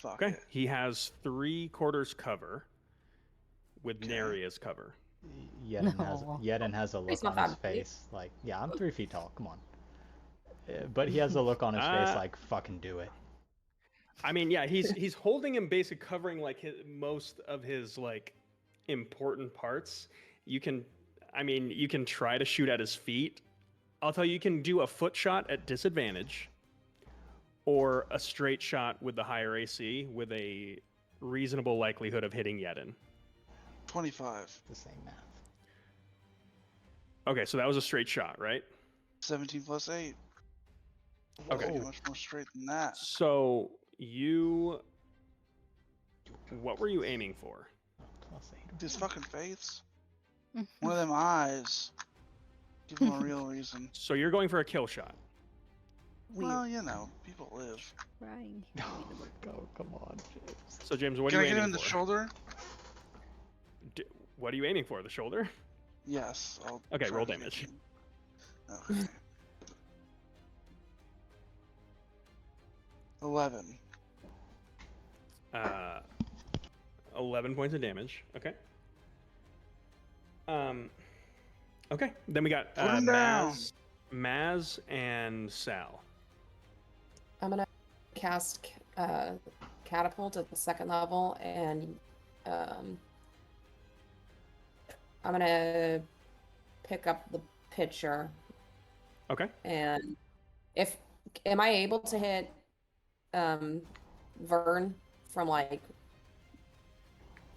Fuck Okay. it. He has 3/4 cover with Neri as cover. Yedin has a look He's not on his that big. face like, yeah, I'm 3 feet tall. Come on. But he has a look on his face like, fucking do it. I mean, yeah, he's holding him basically covering like most of his like important parts. You can try to shoot at his feet. I'll tell you, you can do a foot shot at disadvantage or a straight shot with the higher AC with a reasonable likelihood of hitting Yedin. 25. The same math. Okay, so that was a straight shot, right? 17 plus 8. Okay. Whoa, much more straight than that. So what were you aiming for? +8. His fucking face. One of them eyes. Give him a real reason. So you're going for a kill shot. Well, you know, people live. Crying. Oh, come on, James. So James, what Can are I you get him aiming in the for? shoulder? What are you aiming for? The shoulder? Yes. I'll Okay, try roll to get damage. him. Okay. 11. 11 points of damage. Okay. Okay. Then we got Put him down. Maz and Sal. I'm gonna cast catapult at the 2nd level, and I'm gonna pick up the pitcher. Okay. And am I able to hit Vern from like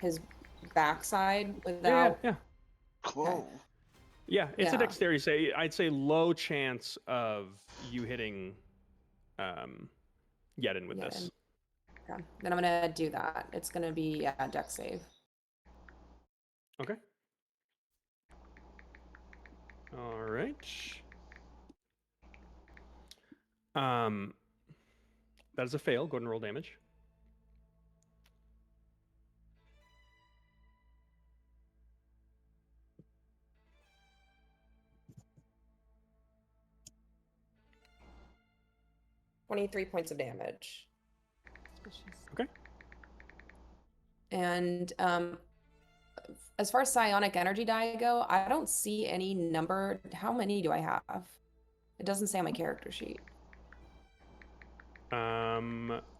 his backside without? Yeah. Whoa. Yeah, it's a Yeah. dexterity say. I'd say low chance of you hitting Yedin with this. Okay. Then I'm gonna do that. It's gonna be a dex save. Okay. All right. That is a fail. Go ahead and roll damage. $23 points of damage. Okay. And as far as psionic energy die go, I don't see any number. How many do I have? It doesn't say on my character sheet.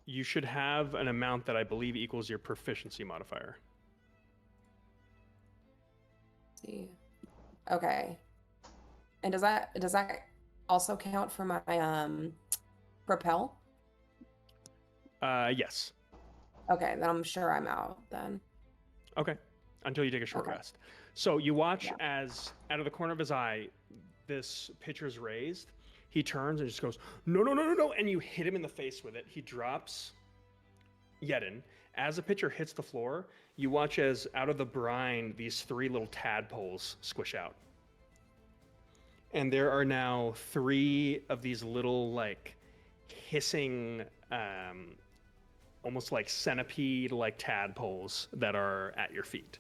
You should have an amount that I believe equals your proficiency modifier. Let's see. Okay. And does that also count for my propel? Yes. Okay, then I'm sure I'm out then. Okay. Until you take a short Okay. rest. So you watch as out of the corner of his eye, this pitcher's raised. He turns and just goes, no, no, no, no, no. And you hit him in the face with it. He drops Yedin. As the pitcher hits the floor, you watch as out of the brine, these 3 little tadpoles squish out. And there are now 3 of these little, like, hissing, almost like centipede-like tadpoles that are at your feet.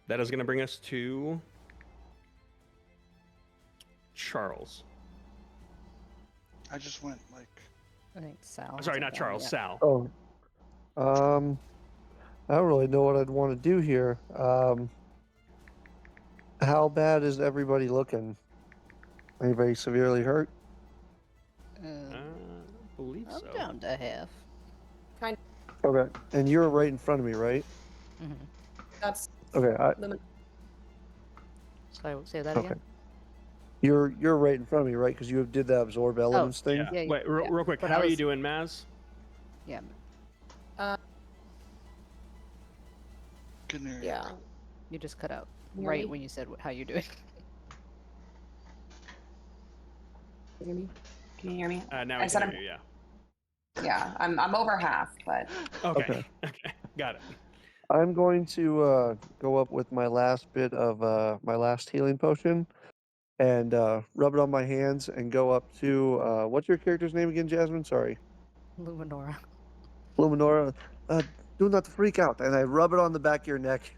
That is going to bring us to Charles. I just went like. I think Sal. Sorry, hasn't not gone Charles. yet. Sal. Oh. I don't really know what I'd want to do here. How bad is everybody looking? Anybody severely hurt? I believe I'm so. down to half. Okay. And you're right in front of me, right? Mm-hmm. That's Okay. Sorry, say that again. You're right in front of me, right? Because you did the absorb elements thing. Yeah. Yeah, Wait, real quick. But How I are you was- doing, Maz? Yeah. Good news. yeah. You just cut out Can you hear right me? when you said how you're doing. Can you hear me? Can you hear me? Now I we said can I'm- hear you, yeah. Yeah, I'm over half, but Okay. Okay. Okay. Got it. I'm going to go up with my last bit of my last healing potion and rub it on my hands and go up to what's your character's name again, Jasmine? Sorry. Luminora. Luminora, do not freak out. And I rub it on the back of your neck,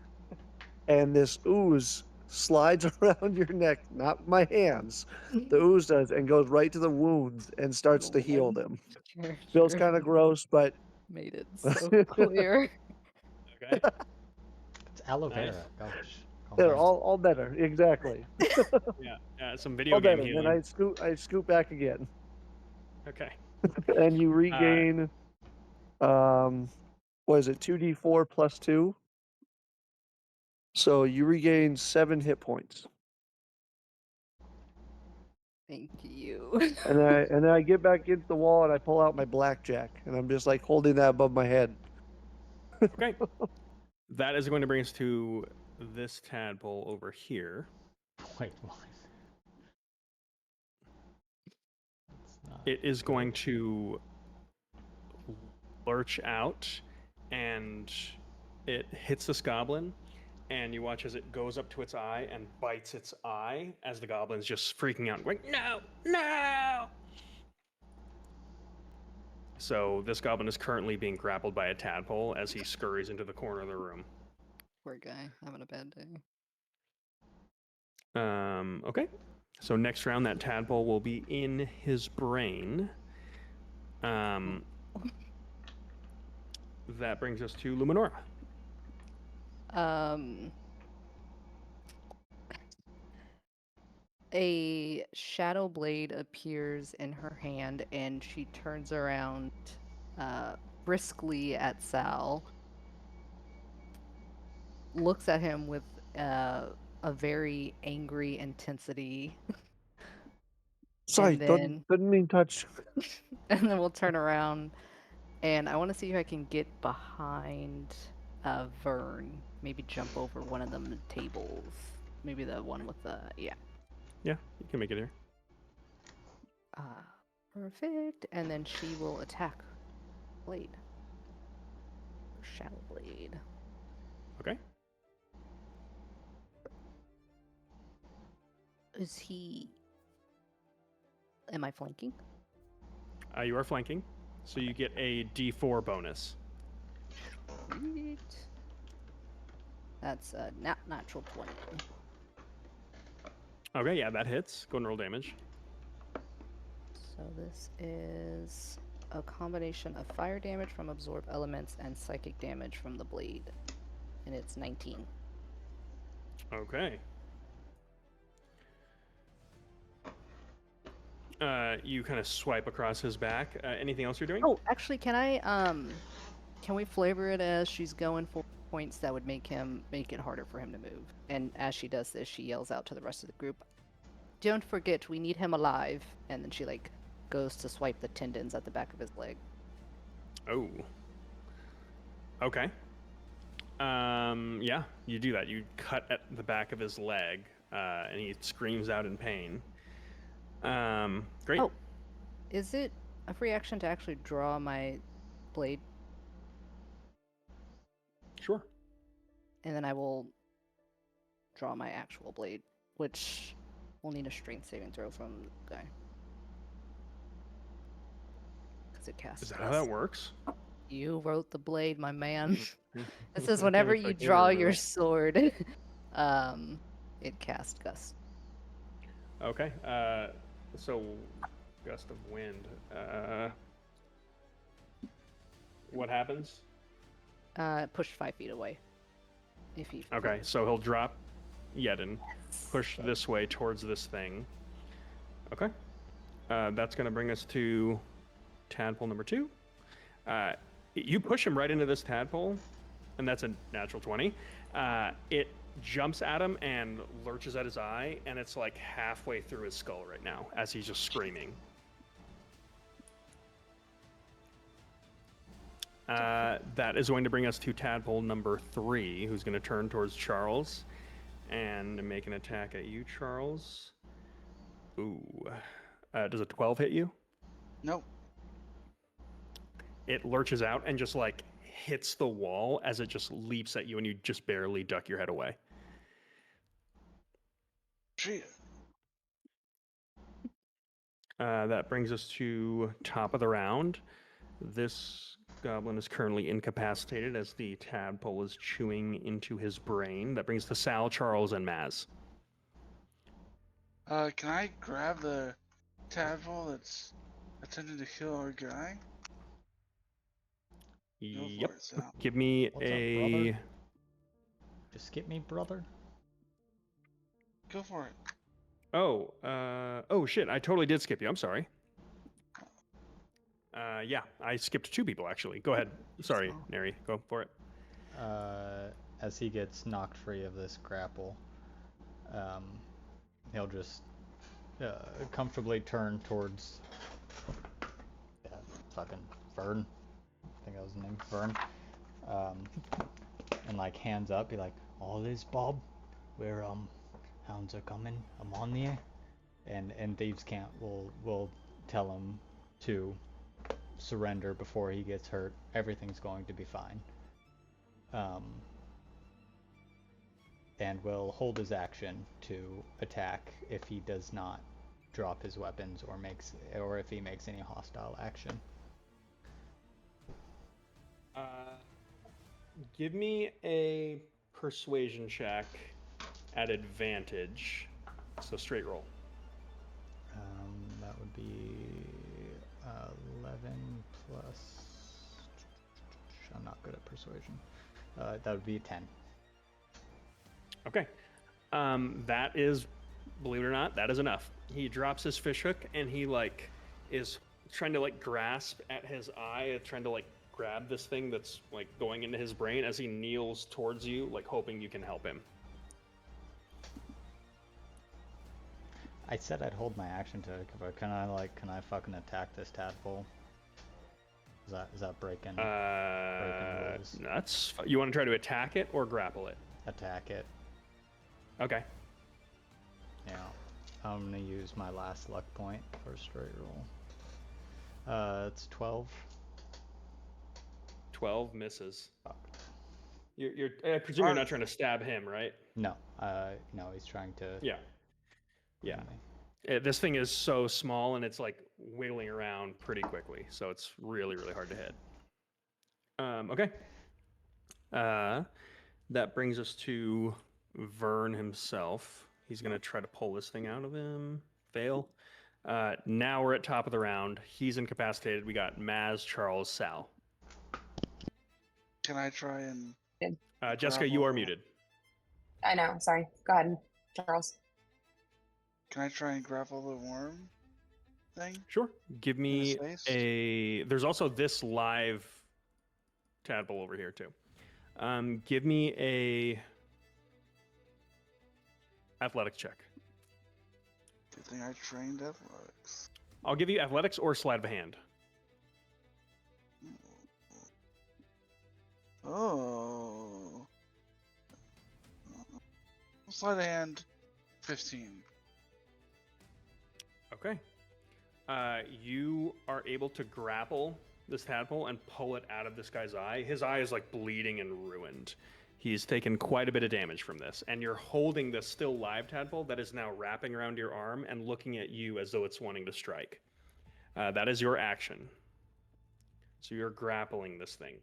and this ooze slides around your neck, not my hands. The ooze does, and goes right to the wounds and starts to heal them. Feels kind of gross, but Made it so clear. Okay. It's aloe vera. Nice. Gosh. they're calm all better. Exactly. Yeah. Some video All game better. healing. Then I scoot back again, Okay. and you regain. What is it? 2d4 plus 2. So you regain 7 hit points. Thank you. And then I get back into the wall and I pull out my blackjack and I'm just like holding that above my head. Okay. That is going to bring us to this tadpole over here. Wait, what? That's not It is good. going to lurch out, and it hits this goblin, and you watch as it goes up to its eye and bites its eye as the goblin's just freaking out, going, no, no! So this goblin is currently being grappled by a tadpole as he scurries into the corner of the room. Poor guy, having a bad day. Okay. So next round, that tadpole will be in his brain. That brings us to Luminora. A shadow blade appears in her hand and she turns around briskly at Sal, looks at him with a very angry intensity, Sorry, then- didn't mean touch. and then we'll turn around and I want to see if I can get behind Vern, maybe jump over one of them tables, maybe the one with the, yeah. Yeah, you can make it here. Perfect. And then she will attack Blade. Shadow Blade. Okay. Is he... Am I flanking? You are flanking, so you get a D4 bonus. Sweet. That's a natural 20. Okay, yeah, that hits. Go and roll damage. So this is a combination of fire damage from absorb elements and psychic damage from the blade. And it's 19. Okay. You kind of swipe across his back. Anything else you're doing? Oh, actually, can we flavor it as she's going for points that would make it harder for him to move? And as she does this, she yells out to the rest of the group, "Don't forget, we need him alive." And then she goes to swipe the tendons at the back of his leg. Oh. Okay. Yeah, you do that. You cut at the back of his leg, and he screams out in pain. Great. Oh, is it a free action to actually draw my blade? Sure. And then I will draw my actual blade, which will need a strength saving throw from the guy. Because it casts. Is that how that works? You wrote the blade, my man. Mhm. It says whenever It's you like draw literally your real. sword, It cast Gust. Okay. So gust of wind. What happens? Push 5 feet away. If you. Okay, so he'll drop Yedin, push this way towards this thing. Okay. That's going to bring us to tadpole number 2. You push him right into this tadpole, and that's a natural 20. It jumps at him and lurches at his eye, and it's like halfway through his skull right now as he's just screaming. That is going to bring us to tadpole number 3, who's going to turn towards Charles and make an attack at you, Charles. Ooh. Does a 12 hit you? Nope. It lurches out and just like hits the wall as it just leaps at you, and you just barely duck your head away. Shit. That brings us to top of the round. This goblin is currently incapacitated as the tadpole is chewing into his brain. That brings us to Sal, Charles, and Maz. Can I grab the tadpole that's attempting to kill our guy? Go for Yep. it, Sal. Give me What's up, a. brother? Just skip me, brother. Go for it. Oh shit! I totally did skip you. I'm sorry. Yeah, I skipped 2 people actually. Go ahead. Sorry, Neri. Go for it. As he gets knocked free of this grapple, he'll just comfortably turn towards fucking Vern. I think that was his name, Vern. And like hands up, be like, "All this, Bob? Where hounds are coming? I'm on the air." And Thieves' Camp will tell him to surrender before he gets hurt. Everything's going to be fine. And will hold his action to attack if he does not drop his weapons or if he makes any hostile action. Give me a persuasion check at advantage. So straight roll. That would be 11 plus. I'm not good at persuasion. That would be a 10. Okay. That is, believe it or not, that is enough. He drops his fishhook and he like is trying to like grasp at his eye, trying to like grab this thing that's like going into his brain as he kneels towards you, like hoping you can help him. I said I'd hold my action to, but can I fucking attack this tadpole? Is that breaking rules? That's you want to try to attack it or grapple it? Attack it. Okay. Yeah. I'm gonna use my last luck point for a straight roll. It's 12. 12 misses. Fuck. I presume you're not trying to stab him, right? No. No, he's trying to. Yeah. Yeah. This thing is so small and it's like wiggling around pretty quickly, so it's really, really hard to hit. Okay. That brings us to Vern himself. He's gonna try to pull this thing out of him. Fail. Now we're at top of the round. He's incapacitated. We got Maz, Charles, Sal. Can I try and... Jessica, you are muted. I know. Sorry. Go ahead, Charles. Can I try and grapple the worm thing? Sure. Give me In his face? a... There's also this live tadpole over here, too. Give me a... athletics check. Good thing I trained athletics. I'll give you athletics or sleight of hand. Oh. Sleight of hand, 15. Okay. You are able to grapple this tadpole and pull it out of this guy's eye. His eye is like bleeding and ruined. He's taken quite a bit of damage from this. And you're holding the still live tadpole that is now wrapping around your arm and looking at you as though it's wanting to strike. That is your action. So you're grappling this thing.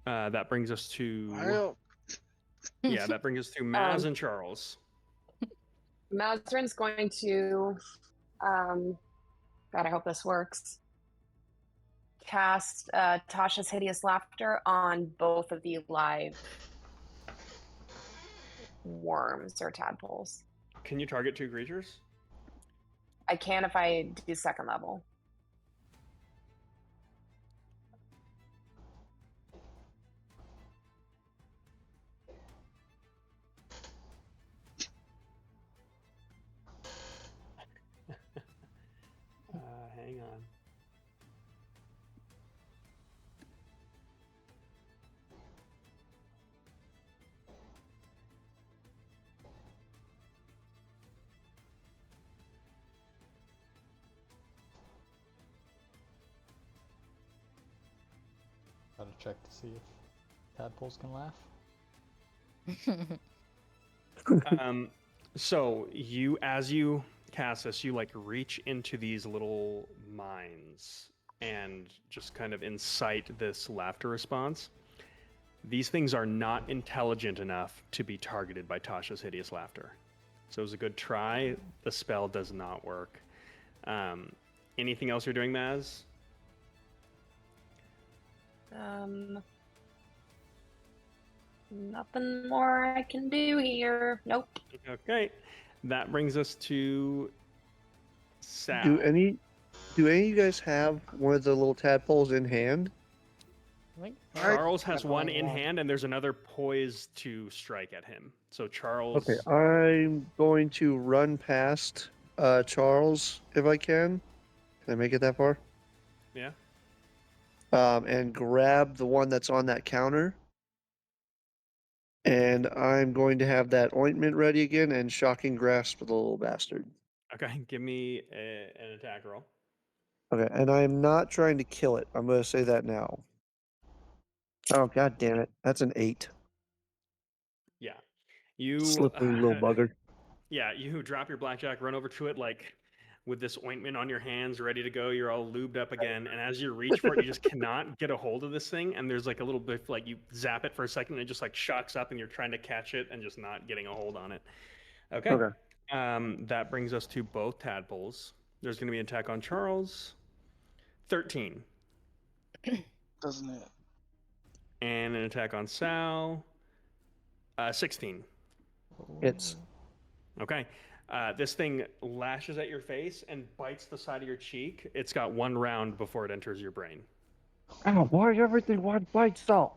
That brings us to I'll- that brings us to Maz and Charles. Mazrin's going to, God, I hope this works. Cast Tasha's Hideous Laughter on both of the live worms or tadpoles. Can you target 2 creatures? I can if I do second level. Hang on. Gotta check to see if tadpoles can laugh. So as you cast this, you like reach into these little mines and just kind of incite this laughter response. These things are not intelligent enough to be targeted by Tasha's Hideous Laughter. So it was a good try. The spell does not work. Anything else you're doing, Maz? Nothing more I can do here. Nope. Okay. That brings us to Sal. Do any of you guys have one of the little tadpoles in hand? Charles has one in hand, and there's another poised to strike at him. So Charles. Okay, I'm going to run past Charles if I can. Can I make it that far? Yeah. And grab the one that's on that counter. And I'm going to have that ointment ready again and shocking grasp the little bastard. Okay, give me an attack roll. Okay, and I'm not trying to kill it. I'm going to say that now. Oh, god damn it. That's an 8. Yeah. You Slippery little bugger. Yeah, you drop your blackjack, run over to it like with this ointment on your hands, ready to go. You're all lubed up again, and as you reach for it, you just cannot get a hold of this thing. And there's like a little bit like you zap it for a second, and it just like shocks up, and you're trying to catch it and just not getting a hold on it. Okay. That brings us to both tadpoles. There's going to be an attack on Charles. 13. Doesn't it? And an attack on Sal. 16. It's Okay. This thing lashes at your face and bites the side of your cheek. It's got 1 round before it enters your brain. oh, why everything one bites though?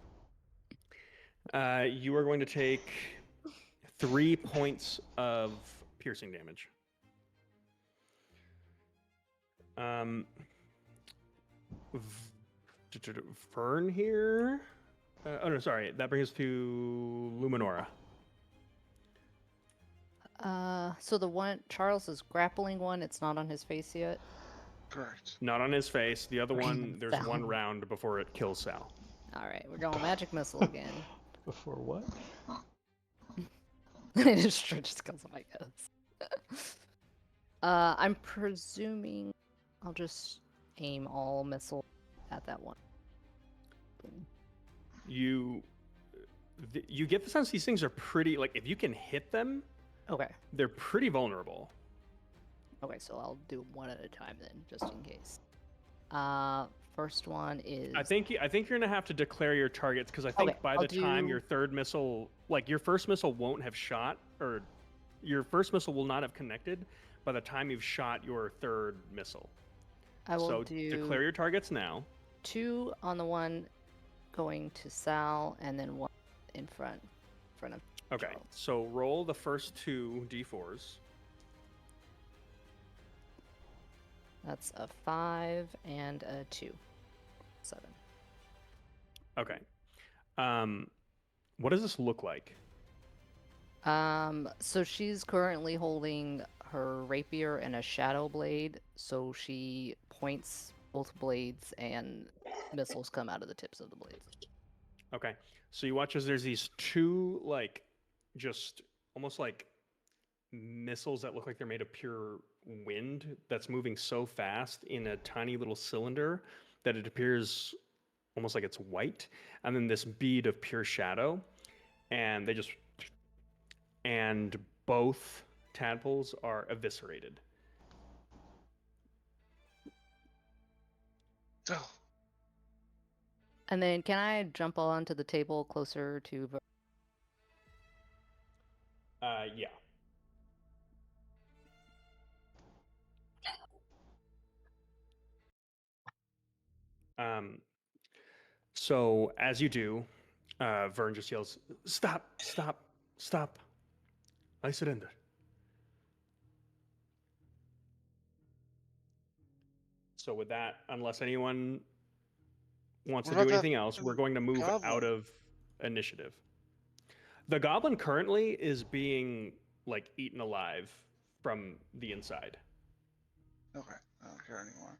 You are going to take 3 points of piercing damage. Fern here. Oh no, sorry. That brings us to Luminora. So the one Charles is grappling one, it's not on his face yet. Correct. Not on his face. The other one, there's Sal. 1 round before it kills Sal. All right, we're going magic missile again. Before what? It just goes on my guess. I'm presuming I'll just aim all missile at that one. You get the sense these things are pretty, like, if you can hit them, Okay. they're pretty vulnerable. Okay, so I'll do one at a time then, just in case. First one is. I think you're gonna have to declare your targets because I think Okay, by I'll the time do- your third missile, like your first missile won't have shot, or your first missile will not have connected by the time you've shot your third missile. I will So do declare your targets now. 2 on the one going to Sal, and then 1 in front of. Okay, Charles. so roll the first 2 d4s. That's a 5 and a 2. 7. Okay. What does this look like? So she's currently holding her rapier and a shadow blade, so she points both blades and missiles come out of the tips of the blades. Okay, so you watch as there's these 2, like, just almost like missiles that look like they're made of pure wind that's moving so fast in a tiny little cylinder that it appears almost like it's white, and then this bead of pure shadow, and they just, and both tadpoles are eviscerated. Oh, And then can I jump onto the table closer to Yeah. So as you do, Vern just yells, "Stop! Stop! Stop! I surrender." So with that, unless anyone wants What to do about that anything else, we're going to move goblin? out of initiative. The goblin currently is being like eaten alive from the inside. Okay, I don't care anymore.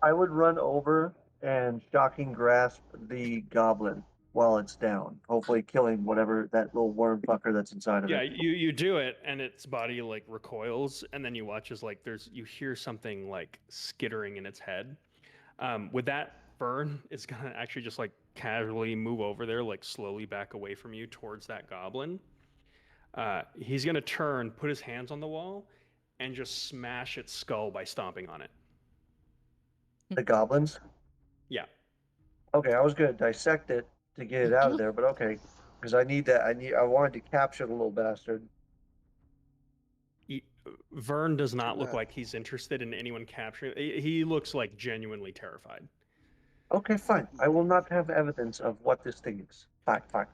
I would run over and shocking grasp the goblin while it's down, hopefully killing whatever that little worm fucker that's inside of Yeah, it. you do it, and its body like recoils, and then you watch as like you hear something like skittering in its head. With that, Vern is gonna actually just like casually move over there, like slowly back away from you towards that goblin. He's gonna turn, put his hands on the wall, and just smash its skull by stomping on it. The goblins? Yeah. Okay, I was gonna dissect it to get it out of there, but okay. Because I need that. I wanted to capture the little bastard. Vern does not Too look bad. like he's interested in anyone capturing. He looks like genuinely terrified. Okay, fine. I will not have evidence of what this thing is. Fine, fine.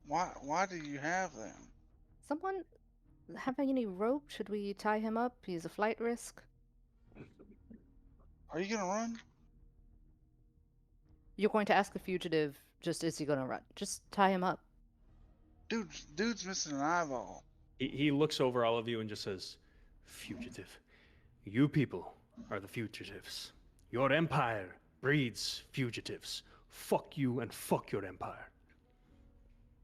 Why do you have them? someone have any rope? Should we tie him up? He's a flight risk. Are you gonna run? You're going to ask the fugitive, just is he gonna run? Just tie him up. Dude's missing an eyeball. He looks over all of you and just says, "Fugitive. You people are the fugitives. Your empire breeds fugitives. Fuck you and fuck your empire."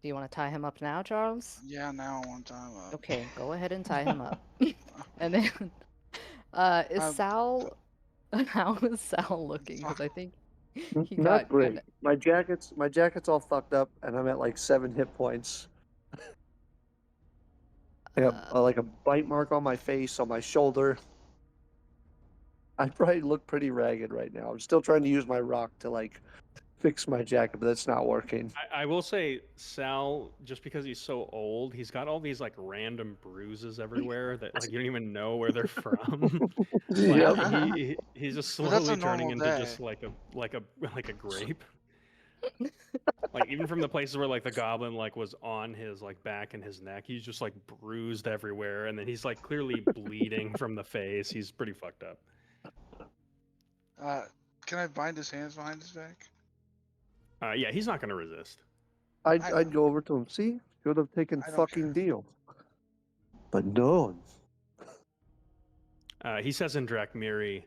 Do you want to tie him up now, Charles? Yeah, now one time up. Okay, go ahead and tie him up. And then, is I'm- Sal? How is Sal looking? Because I think he Not got great. kinda... My jacket's all fucked up, and I'm at like 7 hit points. I got like a bite mark on my face, on my shoulder. I probably look pretty ragged right now. I'm still trying to use my rock to like fix my jacket, but that's not working. I will say, Sal, just because he's so old, he's got all these like random bruises everywhere that like you don't even know where they're from. Yep. Like he's just But that's a slowly turning normal into day. just like a grape. Like even from the places where like the goblin like was on his like back and his neck, he's just like bruised everywhere, and then he's like clearly bleeding from the face. He's pretty fucked up. Can I bind his hands behind his back? Yeah, he's not gonna resist. I'd go over to him. See, should have taken I don't fucking deal. But no. He says in 𝘭𝘁𝘓,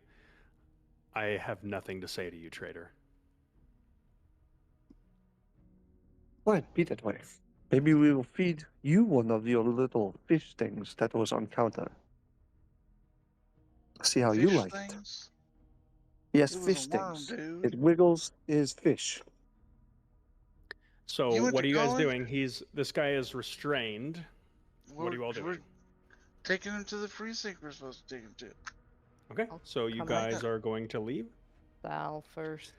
"I have nothing to say to you, traitor." Fine, be that way. Maybe we will feed you one of your little fish things that was on counter. See how you Fish like it. things? Yes, It was fish a worm, things. dude. It wiggles is fish. So You went what to are you guys college? doing? This guy is restrained. What are you all We're doing? taking him to the precinct we're supposed to take him to. Okay, I'll so you come guys back. are going to leave. Sal first.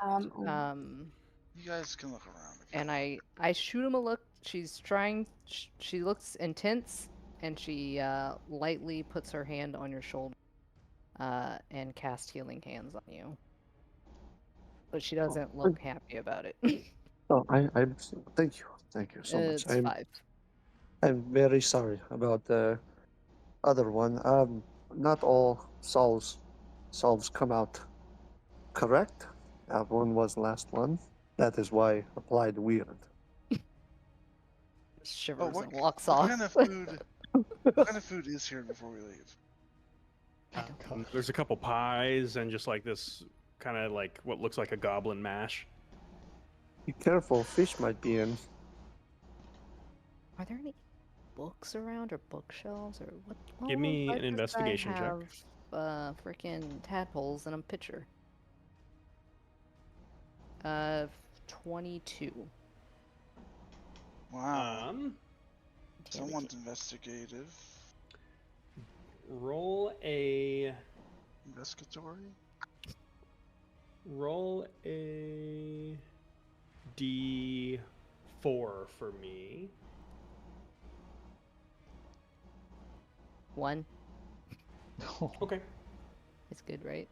You guys can look around. And I shoot him a look. She's trying. She looks intense, and she lightly puts her hand on your shoulder, and cast healing hands on you. But she doesn't look happy about it. Oh, I'm thank you so much. It's 5. I'm very sorry about the other one. Not all solves come out correct. That one was the last one. That is why applied weird. Shivers what, and walks what off. kind of food? What kind of food is here before we leave? There's a couple pies and just like this kind of like what looks like a goblin mash. Be careful, fish might be in. Are there any books around or bookshelves or what? Give me why an does investigation I check. have freaking tadpoles in a pitcher. 22. Wow. Damn Someone's it. investigative. Roll a Investigatory? D4 for me. 1. Okay. It's good, right?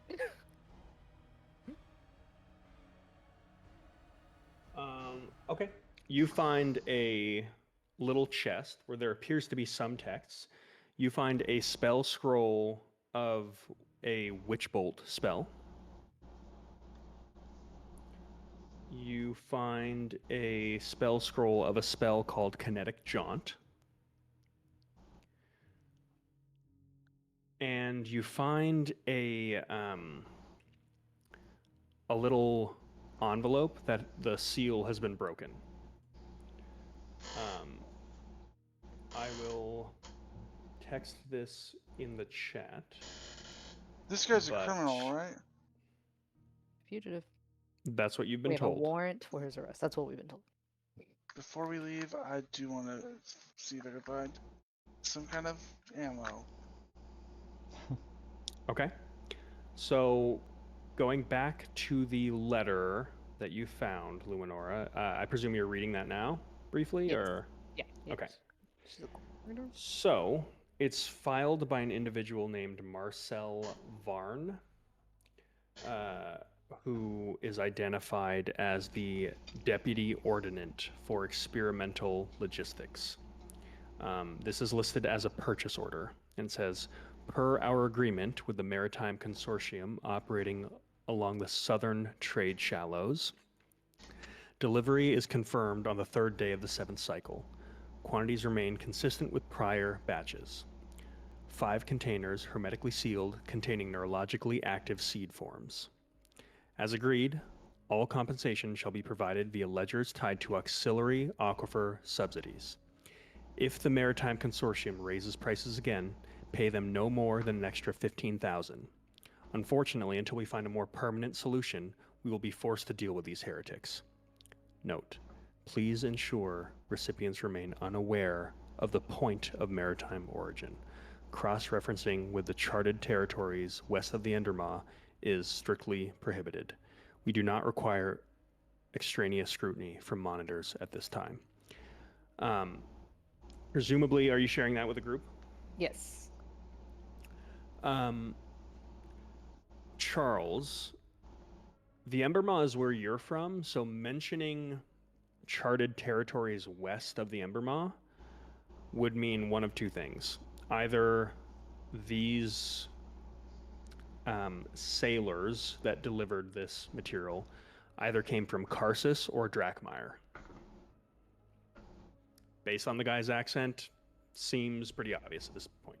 Okay. You find a little chest where there appears to be some text. You find a spell scroll of a witch bolt spell. You find a spell scroll of a spell called Kinetic Jaunt. And you find a little envelope that the seal has been broken. I will text this in the chat. This guy's a criminal, right? Fugitive. That's what you've been We have told. a warrant for his arrest. That's what we've been told. Before we leave, I do want to see if I can find some kind of ammo. Okay. So, going back to the letter that you found, Luminora, I presume you're reading that now, briefly, Yes. or? Yeah. Okay. She's a corridor. So, it's filed by an individual named Marcel Varn, who is identified as the Deputy Ordinant for Experimental Logistics. This is listed as a purchase order and says, per our agreement with the Maritime Consortium operating along the southern trade shallows, delivery is confirmed on the 3rd day of the 7th cycle. Quantities remain consistent with prior batches. 5 containers hermetically sealed containing neurologically active seed forms. As agreed, all compensation shall be provided via ledgers tied to auxiliary aquifer subsidies. If the Maritime Consortium raises prices again, pay them no more than an extra 15,000. Unfortunately, until we find a more permanent solution, we will be forced to deal with these heretics. Note, please ensure recipients remain unaware of the point of maritime origin. Cross-referencing with the charted territories west of the 𝘠𝘠𝘭𝘠 is strictly prohibited. We do not require extraneous scrutiny from monitors at this time. Presumably, are you sharing that with the group? Yes. Charles, the 𝘠𝘠𝘭𝘠 is where you're from, so mentioning charted territories west of the 𝘠𝘠𝘭𝘠 would mean one of two things. Either these sailors that delivered this material either came from Karsus or Drakmire. Based on the guy's accent, seems pretty obvious at this point.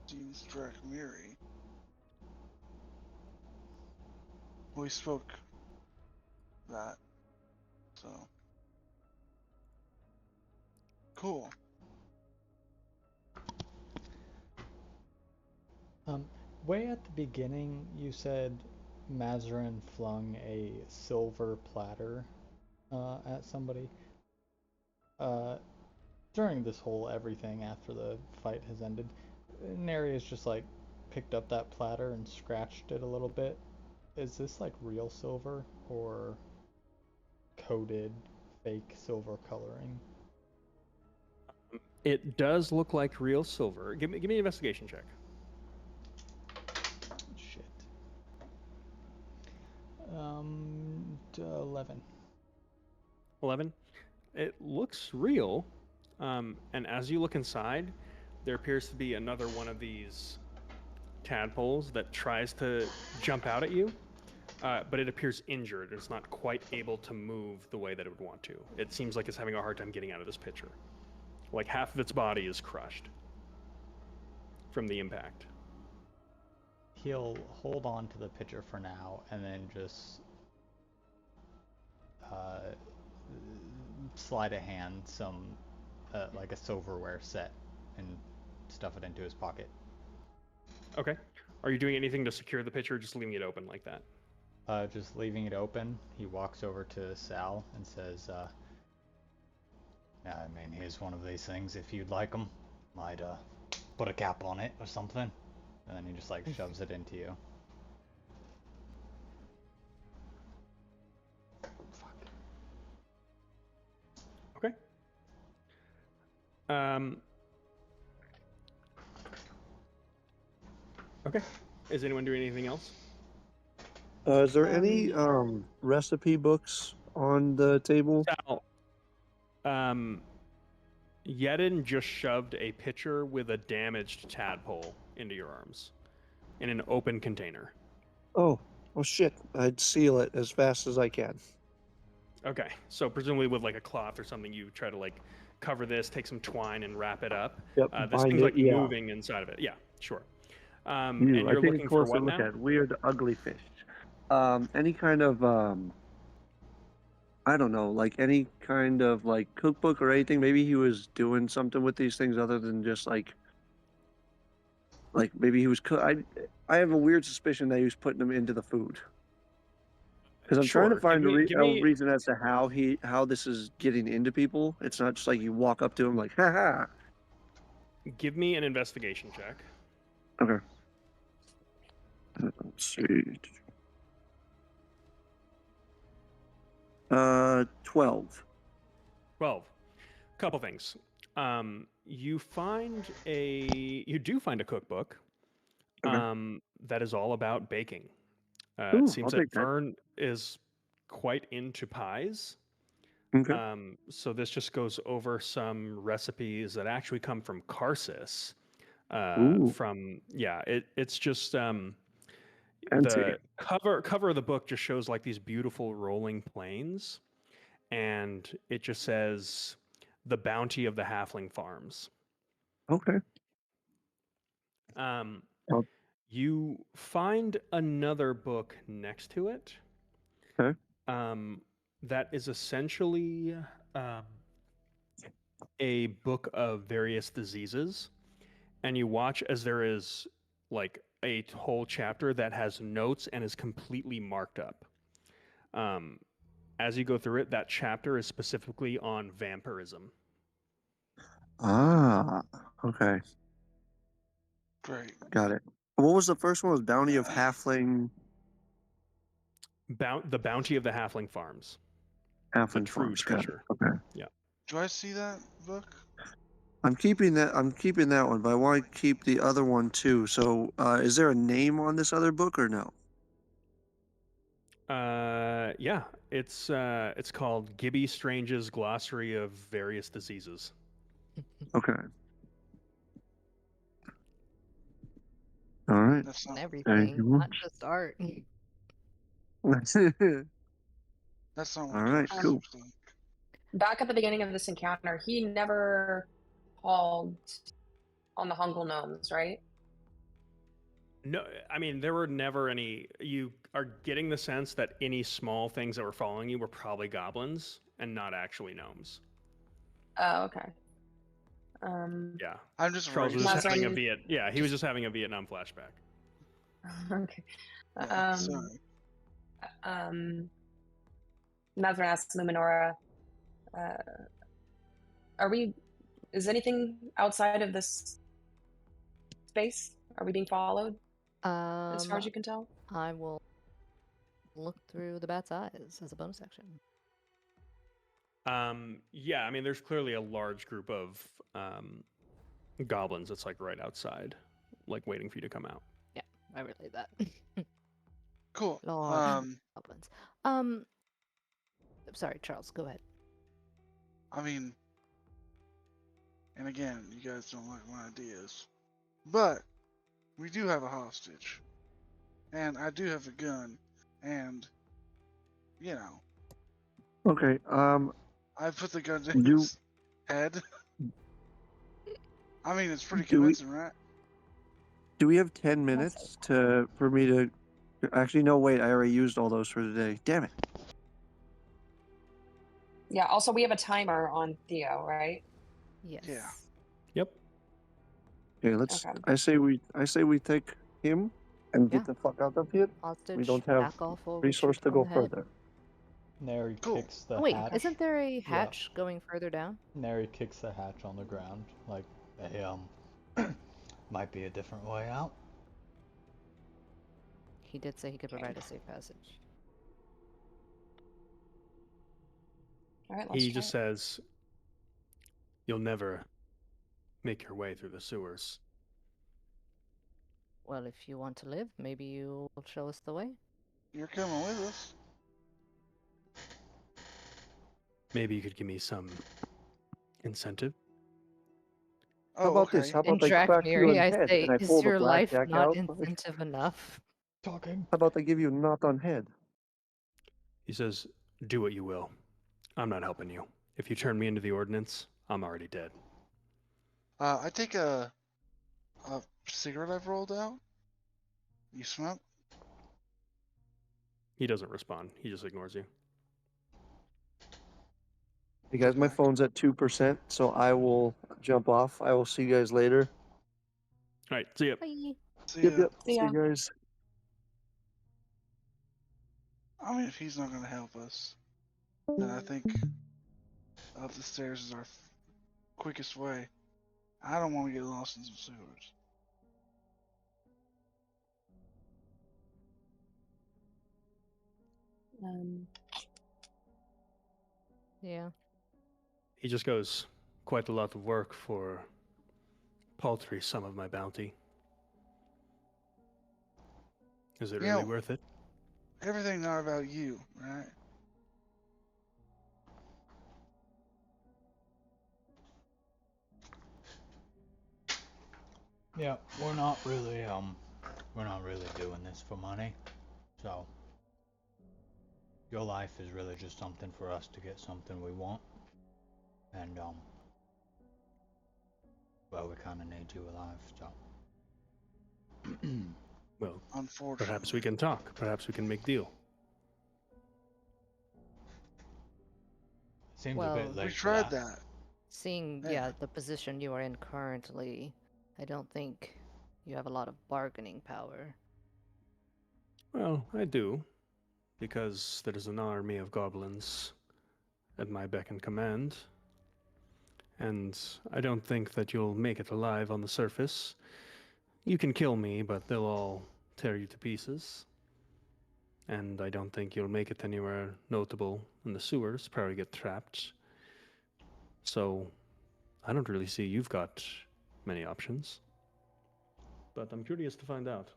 Seems Drakmiri. We spoke that, so cool. Way at the beginning, you said Mazarin flung a silver platter at somebody. During this whole everything after the fight has ended, Neri has just like picked up that platter and scratched it a little bit. Is this like real silver or coated fake silver coloring? It does look like real silver. Give me an investigation check. Shit. 11. 11. It looks real, and as you look inside, there appears to be another one of these tadpoles that tries to jump out at you, but it appears injured. It's not quite able to move the way that it would want to. It seems like it's having a hard time getting out of this pitcher. Like half of its body is crushed from the impact. He'll hold on to the pitcher for now and then just sleight of hand some like a silverware set and stuff it into his pocket. Okay. Are you doing anything to secure the pitcher, or just leaving it open like that? Just leaving it open, he walks over to Sal and says, "Yeah, I mean, here's one of these things. If you'd like them, might put a cap on it or something." And then he just like shoves it into you. Okay. Okay. Is anyone doing anything else? Is there any recipe books on the table? Sal, Yedin just shoved a pitcher with a damaged tadpole into your arms in an open container. Oh, well, shit. I'd seal it as fast as I can. Okay, so presumably with like a cloth or something, you try to like cover this, take some twine and wrap it up. Yep, This bind thing's it, like yeah. moving inside of it. Yeah, sure. And I you're take looking a for closer what look now? at weird, ugly fish. Any kind of I don't know, like any kind of like cookbook or anything. Maybe he was doing something with these things other than just like maybe he was. I have a weird suspicion that he was putting them into the food. Because I'm trying to Sure. find Give a me reason as to how this is getting into people. It's not just like you walk up to him like, haha. give me an investigation check. Okay. Let's see. 12. 12. Couple things. You do find a cookbook Okay. that is all about baking. Ooh, It seems I'll that take that. Vern is quite into pies. Okay. So this just goes over some recipes that actually come from Karsus. Ooh, It's just fancy. the cover of the book just shows like these beautiful rolling plains, and it just says the bounty of the halfling farms. Okay. Um, Oh. you find another book next to it. Okay. That is essentially a book of various diseases, and you watch as there is like a whole chapter that has notes and is completely marked up. As you go through it, that chapter is specifically on vampirism. Ah, okay. Great. Got it. What was the first one? Was Bounty of Halfling The bounty of the halfling farms. The Halfling true Farms. Got it. treasure. Okay. Yeah. Do I see that book? I'm keeping that one, but I want to keep the other one too. So, is there a name on this other book or no? Yeah. It's called Gibby Strange's Glossary of Various Diseases. Okay. All right. That's And not. everything, you. not just art. That's not what All right, Karsus cool. looks like. Back at the beginning of this encounter, he never called on the Hungle gnomes, right? No, I mean, there were never any. You are getting the sense that any small things that were following you were probably goblins and not actually gnomes. Oh, okay. Yeah. I'm just Charles was racist. just having a Nazarene- he was just having a Vietnam flashback. Okay. Yeah, sorry. Nazarene asks Luminora, is anything outside of this space? Are we being followed as far as you can tell? I will look through the bat's eyes as a bonus action. Yeah, I mean, there's clearly a large group of goblins that's like right outside, like waiting for you to come out. Yeah, I relate that. Cool. Large goblins. Sorry, Charles, go ahead. I mean, and again, you guys don't like my ideas, but we do have a hostage, and I do have a gun, and you know, Okay. I put the gun in his head. I mean, it's pretty Do we- convincing, right? Do we have 10 minutes for me to? Actually, no. Wait, I already used all those for today. Damn it. Yeah, also we have a timer on Theo, right? Yes. Yeah. Yep. Okay, let's. Okay. I say we take him and Yeah. get the fuck out of here. Hostage, We don't have back off or we resource shoot to you in go the head. further. Neri Cool. kicks the Oh, wait, hatch. isn't there a hatch going further down? Neri kicks the hatch on the ground, like, hey, might be a different way out. He did say he could provide a safe passage. All right, let's He try just it. says, "You'll never make your way through the sewers." Well, if you want to live, maybe you will show us the way. You're coming with us. Maybe you could give me some incentive. How Oh, about okay. this? How In about I crack you in Drakmiri, I head say, and I is pull the your life blackjack not out? incentive enough? Talking. How about I give you a knock on head? He says, "Do what you will. I'm not helping you. If you turn me into the ordinance, I'm already dead." I take a cigarette I've rolled out. You smoke? He doesn't respond. He just ignores you. You guys, my Okay. phone's at 2%, so I will jump off. I will see you guys later. All right, see ya. Bye. See Yep, ya. yep. See See ya. you guys. I mean, if he's not gonna help us, then I think up the stairs is our quickest way. I don't want to get lost in some sewers. Yeah. He just goes, "Quite a lot of work for paltry sum of my bounty. Is it You really know- worth it?" Everything not about you, right? Yeah, we're not really doing this for money. So your life is really just something for us to get something we want. And well, we kind of need you alive, so Well, Unfortunately. perhaps we can talk. Perhaps we can make deal. seems a Well, bit late We for tried that. that. Seeing, Yeah. the position you are in currently, I don't think you have a lot of bargaining power. Well, I do, because there's an army of goblins at my beck and command, and I don't think that you'll make it alive on the surface. You can kill me, but they'll all tear you to pieces. And I don't think you'll make it anywhere notable in the sewers, probably get trapped. So, I don't really see you've got many options. But I'm curious to find out.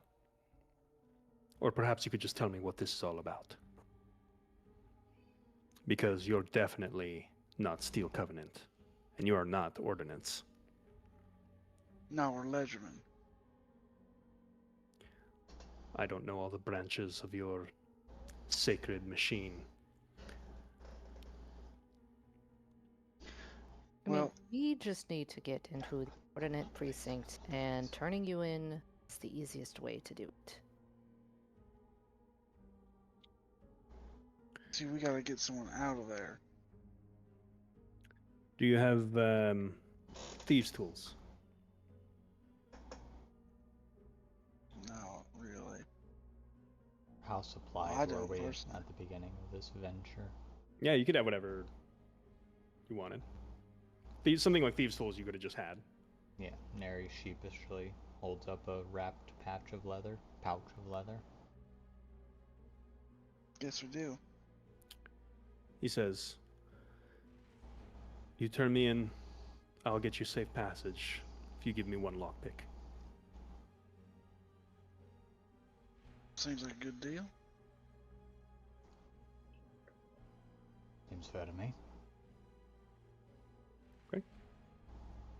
Or perhaps you could just tell me what this is all about. Because you're definitely not Steel Covenant, and you are not Ordinance. No, we're Ledgerman. I don't know all the branches of your sacred machine. I mean, Well- we just need to get into the Ordinate Precinct, and turning you in is the easiest way to do it. See, we gotta get someone out of there. Do you have thieves' tools? No, really. How supplied I were don't we personally. at the beginning of this venture? Yeah, you could have whatever you wanted. Something like thieves' tools you could have just had. Yeah, Neri sheepishly holds up a wrapped pouch of leather. Guess we do. He says, "You turn me in, I'll get you safe passage if you give me one lockpick." Seems like a good deal. Seems fair to me.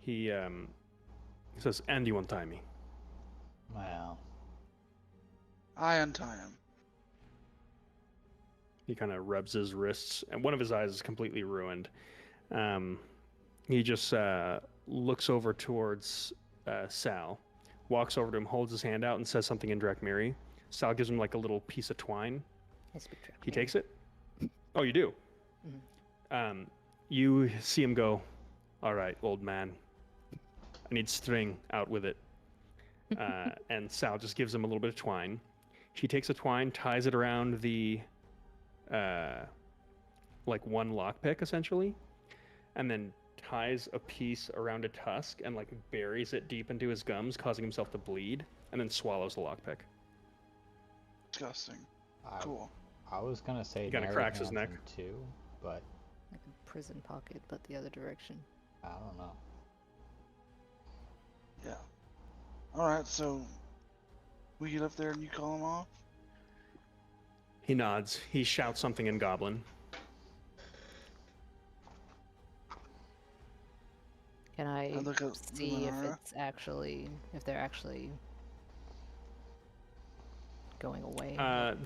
He says, "And you untie me." Well, I untie him. He kind of rubs his wrists, and one of his eyes is completely ruined. He just looks over towards Sal, walks over to him, holds his hand out, and says something in Drakmiri. Sal gives him like a little piece of twine. I speak Drakmiri. He takes it. Oh, you do? Mhm. You see him go, "All right, old man. I need string, out with it." And Sal just gives him a little bit of twine. She takes a twine, ties it around the, like one lockpick essentially, and then ties a piece around a tusk and like buries it deep into his gums, causing himself to bleed, and then swallows the lockpick. Disgusting. I, Cool. I was gonna say He kinda Mary cracks his neck. Hansen too, but Like a prison pocket, but the other direction. I don't know. Yeah. Alright, so we get up there and you call him off? He nods. He shouts something in Goblin. Can I look at see if Lunara. it's actually, if they're actually going away?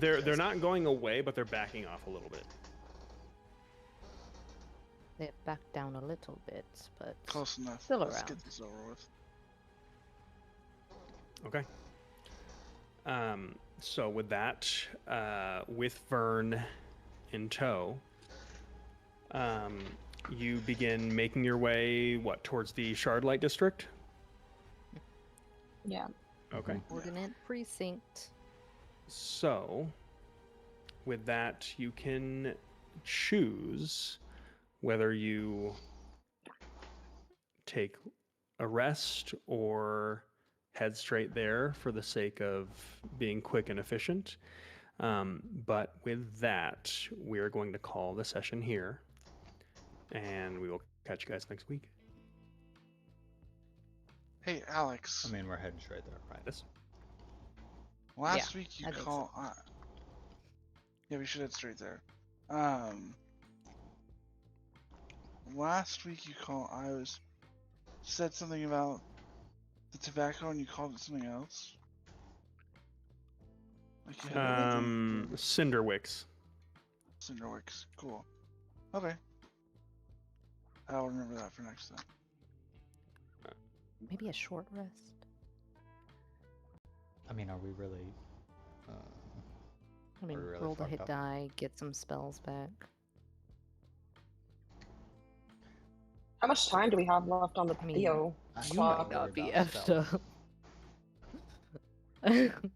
They're not going away, but they're backing off a little bit. They've backed down a little bit, but Close enough. Still Let's around. get this over with. Okay. So with that, with Vern in tow, you begin making your way, what, towards the Shardlight District? Yeah. Okay. Ordinate precinct. So, with that, you can choose whether you take a rest or head straight there for the sake of being quick and efficient. But with that, we are going to call the session here, and we will catch you guys next week. Hey, Alex. I mean, we're heading straight there, right? Yes. Last week you I think called. Yeah, we should head straight there. Last week you called. Said something about the tobacco, and you called it something else. Like you had everything. Cinderwicks. Cinderwicks. Cool. Okay. I'll remember that for next time. Maybe a short rest. I mean, are we really? I mean, We're really roll the fucked hit up. die, get some spells back. How much time do we have left on the I mean, Theo I You clock? might not be about effed spells. up.